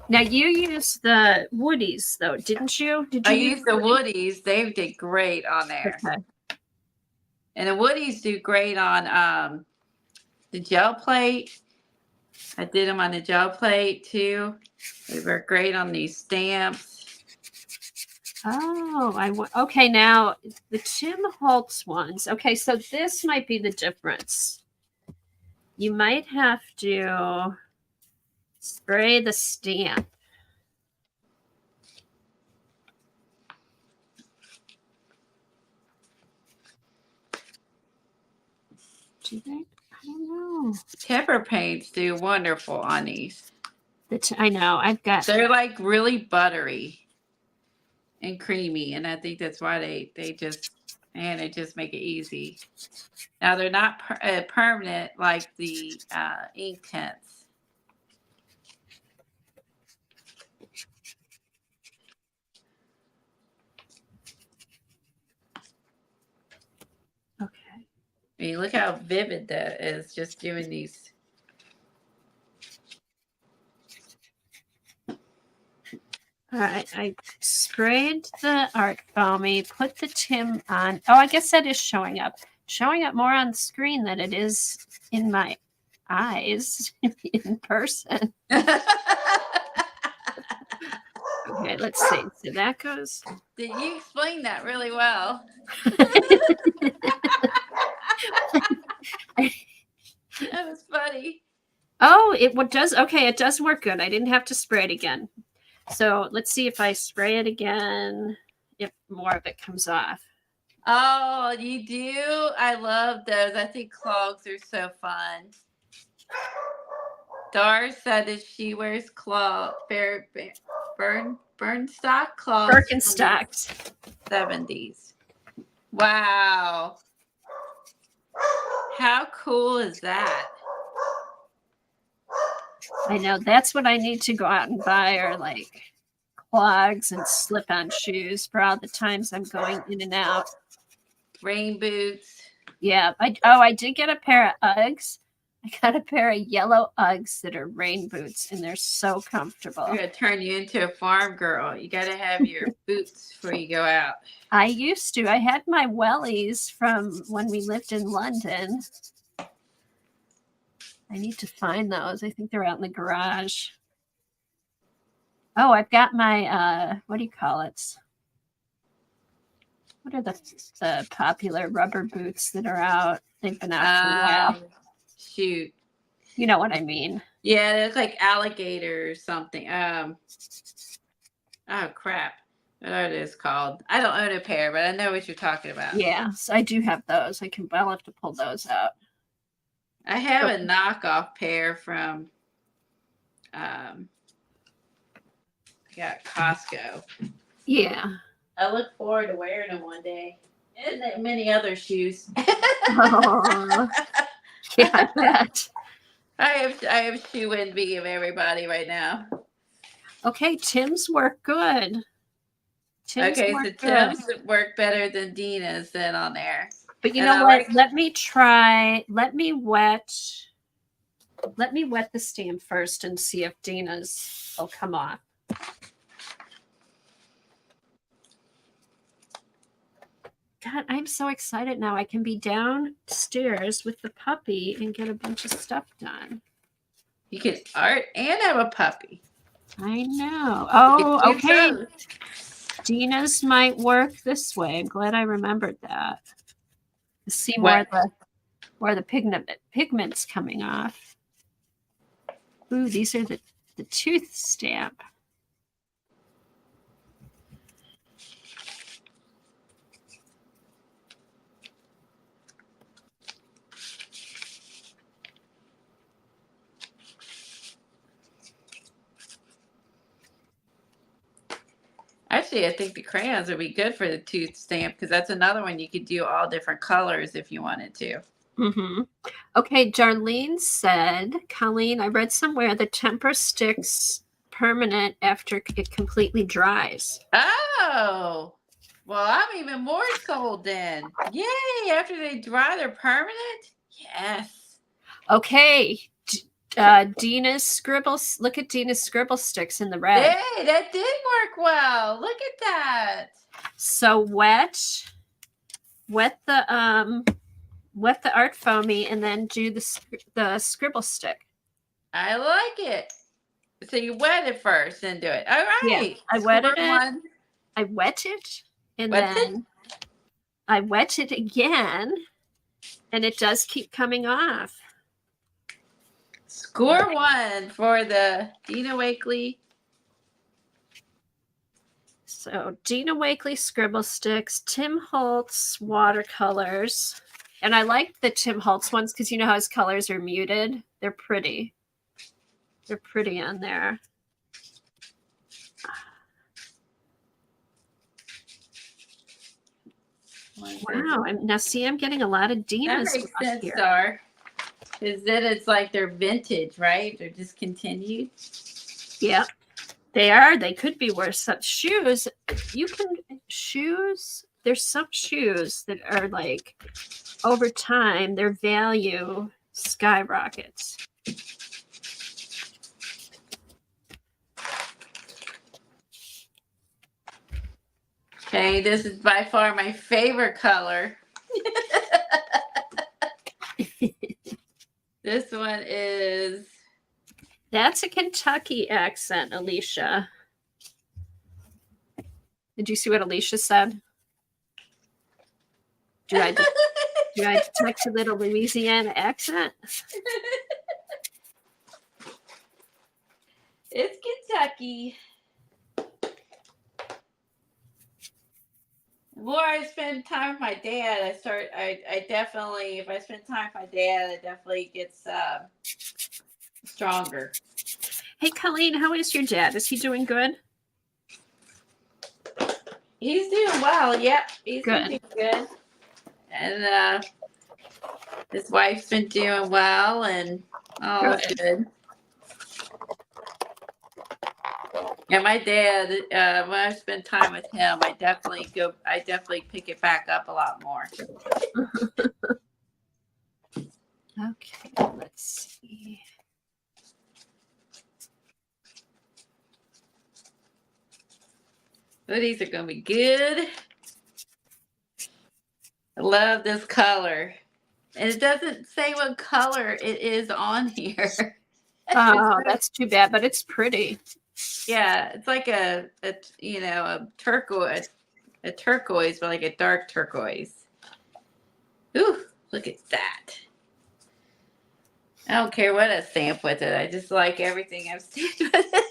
Now you used the Woodies though, didn't you? Did you I used the Woodies. They did great on there. Okay. And the Woodies do great on the gel plate. I did them on the gel plate too. They were great on these stamps. Oh, okay. Now the Tim Holtz ones. Okay, so this might be the difference. You might have to spray the stamp. Do you think? I don't know. Temper paints do wonderful on these. I know. I've got. They're like really buttery and creamy, and I think that's why they just make it easy. Now they're not permanent like the ink tints. Okay. I mean, look how vivid that is, just doing these. All right, I sprayed the art foamy, put the Tim on. Oh, I guess that is showing up. Showing up more on screen than it is in my eyes in person. Okay, let's see. So that goes. Did you explain that really well? That was funny. Oh, it does. Okay, it does work good. I didn't have to spray it again. So let's see if I spray it again, if more of it comes off. Oh, you do? I love those. I think clogs are so fun. Dar said that she wears Bernstock clogs. Birkenstocks. 70s. Wow. How cool is that? I know. That's what I need to go out and buy, are like clogs and slip-on shoes for all the times I'm going in and out. Rain boots. Yeah. I did get a pair of Uggs. I got a pair of yellow Uggs that are rain boots, and they're so comfortable. We're going to turn you into a farm girl. You got to have your boots before you go out. I used to. I had my wellies from when we lived in London. I need to find those. I think they're out in the garage. Oh, I've got my, what do you call it? What are the popular rubber boots that are out? They've been out for a while. Shoot. You know what I mean. Yeah, they look like alligator or something. Oh, crap. What are those called? I don't own a pair, but I know what you're talking about. Yes, I do have those. I'll have to pull those out. I have a knockoff pair from I got Costco. Yeah. I look forward to wearing them one day. And many other shoes. Oh, yeah, I bet. I have shoe envy of everybody right now. Okay, Tim's work good. Tim's work better than Dina's then on there. But you And know I what? like- Let me wet the stamp first and see if Dina's will come off. God, I'm so excited now. I can be downstairs with the puppy and get a bunch of stuff done. You can art and have a puppy. I know. Oh, You okay. both. Dina's might work this way. I'm glad I remembered that. See What? where the pigment's coming off. Ooh, these are the tooth stamp. Actually, I think the crayons would be good for the tooth stamp because that's another one you could do all different colors if you wanted to. Mm-hmm. Okay, Jarlene said, Colleen, I read somewhere the temper sticks permanent after it completely dries. Oh, well, I'm even more sold then. Yay! After they dry, they're permanent. Yes. Okay, Dina's scribbles. Look at Dina's scribble sticks in the red. Hey, that did work well. Look at that. So wet the art foamy and then do the scribble stick. I like it. So you wet it first and do it. All right. Yeah, I wetted Score it. one. I wet it and Wet it? then I wet it again, and it does keep coming off. Score one for the Dina Wakely. So Dina Wakely scribble sticks, Tim Holtz watercolors. And I like the Tim Holtz ones because you know how his colors are muted. They're pretty. They're pretty on there. Wow. Now see, I'm getting a lot of That Dina's makes sense, here. Star. Because then it's like they're vintage, right? They're discontinued. Yeah, they are. They could be worse. Some shoes, there's some shoes that are like, over time, their value skyrockets. Okay, this is by far my favorite color. This one is... That's a Kentucky accent, Alicia. Did you see what Alicia said? Do I detect a little Louisiana accent? It's Kentucky. The more I spend time with my dad, I definitely, if I spend time with my dad, it definitely gets stronger. Hey, Colleen, how is your dad? Is he doing good? He's doing well. Yep, he's Good. doing good. And his wife's been doing well, and all is good. Yeah, my dad. When I spend time with him, I definitely pick it back up a lot more. Okay, let's see. Oh, these are gonna be good. I love this color, and it doesn't say what color it is on here. Oh, that's too bad, but it's pretty. Yeah, it's like a turquoise, but like a dark turquoise. Ooh, look at that. I don't care what I stamp with it. I just like everything I've stamped with it.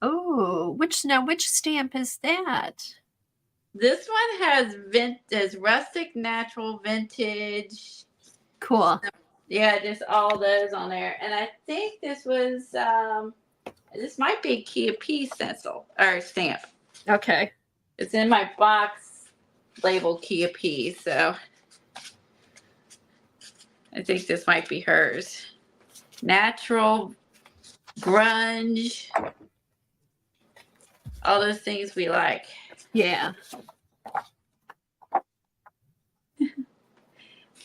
Oh, which stamp is that? This one has rustic, natural, vintage. Cool. Yeah, just all those on there. And I think this was this might be a Key of Peace stencil or stamp. Okay. It's in my box labeled Key of Peace, so I think this might be hers. Natural, grunge, all those things we like. Yeah.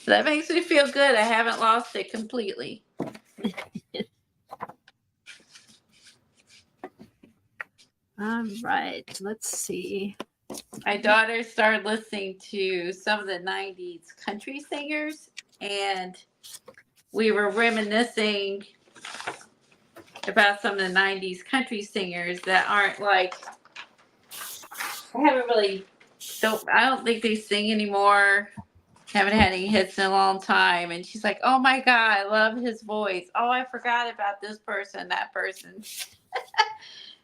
So that makes me feel good. I haven't lost it completely. All right, let's see. My daughter started listening to some of the 90s country singers, and we were reminiscing about some of the 90s country singers that aren't like, I haven't really, I don't think they sing anymore. Haven't had any hits in a long time. And she's like, oh my God, I love his voice. Oh, I forgot about this person, that person.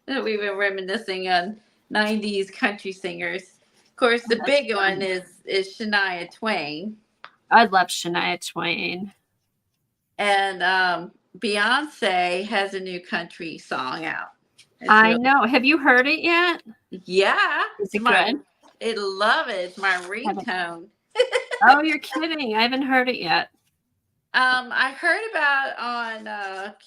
We've been reminiscing on 90s country singers. Of course, the That's big fun. one is Shania Twain. I love Shania Twain. And Beyonce has a new country song out. It's I really, know. Have you heard it yet? yeah. Is it My, good? I love it. It's my ringtone. Oh, you're kidding. I haven't heard it yet. I heard about on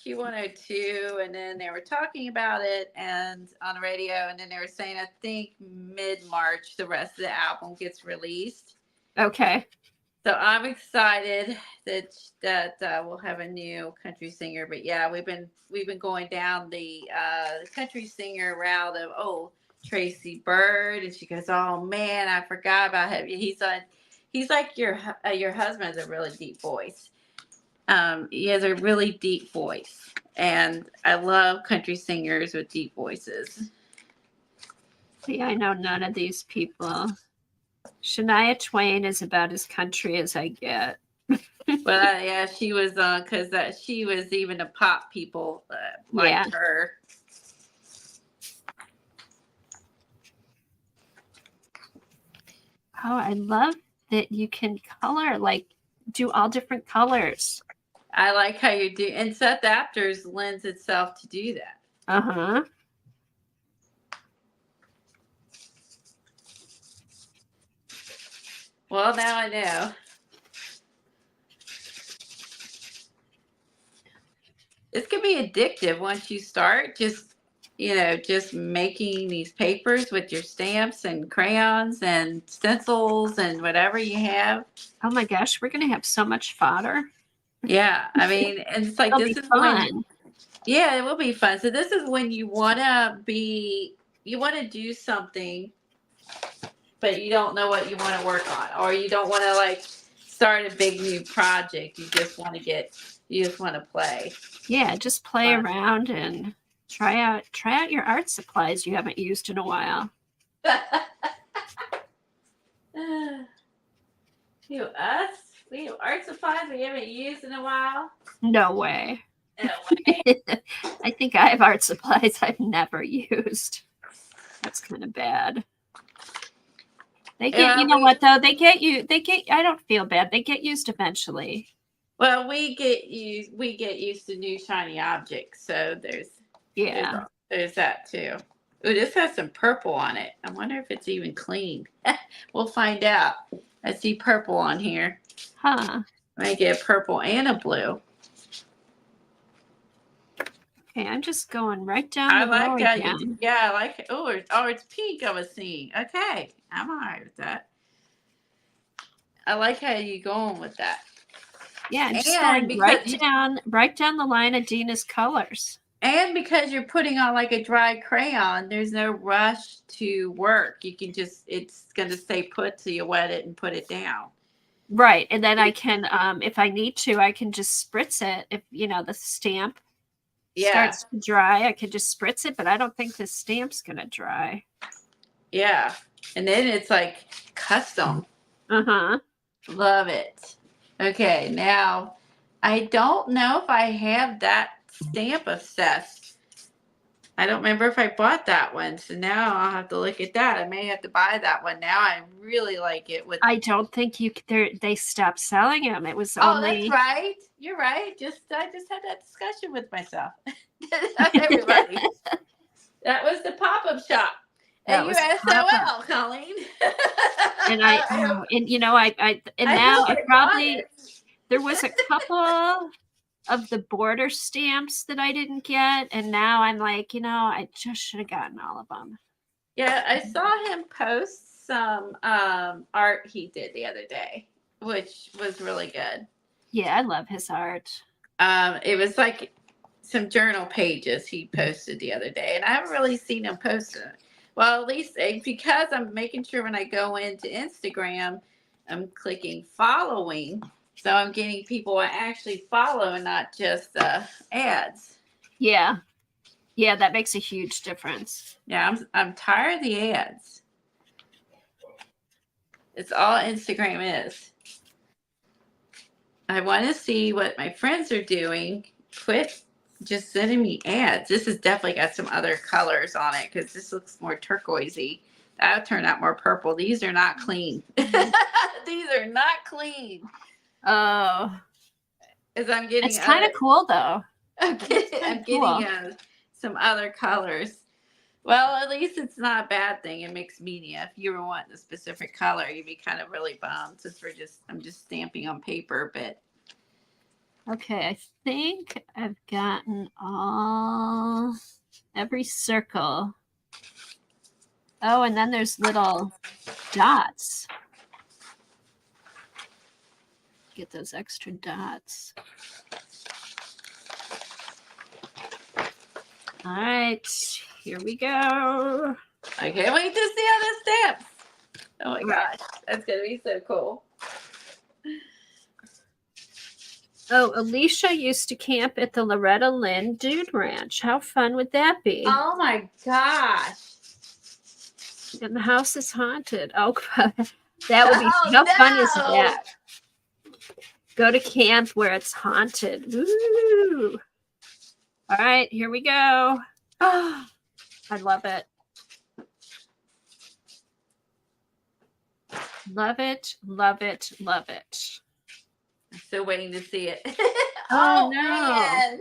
Q102, and then they were talking about it and on the radio, and then they were saying I think mid-March the rest of the album gets released. Okay. So I'm excited that we'll have a new country singer. But yeah, we've been going down the country singer route of Tracy Bird, and she goes, oh man, I forgot about him. He's like your husband has a really deep voice. He has a really deep voice, and I love country singers with deep voices. See, I know none of these people. Shania Twain is about as country as I get. But yeah, she was on because she was even the pop people liked her. Oh, I love that you can color, like do all different colors. I like how you do, and Seth Afters lends itself to do that. Uh-huh. Well, now I know. This can be addictive once you start just making these papers with your stamps and crayons and stencils and whatever you have. Oh my gosh, we're gonna have so much fodder. Yeah, I mean, and it's like It'll this be is fun. yeah, it will be fun. So this is when you want to do something, but you don't know what you want to work on, or you don't want to like start a big new project. You just want to play. Yeah, just play Fun. around and try out your art supplies you haven't used in a while. We have art supplies we haven't used in a while. No way. No way. I think I have art supplies I've never used. That's kind of bad. They get, you know what though? They get, I don't feel bad. They get used eventually. Well, we get used to new shiny objects. So there's that too. Ooh, this has some purple on it. I wonder if it's even clean. We'll find out. I see purple on here. Huh. I might get a purple and a blue. Okay, I'm just going right down the row again. I like it. Oh, it's pink I was seeing. Okay, I'm all right with that. I like how you're going with that. Yeah, I'm just going right down the line of Dina's colors. And because you're putting on like a dry crayon, there's no rush to work. You can it's going to stay put till you wet it and put it down. Right, and then I can, if I need to, I can just spritz it. If, the stamp starts to dry, I could just spritz it, but I don't think the stamp's going to dry. Yeah, and then it's like custom. Uh-huh. Love it. Okay, now I don't know if I have that stamp obsessed. I don't remember if I bought that one, so now I'll have to look at that. I may have to buy that one now. I really like it. I don't think they stopped selling them. It was only. That's right. You're right. I just had that discussion with myself. Everybody. That was the pop-up shop. And you SOL, Colleen. And there was a couple of the border stamps that I didn't get, and now I'm like, I just should have gotten all of them. Yeah, I saw him post some art he did the other day which was really good. Yeah, I love his art. It was like some journal pages he posted the other day, and I haven't really seen him post it. Well, at least because I'm making sure when I go into Instagram, I'm clicking following, so I'm getting people I actually follow and not just ads. Yeah. Yeah, that makes a huge difference. Yeah, I'm tired of the ads. It's all Instagram is. I want to see what my friends are doing. Quit just sending me ads. This has definitely got some other colors on it because this looks more turquoisey. That'll turn out more purple. These are not clean. These are not clean. Oh, As I'm getting, it's kind of cool though. I'm getting some other colors. Well, at least it's not a bad thing in mixed media. If you were wanting a specific color, you'd be kind of really bummed since I'm just stamping on paper, but Okay, I think I've gotten every circle. Oh, and then there's little dots. Get those extra dots. All right, here we go. I can't wait to see how this stamps. Oh my gosh, that's gonna be so cool. Oh, Alicia used to camp at the Loretta Lynn Dude Ranch. How fun would that be? Oh my gosh. And the house is haunted. Oh, that would be, Oh, how fun is no. that? Go to camp where it's haunted. Ooh. All right, here we go. Oh, I love it. Love it, love it, love it. I'm still waiting to see it. Oh, no. Man.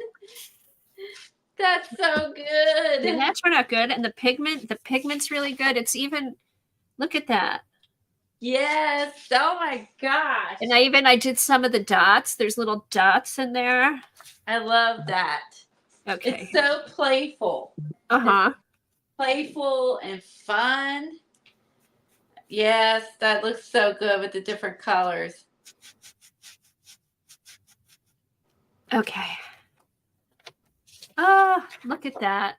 That's so good. Did that turn out good? And the pigment's really good. It's even, look at that. Yes. Oh my gosh. And I did some of the dots. There's little dots in there. I love that. Okay. It's so playful. Uh-huh. Playful and fun. Yes, that looks so good with the different colors. Okay. Oh, look at that.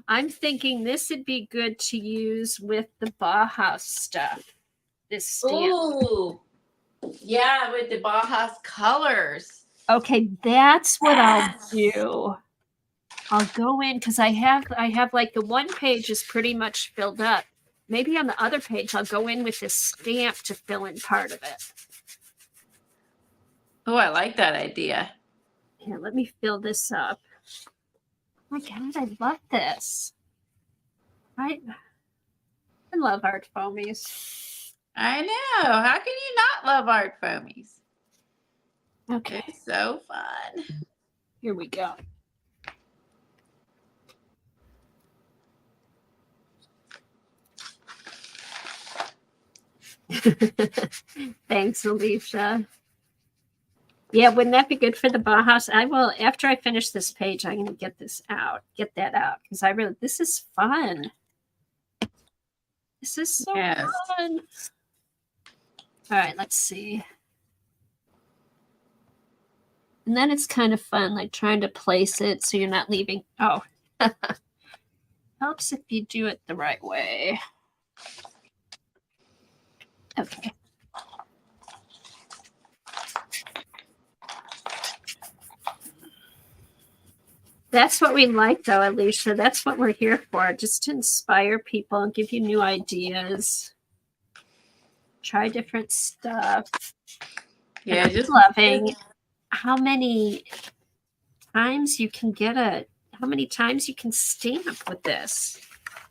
I'm thinking this would be good to use with the Bauhaus stuff. This stamp. Ooh. Yeah, with the Bauhaus colors. Okay, that's what I'll do. I'll go in because I have like the one page is pretty much filled up. Maybe on the other page I'll go in with this stamp to fill in part of it. Oh, I like that idea. Here, let me fill this up. Oh my God, I love this. I love art foamies. I know. How can you not love art foamies? Okay, It's so fun. here we go. Thanks, Alicia. Yeah, wouldn't that be good for the Bauhaus? I will, after I finish this page, I'm going to get that out because this is fun. This is so fun. All right, let's see. And then it's kind of fun, like trying to place it so you're not leaving. Oh, helps if you do it the right way. Okay. That's what we like, though, Alicia. That's what we're here for, just to inspire people and give you new ideas. Try different stuff. Yeah, I'm just loving how many times you can how many times you can stamp with this.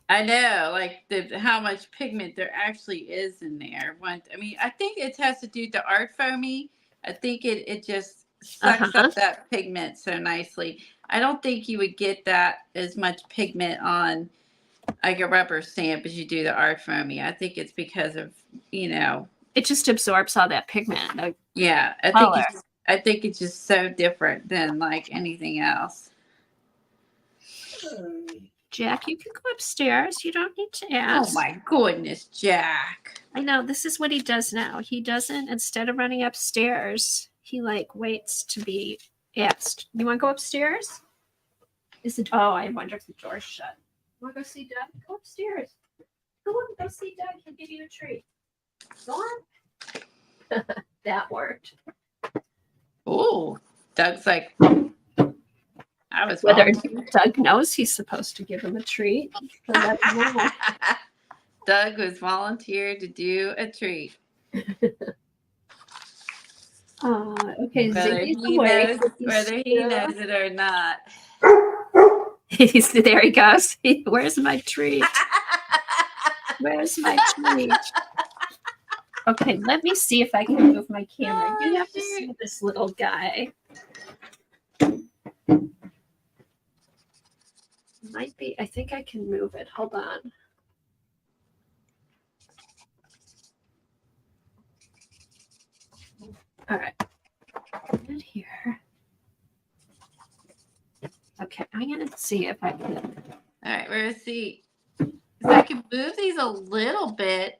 I know, like how much pigment there actually is in there. I think it has to do with the art foamy. I think it just sucks up that pigment so nicely. I don't think you would get that as much pigment on like a rubber stamp as you do the art foamy. I think it's because of, it just absorbs all that pigment. Yeah, I think it's just so different than like anything else. Jack, you can go upstairs. You don't need to Oh ask. my goodness, Jack. I know, this is what he does now. He doesn't, instead of running upstairs, he like waits to be asked. You want to go upstairs? Is it? Oh, I wonder if the door's shut. Want to go see Doug? Go upstairs. Go on, go see Doug. He'll give you a treat. Go on. That worked. Oh, Doug's like, I was Whether wrong. Doug knows he's supposed to give him a treat. So let him know. Doug was volunteered to do a treat. Okay, Whether Ziggy's he awake. knows, with these whether he two. knows it or not. There he goes. Where's my treat? Where's my treat? Okay, let me see if I can move my camera. You have to see this little guy. Might be. I think I can move it. Hold on. All right. Right here. Okay, I'm gonna see if I can. All right, we're gonna see if I can move these a little bit.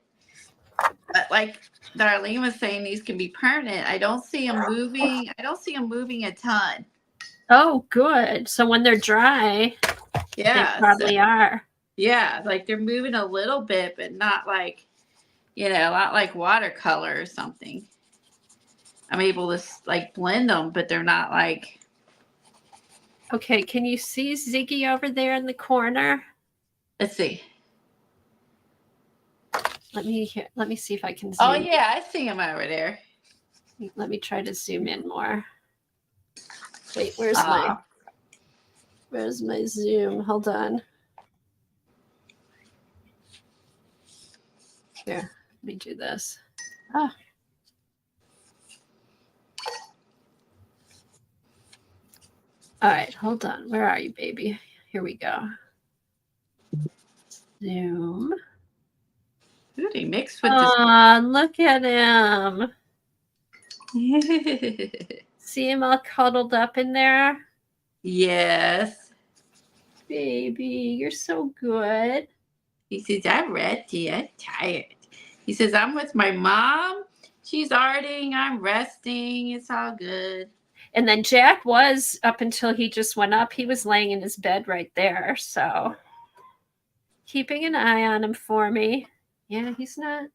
But like Darlene was saying, these can be permanent. I don't see them moving. I don't see them moving a ton. Oh, good. So when they're dry, Yeah, they probably are. yeah, like they're moving a little bit, but not like, not like watercolor or something. I'm able to like blend them, but they're not like. Okay, can you see Ziggy over there in the corner? Let's see. Let me see if I can zoom. Oh yeah, I see him over there. Let me try to zoom in more. Wait, where's my zoom? Hold on. Here, let me do this. Ah. All right, hold on. Where are you, baby? Here we go. Zoom. Ooh, he mixed with this. Look at him. See him all cuddled up in there? Yes. Baby, you're so good. He says, I'm ready. I'm tired. He says, I'm with my mom. She's arting. I'm resting. It's all good. And then Jack was, up until he just went up, he was laying in his bed right there. So keeping an eye on him for me. Yeah, he's not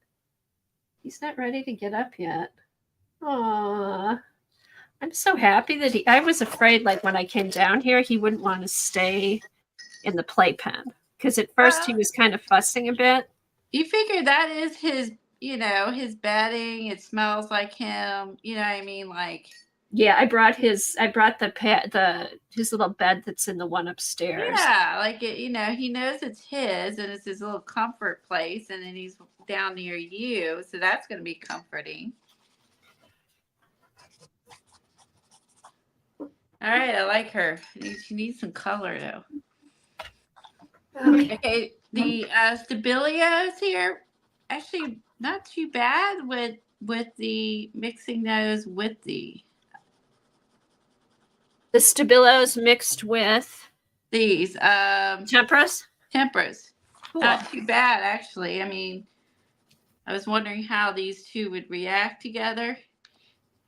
ready to get up yet. Aw. I'm so happy that I was afraid, like when I came down here, he wouldn't want to stay in the playpen. Because at first he was kind of fussing a bit. You figure that is his, his bedding. It smells like him. You know what I mean? Like. Yeah, I brought his little bed that's in the one upstairs. Yeah, like it, he knows it's his and it's his little comfort place, and then he's down near you, so that's going to be comforting. All right, I like her. She needs some color though. Okay, the Stabilios here, actually not too bad with the mixing those with the Stabilos mixed with these Temperas. Cool. Not too bad, actually. I mean, I was wondering how these two would react together.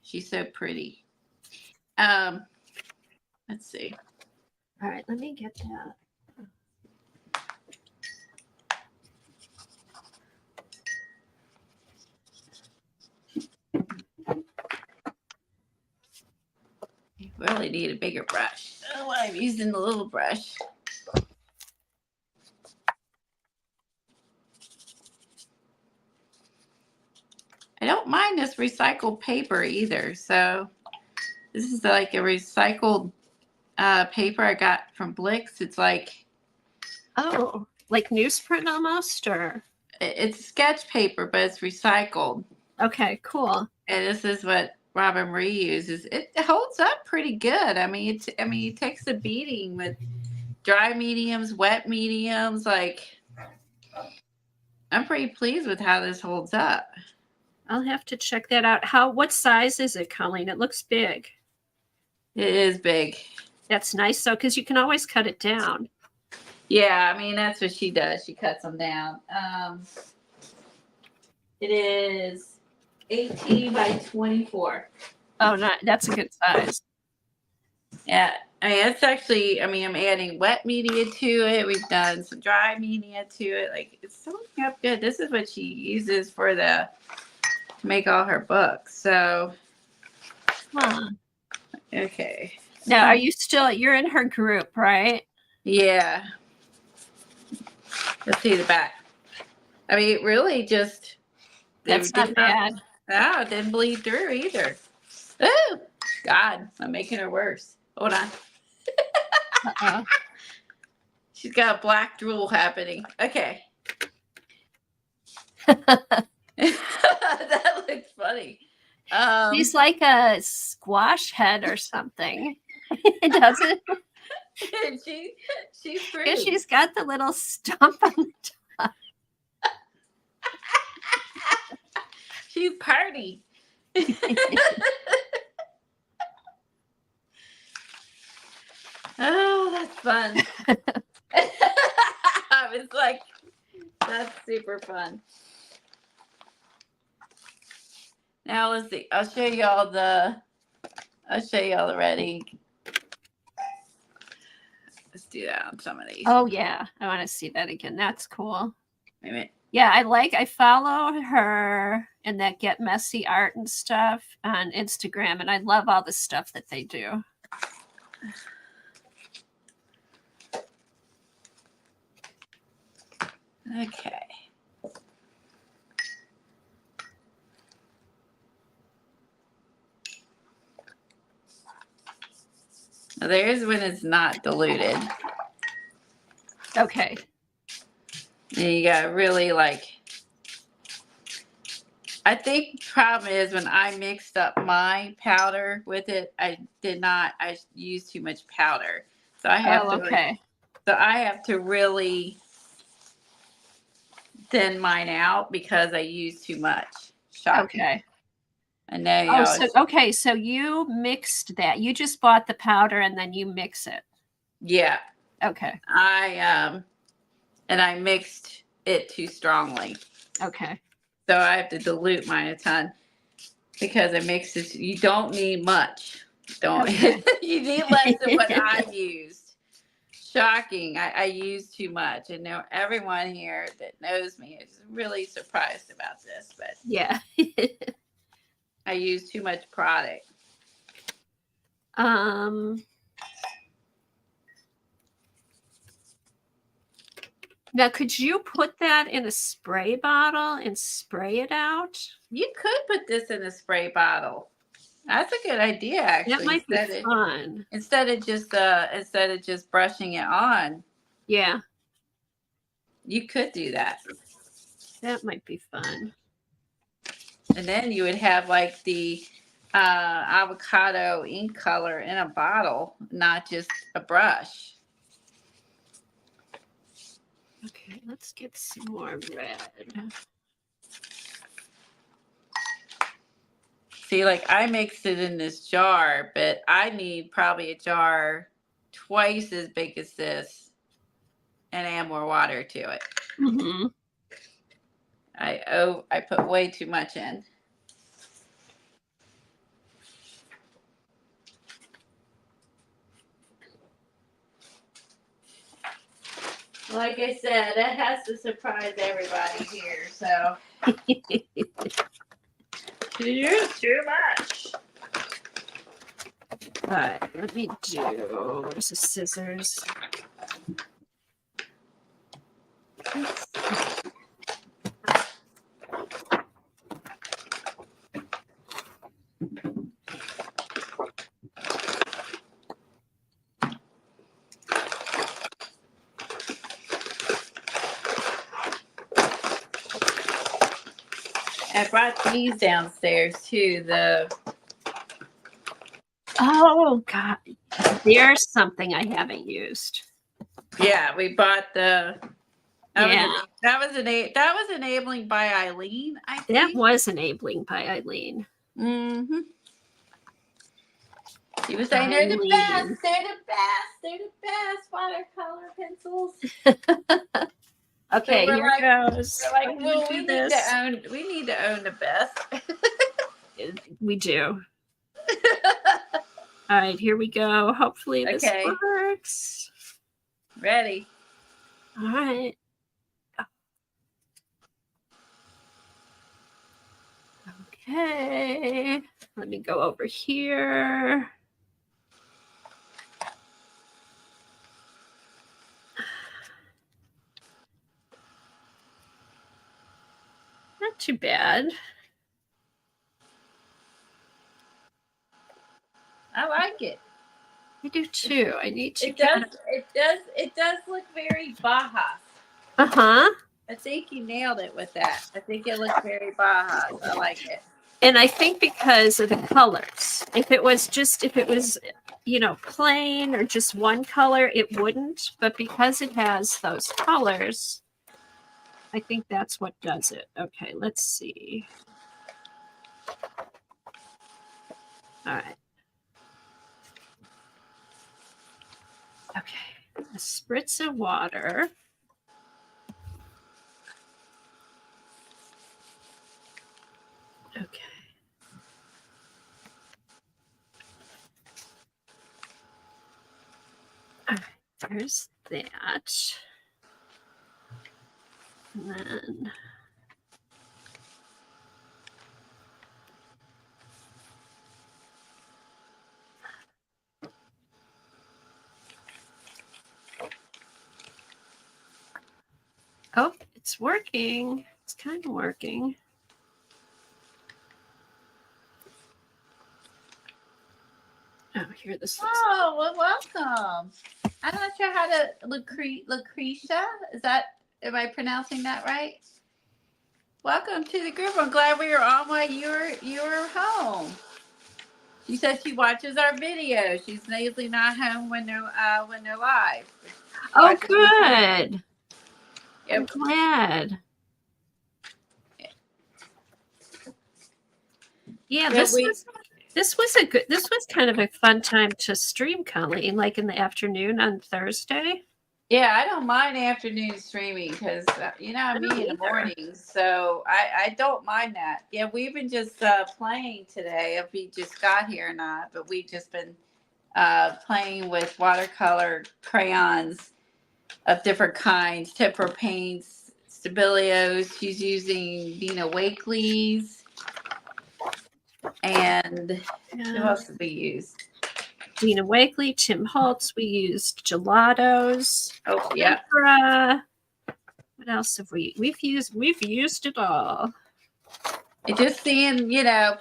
She's so pretty. Let's see. All right, let me get that. You really need a bigger brush. Oh, I'm using the little brush. I don't mind this recycled paper either. So this is like a recycled paper I got from Blix. It's like, oh, like newsprint almost, or it's sketch paper, but it's recycled. Okay, cool. And this is what Robin Marie uses. It holds up pretty good. I mean, it takes the beating with dry mediums, wet mediums. Like, I'm pretty pleased with how this holds up. I'll have to check that out. What size is it, Colleen? It looks big. It is big. That's nice though, because you can always cut it down. Yeah, I mean, that's what she does. She cuts them down. It is 18 by 24. Oh, no, that's a good size. Yeah, I mean, it's actually, I mean, I'm adding wet media to it. We've done some dry media to it. Like, it's filling up good. This is what she uses to make all her books. So, Huh. okay. Now, you're in her group, right? Yeah. Let's see the back. I mean, it really just. That's not bad. No, it didn't bleed through either. Oh, God, I'm making her worse. Hold on. Uh-oh. She's got a black drool happening. Okay. That looks funny. She's like a squash head or something. Does it? She's Yeah, pretty. she's got the little stump on the top. She's party. Oh, that's fun. I was like, that's super fun. Now let's see. I'll show y'all the ready. Let's do that on some of these. Oh yeah, I want to see that again. That's cool. Wait a minute. Yeah, I follow her and that Get Messy Art and stuff on Instagram, and I love all the stuff that they do. Okay. Now there's when it's not diluted. Okay. And you got really I think the problem is when I mixed up my powder with it, I used too much powder. So I have I have to really thin mine out because I use too much. Shocking. Okay. I know. So you mixed that. You just bought the powder and then you mix it. Yeah. Okay. I mixed it too strongly. Okay. So I have to dilute mine a ton because it mixes. You don't need much. Okay. You need less than what I used. Shocking. I use too much. And now everyone here that knows me is really surprised about this, but yeah. I use too much product. Now, could you put that in a spray bottle and spray it out? You could put this in a spray bottle. That's a good idea, actually. That might be fun. Instead of just brushing it on. Yeah. You could do that. That might be fun. And then you would have like the avocado ink color in a bottle, not just a brush. Okay, let's get some more red. See, like I mixed it in this jar, but I need probably a jar twice as big as this and add more water to it. Mm-hmm. I put way too much in. Like I said, that has to surprise everybody here. So too much. All right, let me do. Where's the scissors? I brought these downstairs too. Oh God, there's something I haven't used. Yeah, we bought that was enabling by Eileen, I think. That was enabling by Eileen. Mm-hmm. She was saying they're the best. They're the best. They're the best watercolor pencils. Okay, So we're here like- goes. We're like, I'm gonna well, do we this. need to own the best. We do. All right, here we go. Hopefully this Okay. works. Ready? All right. Okay. Let me go over here. Not too bad. I like it. I do too. I need to It get. does look very Baja. Uh-huh. I think you nailed it with that. I think it looks very Baja. I like it. And I think because of the colors. If it was, plain or just one color, it wouldn't. But because it has those colors, I think that's what does it. Okay, let's see. All right. Okay, a spritz of water. Okay. All right, there's that. And then oh, it's working. It's kind of working. Oh, here this looks. Oh, well, welcome. I'm not sure how to Lucretia. Am I pronouncing that right? Welcome to the group. I'm glad we were on while you were home. She says she watches our videos. She's usually not home when they're live. Oh, good. Yep. I'm glad. Yeah, this was kind of a fun time to stream, Colleen, like in the afternoon on Thursday. Yeah, I don't mind afternoon streaming because I'm me in the mornings, so I don't mind that. Yeah, we've been just playing today. If we just got here or not, but we've just been playing with watercolor crayons of different kinds, tempera paints, Stabilios. She's using Dina Wakely's, and who else did we use? Dina Wakely, Tim Holtz. We used gelatos. Oh, yeah. Tempera. What else have we've used it all. And just seeing,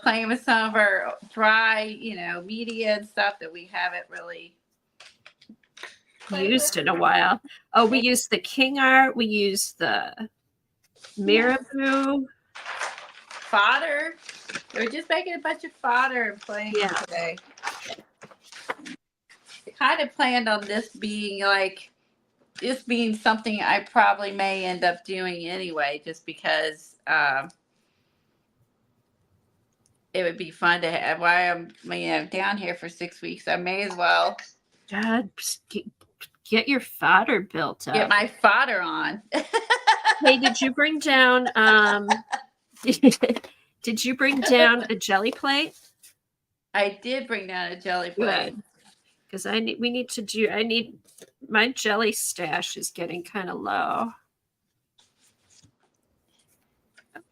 playing with some of our dry, media and stuff that we haven't really used in a while. Oh, we used the King Art. We used the Marabou. Fodder. We're just making a bunch of fodder and playing today. I kind of planned on this being something I probably may end up doing anyway, just because it would be fun to have. Why I'm down here for 6 weeks, I may as well get your fodder built up. Get my fodder on. Hey, did you bring down did you bring down a jelly plate? I did bring down a jelly plate. Because I need my jelly stash is getting kind of low.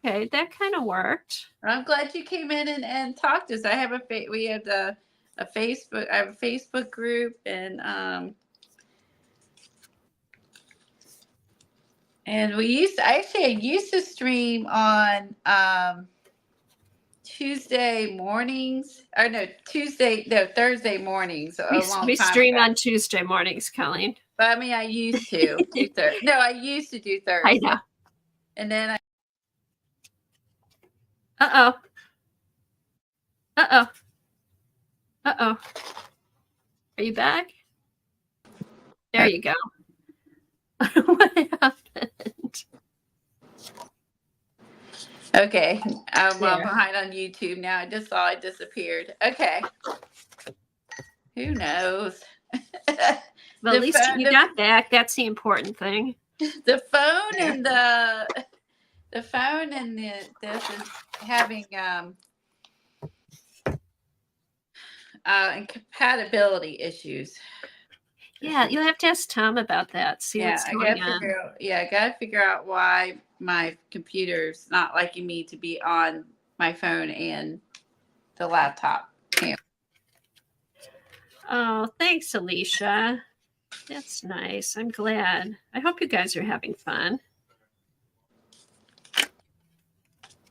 Okay, that kind of worked. I'm glad you came in and talked to us. I have a Facebook. I have a Facebook group, and I used to stream on Thursday mornings. We stream on Tuesday mornings, Colleen. But I used to do Thursday. No, I used to do Thursday. I know. And then Uh-oh. Are you back? There you go. What happened? Okay, I'm behind on YouTube now. I just saw it disappeared. Okay. Who knows? Well, The at least phone- you got back. That's the important thing. The phone and the phone and this is having incompatibility issues. Yeah, you'll have to ask Tom about that. See Yeah, what's I going gotta on. figure out. Yeah, I gotta figure out why my computer's not liking me to be on my phone and the laptop. Oh, thanks, Alicia. That's nice. I'm glad. I hope you guys are having fun.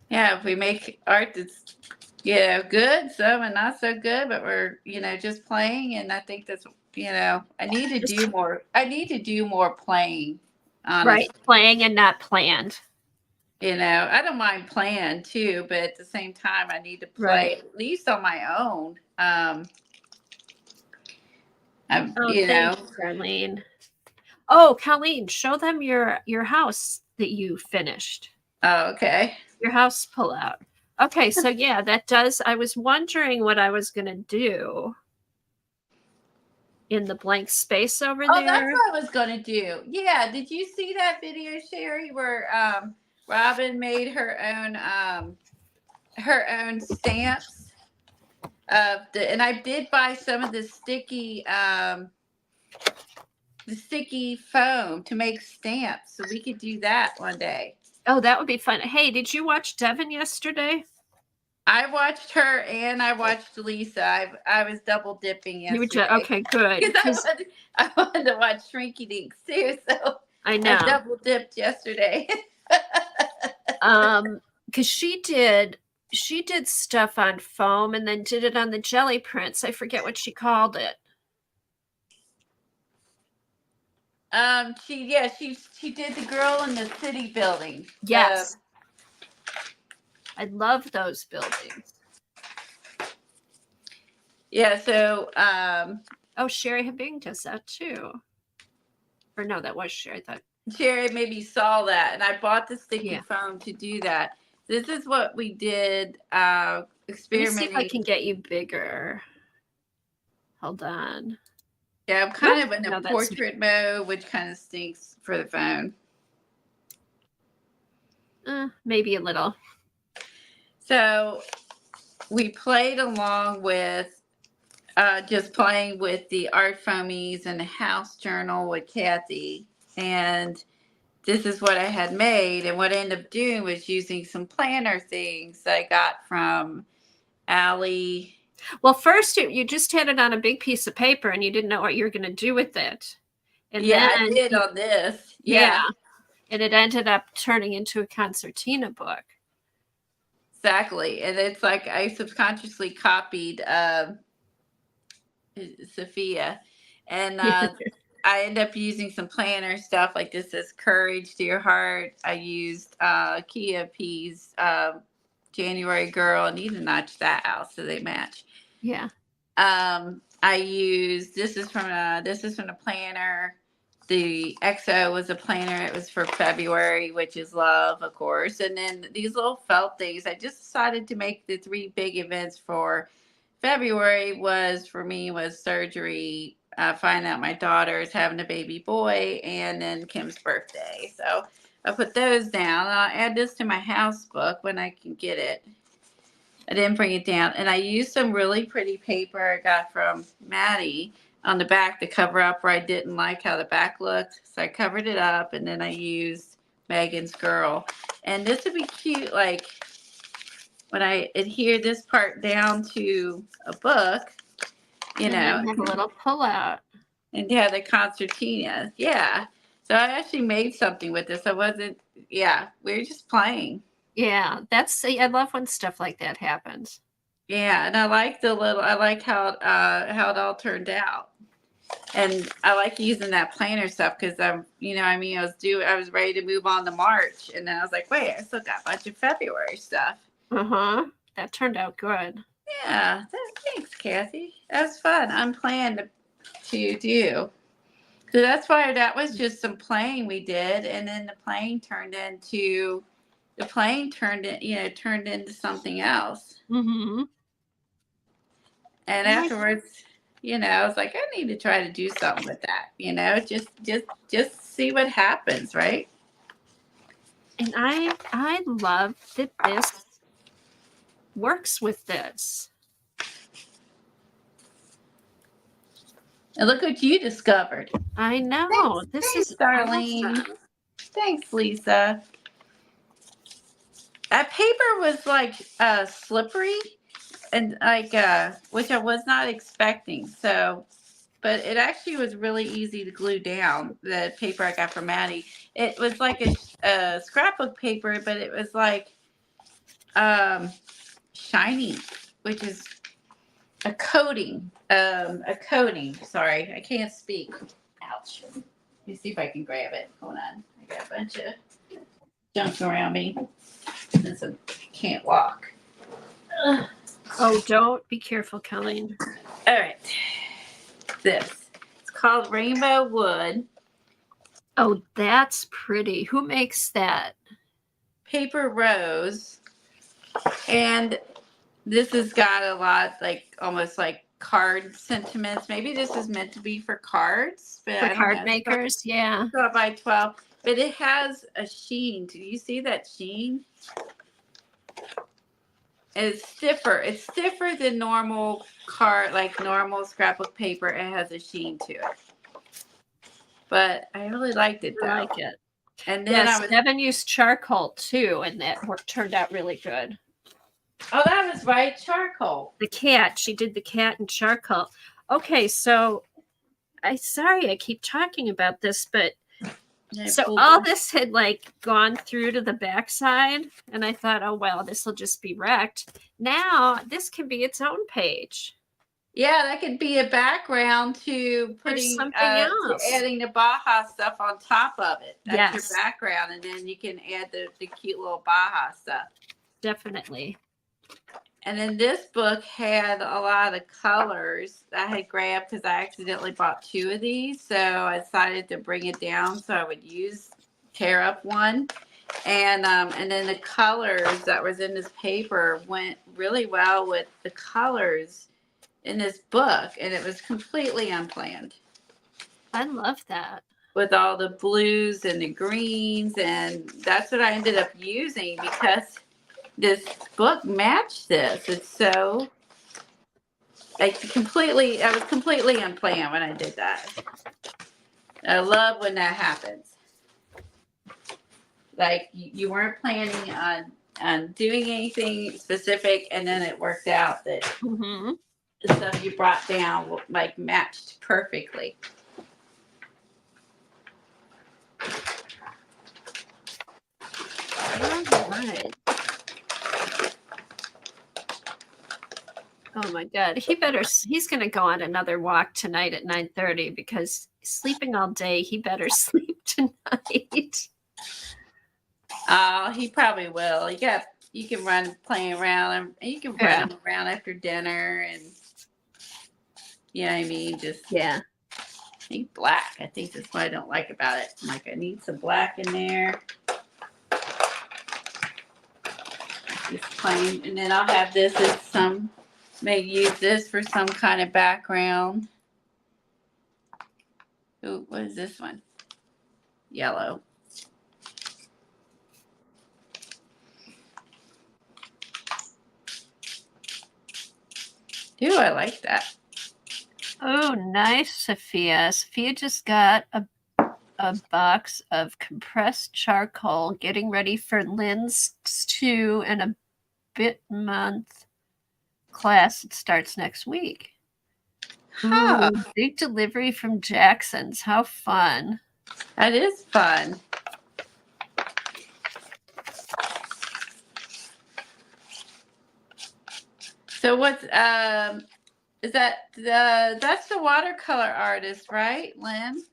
Yeah, if we make art that's good, some and not so good, but we're just playing, and I think that's I need to do more. I need to do more playing. Honestly. Right, playing and not planned. I don't mind playing too, but at the same time, I need to play Right. at least on my own. Thanks, Colleen. Oh, Colleen, show them your house that you finished. Oh, okay. Your house pullout. Okay, so yeah, that does. I was wondering what I was gonna do in the blank space over Oh, there. that's what I was gonna do. Yeah, did you see that video, Sherry, where Robin made her own stamps and I did buy some of the sticky foam to make stamps, so we could do that one day. Oh, that would be fun. Hey, did you watch Devin yesterday? I watched her and I watched Lisa. I was double dipping yesterday. Okay, good. Because I wanted to watch Shrinky Dinks too, so I know. I double dipped yesterday. Because she did stuff on foam and then did it on the jelly prints. I forget what she called it. She did the girl in the city building. Yes. I love those buildings. Yeah, so oh, Sherry Habing does that too. Or no, that was Sherry. I thought Sherry maybe saw that, and I bought the sticky foam to do that. This is what we did experimenting. Let me see if I can get you bigger. Hold on. Yeah, I'm kind of in a portrait mode, which kind of stinks for the phone. Maybe a little. So we played along with just playing with the art foamies and the house journal with Kathy. And this is what I had made. And what I ended up doing was using some planner things that I got from Allie. Well, first you just had it on a big piece of paper and you didn't know what you were going to do with it. And then I did on this. Yeah. And it ended up turning into a concertina book. Exactly. And it's like I subconsciously copied Sophia. And I end up using some planner stuff like this is Courage to Your Heart. I used Kia P's January Girl. I need to notch that out so they match. Yeah. I used this is from a planner. The XO was a planner. It was for February, which is love, of course. And then these little felt things. I just decided to make the 3 big events for February was surgery, finding out my daughter is having a baby boy, and then Kim's birthday. So I put those down. I'll add this to my house book when I can get it. I didn't bring it down. And I used some really pretty paper I got from Maddie on the back to cover up where I didn't like how the back looked. So I covered it up, and then I used Megan's Girl. And this would be cute, like when I adhere this part down to a book, and have a little pullout. And have the concertina. Yeah. So I actually made something with this. We were just playing. Yeah, I love when stuff like that happens. Yeah, and I like how it all turned out. And I like using that planner stuff because I was ready to move on to March, and then I was like, wait, I still got a bunch of February stuff. That turned out good. Yeah, thanks, Kathy. That was fun. I'm planning to do. So that's why that was just some playing we did, and then the playing turned into something else. Mm-hmm. And afterwards, You know, I was like, I need to try to do something with that. You know, just see what happens, right? And I love that this works with this. And look what you discovered. I know. This Thanks, is Darlene. awesome. Thanks, Lisa. That paper was like slippery and like which I was not expecting. So, but it actually was really easy to glue down. The paper I got from Maddie. It was like a scrapbook paper, but it was like shiny, which is a coating. A coating. Sorry, I can't speak. Ouch. Let me see if I can grab it. Hold on. I got a bunch of junk around me. Since I can't walk. Ugh. Oh, don't be careful, Colleen. All right. This. It's called Rainbow Wood. Oh, that's pretty. Who makes that? Paper Rose. And this has got a lot, like almost like card sentiments. Maybe this is meant to be for cards, but For I don't card know. makers? Yeah. 12 by 12. But it has a sheen. Do you see that sheen? And it's stiffer. It's stiffer than normal card, like normal scrapbook paper. It has a sheen to it. But I really liked it though. I like it. And then Yes, I was Evan used charcoal too, and that work turned out really good. oh, that was right, charcoal. The cat, she did the cat and charcoal. Okay, so sorry I keep talking about this, but so all this had like gone through to the backside, and I thought, oh well, this will just be wrecked. Now this can be its own page. Yeah, that could be a background to putting something to else. adding the Baja stuff on top of it. That's Yes. your background, and then you can add the cute little Baja stuff. Definitely. And then this book had a lot of colors I had grabbed because I accidentally bought 2 of these. So I decided to bring it down so I would tear up one. And then the colors that was in this paper went really well with the colors in this book. And it was completely unplanned. I love that. With all the blues and the greens. And that's what I ended up using because this book matched this. It's so I was completely unplanned when I did that. I love when that happens. Like you weren't planning on doing anything specific, and then it worked out that the stuff you brought down like matched perfectly. All right. Oh my God. He's going to go on another walk tonight at 9:30 because sleeping all day, he better sleep tonight. Oh, he probably will. You can run playing around and you can run him around after dinner and you know what I mean? Just yeah. I think black. I think that's what I don't like about it. I'm like, I need some black in there. Just plain, and then I'll have this as may use this for some kind of background. Ooh, what is this one? Yellow. Ooh, I like that. Oh, nice, Sophia. Sophia just got a box of compressed charcoal, getting ready for Lynn's 2 and a bit month class. It starts next week. Huh. Ooh, big delivery from Jackson's. How fun. That is fun. So what's is that's the watercolor artist, right, Lynn?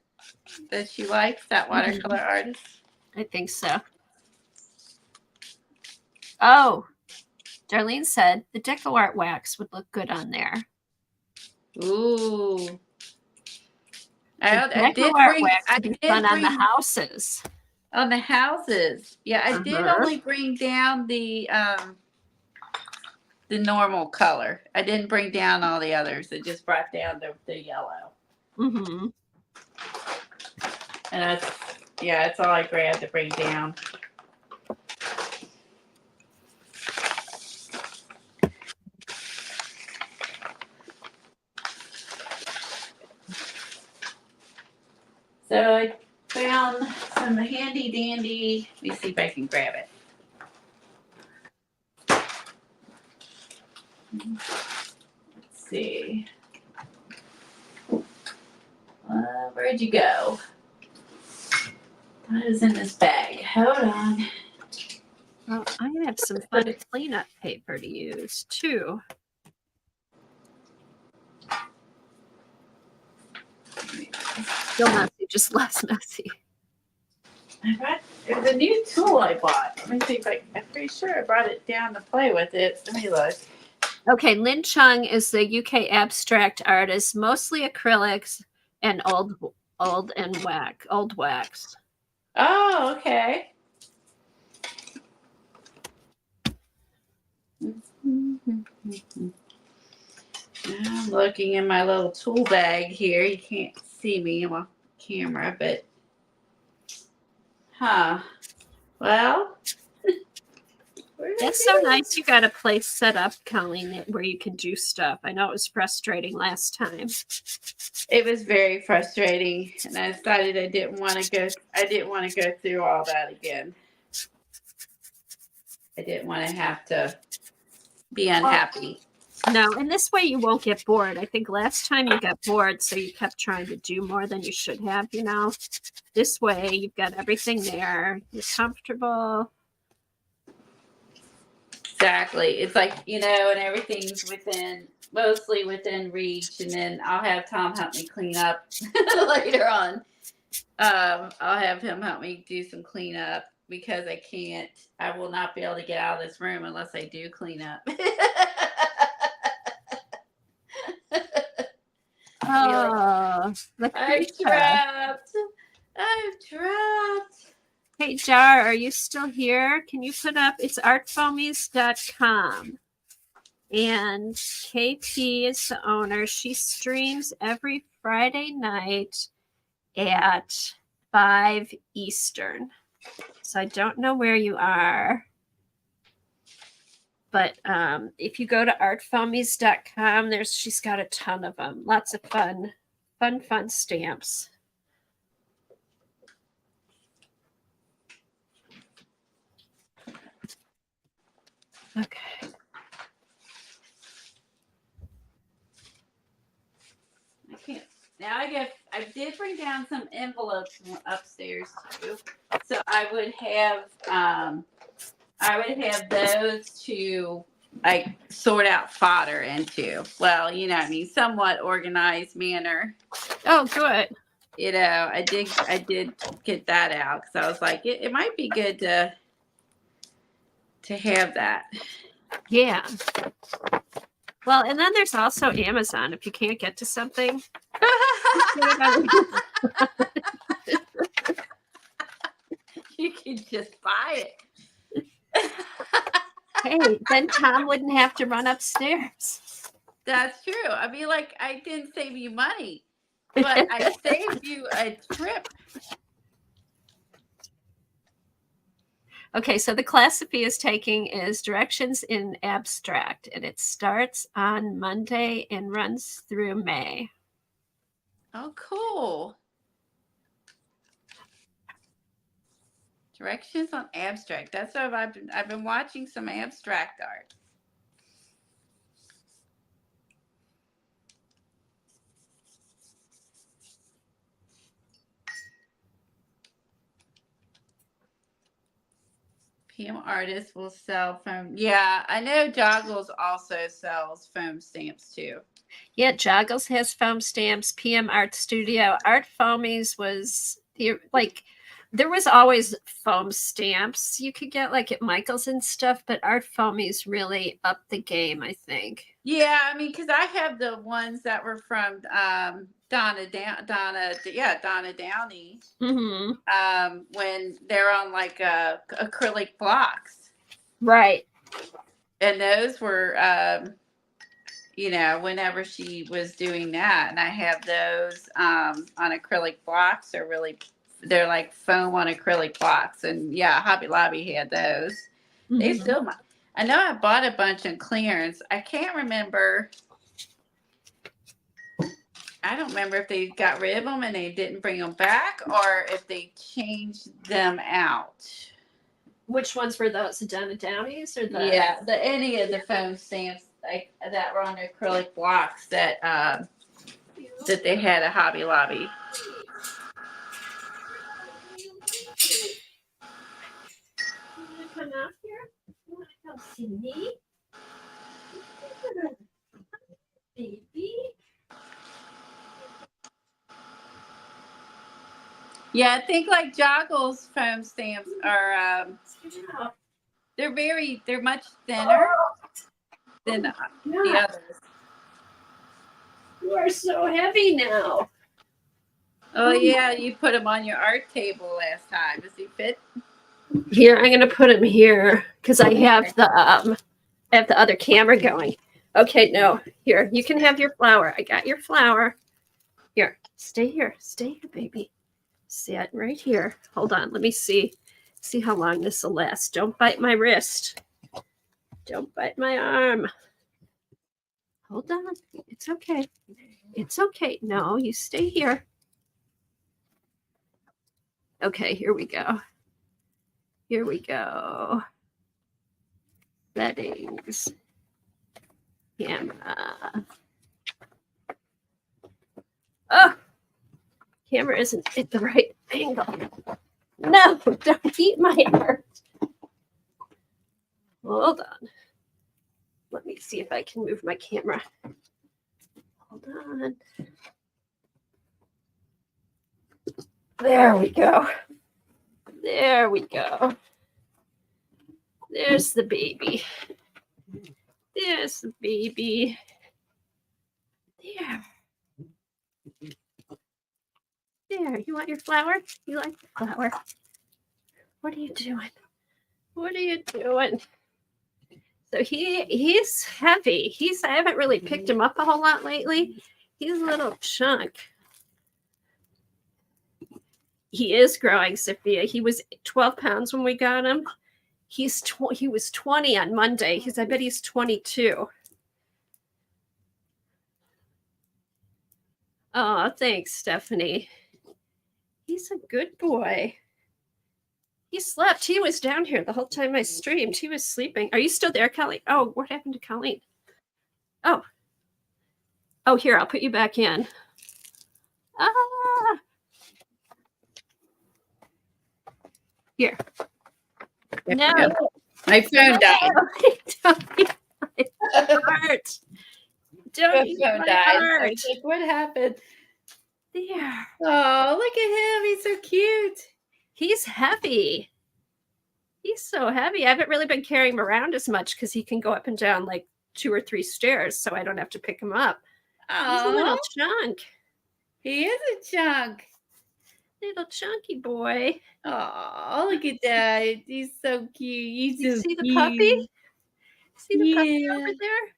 That she likes that watercolor artist? I think so. Oh, Darlene said the Deco Art wax would look good on there. Ooh. I did fun on the houses. On the houses. Yeah, I did only bring down the the normal color. I didn't bring down all the others. I just brought down the yellow. Mm-hmm. And that's all I grabbed to bring down. So I found some handy dandy. Let me see if I can grab it. Let's see. Where'd you go? That is in this bag. Hold on. Well, I have some fun cleanup paper to use too. Still messy, just less messy. It was a new tool I bought. Let me see if I'm pretty sure I brought it down to play with it. Let me look. Okay, Lynn Chung is the UK abstract artist, mostly acrylics and old wax. Oh, okay. I'm looking in my little tool bag here. You can't see me on my camera, but well, That's so nice. You got a place set up, Colleen, where you can do stuff. I know it was frustrating last time. it was very frustrating, and I decided I didn't want to go through all that again. I didn't want to have to be unhappy. No, and this way you won't get bored. I think last time you got bored, so you kept trying to do more than you should have, you know. This way you've got everything there. You're comfortable. Exactly. It's like, and everything's mostly within reach, and then I'll have Tom help me clean up later on. I'll have him help me do some cleanup because I will not be able to get out of this room unless I do clean up. Oh, I'm trapped. Hey, Jar, are you still here? Can you put up, it's artfoamies.com. And KP is the owner. She streams every Friday night at 5 Eastern. So I don't know where you are. But if you go to artfoamies.com, she's got a ton of them. Lots of fun stamps. Okay. I did bring down some envelopes from upstairs too. So I would have those to like sort out fodder into. Well, somewhat organized manner. Oh, good. I did get that out because I was like, it might be good to have that. Yeah. Well, and then there's also Amazon. If you can't get to something, you can just buy it. Hey, then Tom wouldn't have to run upstairs. That's true. I mean, like, I didn't save you money, but I saved you a trip. Okay, so the class Sophia is taking is Directions in Abstract, and it starts on Monday and runs through May. Oh, cool. Directions on Abstract. That's what I've been watching some abstract art. PM artists will sell foam. Yeah, I know Joggles also sells foam stamps too. Yeah, Joggles has foam stamps. PM Art Studio. Art Foamies was there was always foam stamps you could get like at Michael's and stuff, but Art Foamies really upped the game, I think. Yeah, I mean, because I have the ones that were from Donna Downey. Mm-hmm. When they're on like acrylic blocks. Right. and those were, you know, whenever she was doing that, and I have those on acrylic blocks. They're like foam on acrylic blocks, and yeah, Hobby Lobby had those. They Mhm. still, I know I bought a bunch on clearance. I can't remember. I don't remember if they got rid of them and they didn't bring them back, or if they changed them out. Which ones were those? The Donna Downies or the? Yeah, any of the foam stamps like that were on acrylic blocks that that they had at Hobby Lobby. You want to come out here? You want to come see me? Baby. Yeah, I think like Joggle's foam stamps are Sit down. they're much thinner than the Yeah, others. you are so heavy now. Oh yeah, you put them on your art table last time. Does he fit? Here, I'm gonna put him here because I have the other camera going. Okay, no, here you can have your flower. I got your flower. Here, stay here, baby. Sit right here. Hold on, let me see how long this will last. Don't bite my wrist. Don't bite my arm. Hold on, it's okay. It's okay. No, you stay here. Okay, here we go. Here we go. Settings. Camera. Oh, camera isn't at the right angle. No, don't eat my art. Hold on. Let me see if I can move my camera. Hold on. There we go. There we go. There's the baby. There's the baby. There. There. You want your flower? You like the flower? What are you doing? What are you doing? So he's heavy. I haven't really picked him up a whole lot lately. He's a little chunk. He is growing, Sophia. He was 12 pounds when we got him. He was 20 on Monday. I bet he's 22. Oh, thanks, Stephanie. He's a good boy. He slept. He was down here the whole time I streamed. He was sleeping. Are you still there, Colleen? Oh, what happened to Colleen? Oh. Oh, here, I'll put you back in. Ah. Here. No. My phone died. Don't eat my heart. Don't My eat phone my died. I heart. was like, what happened? There. Oh, look at him. He's so cute. He's heavy. He's so heavy. I haven't really been carrying him around as much because he can go up and down like 2 or 3 stairs, so I don't have to pick him up. He's a little Oh, chunk. he is a chunk. Little chunky boy. Oh, look at that. He's so cute. He's You so see the cute. puppy? See the puppy Yeah. over there?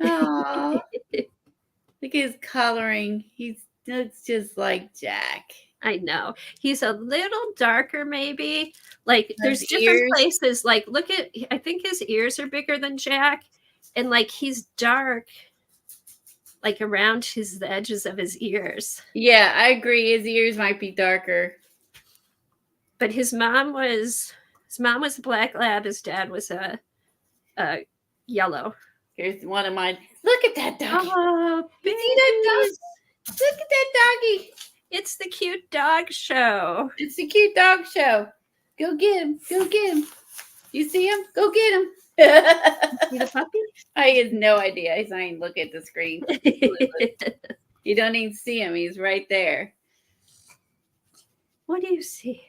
Oh, look at his coloring. He looks just like Jack. I know. He's a little darker, maybe. Like there's His different ears. places. Like look at, I think his ears are bigger than Jack. And like he's dark, like around the edges of his ears. Yeah, I agree. His ears might be darker. But his mom was a black lab. His dad was a yellow. Here's one of mine. Look at that doggy. Oh, You see that babies. dog? Look at that doggy. It's the cute dog show. It's a cute dog show. Go get him. Go get him. You see him? Go get him. See the puppy? I have no idea. He's not even looking at the screen. You don't even see him. He's right there. What do you see?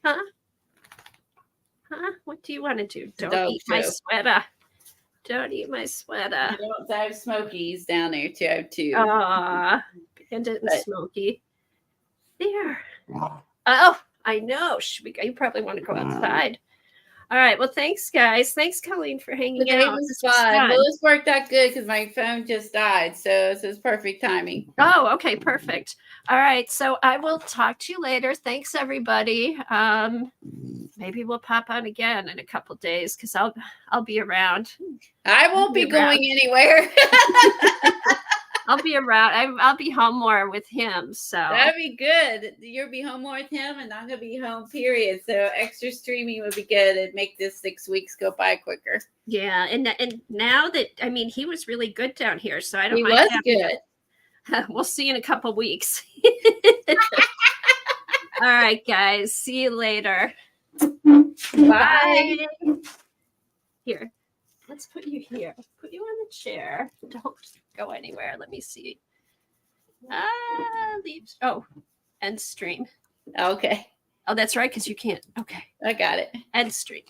Huh? Huh? What do you want to do? The Don't dog eat my show. sweater. Don't eat my sweater. I have Smokey's down there too. I have two. Aw, Bandit and But- Smokey. There. Oh, I know. You probably want to go outside. All right. Well, thanks, guys. Thanks, Colleen, for hanging Today out. was This fun. Well, this worked out good because my phone just died. So this is perfect timing. Oh, okay, perfect. All right. So I will talk to you later. Thanks, everybody. Maybe we'll pop on again in a couple days because I'll be around. I won't be going anywhere. I'll be around. I'll be home more with him. So That'd be good. You'll be home more with him, and I'm gonna be home. Period. So extra streaming would be good. It'd make this 6 weeks go by quicker. yeah, and now that he was really good down here, so I don't He mind. was good. We'll see you in a couple weeks. All right, guys. See you later. Bye. Here, let's put you here. Put you on the chair. Don't go anywhere. Let me see. Leave. Oh, end stream. Okay, Oh, that's right, because you can't. Okay, I got it. end stream.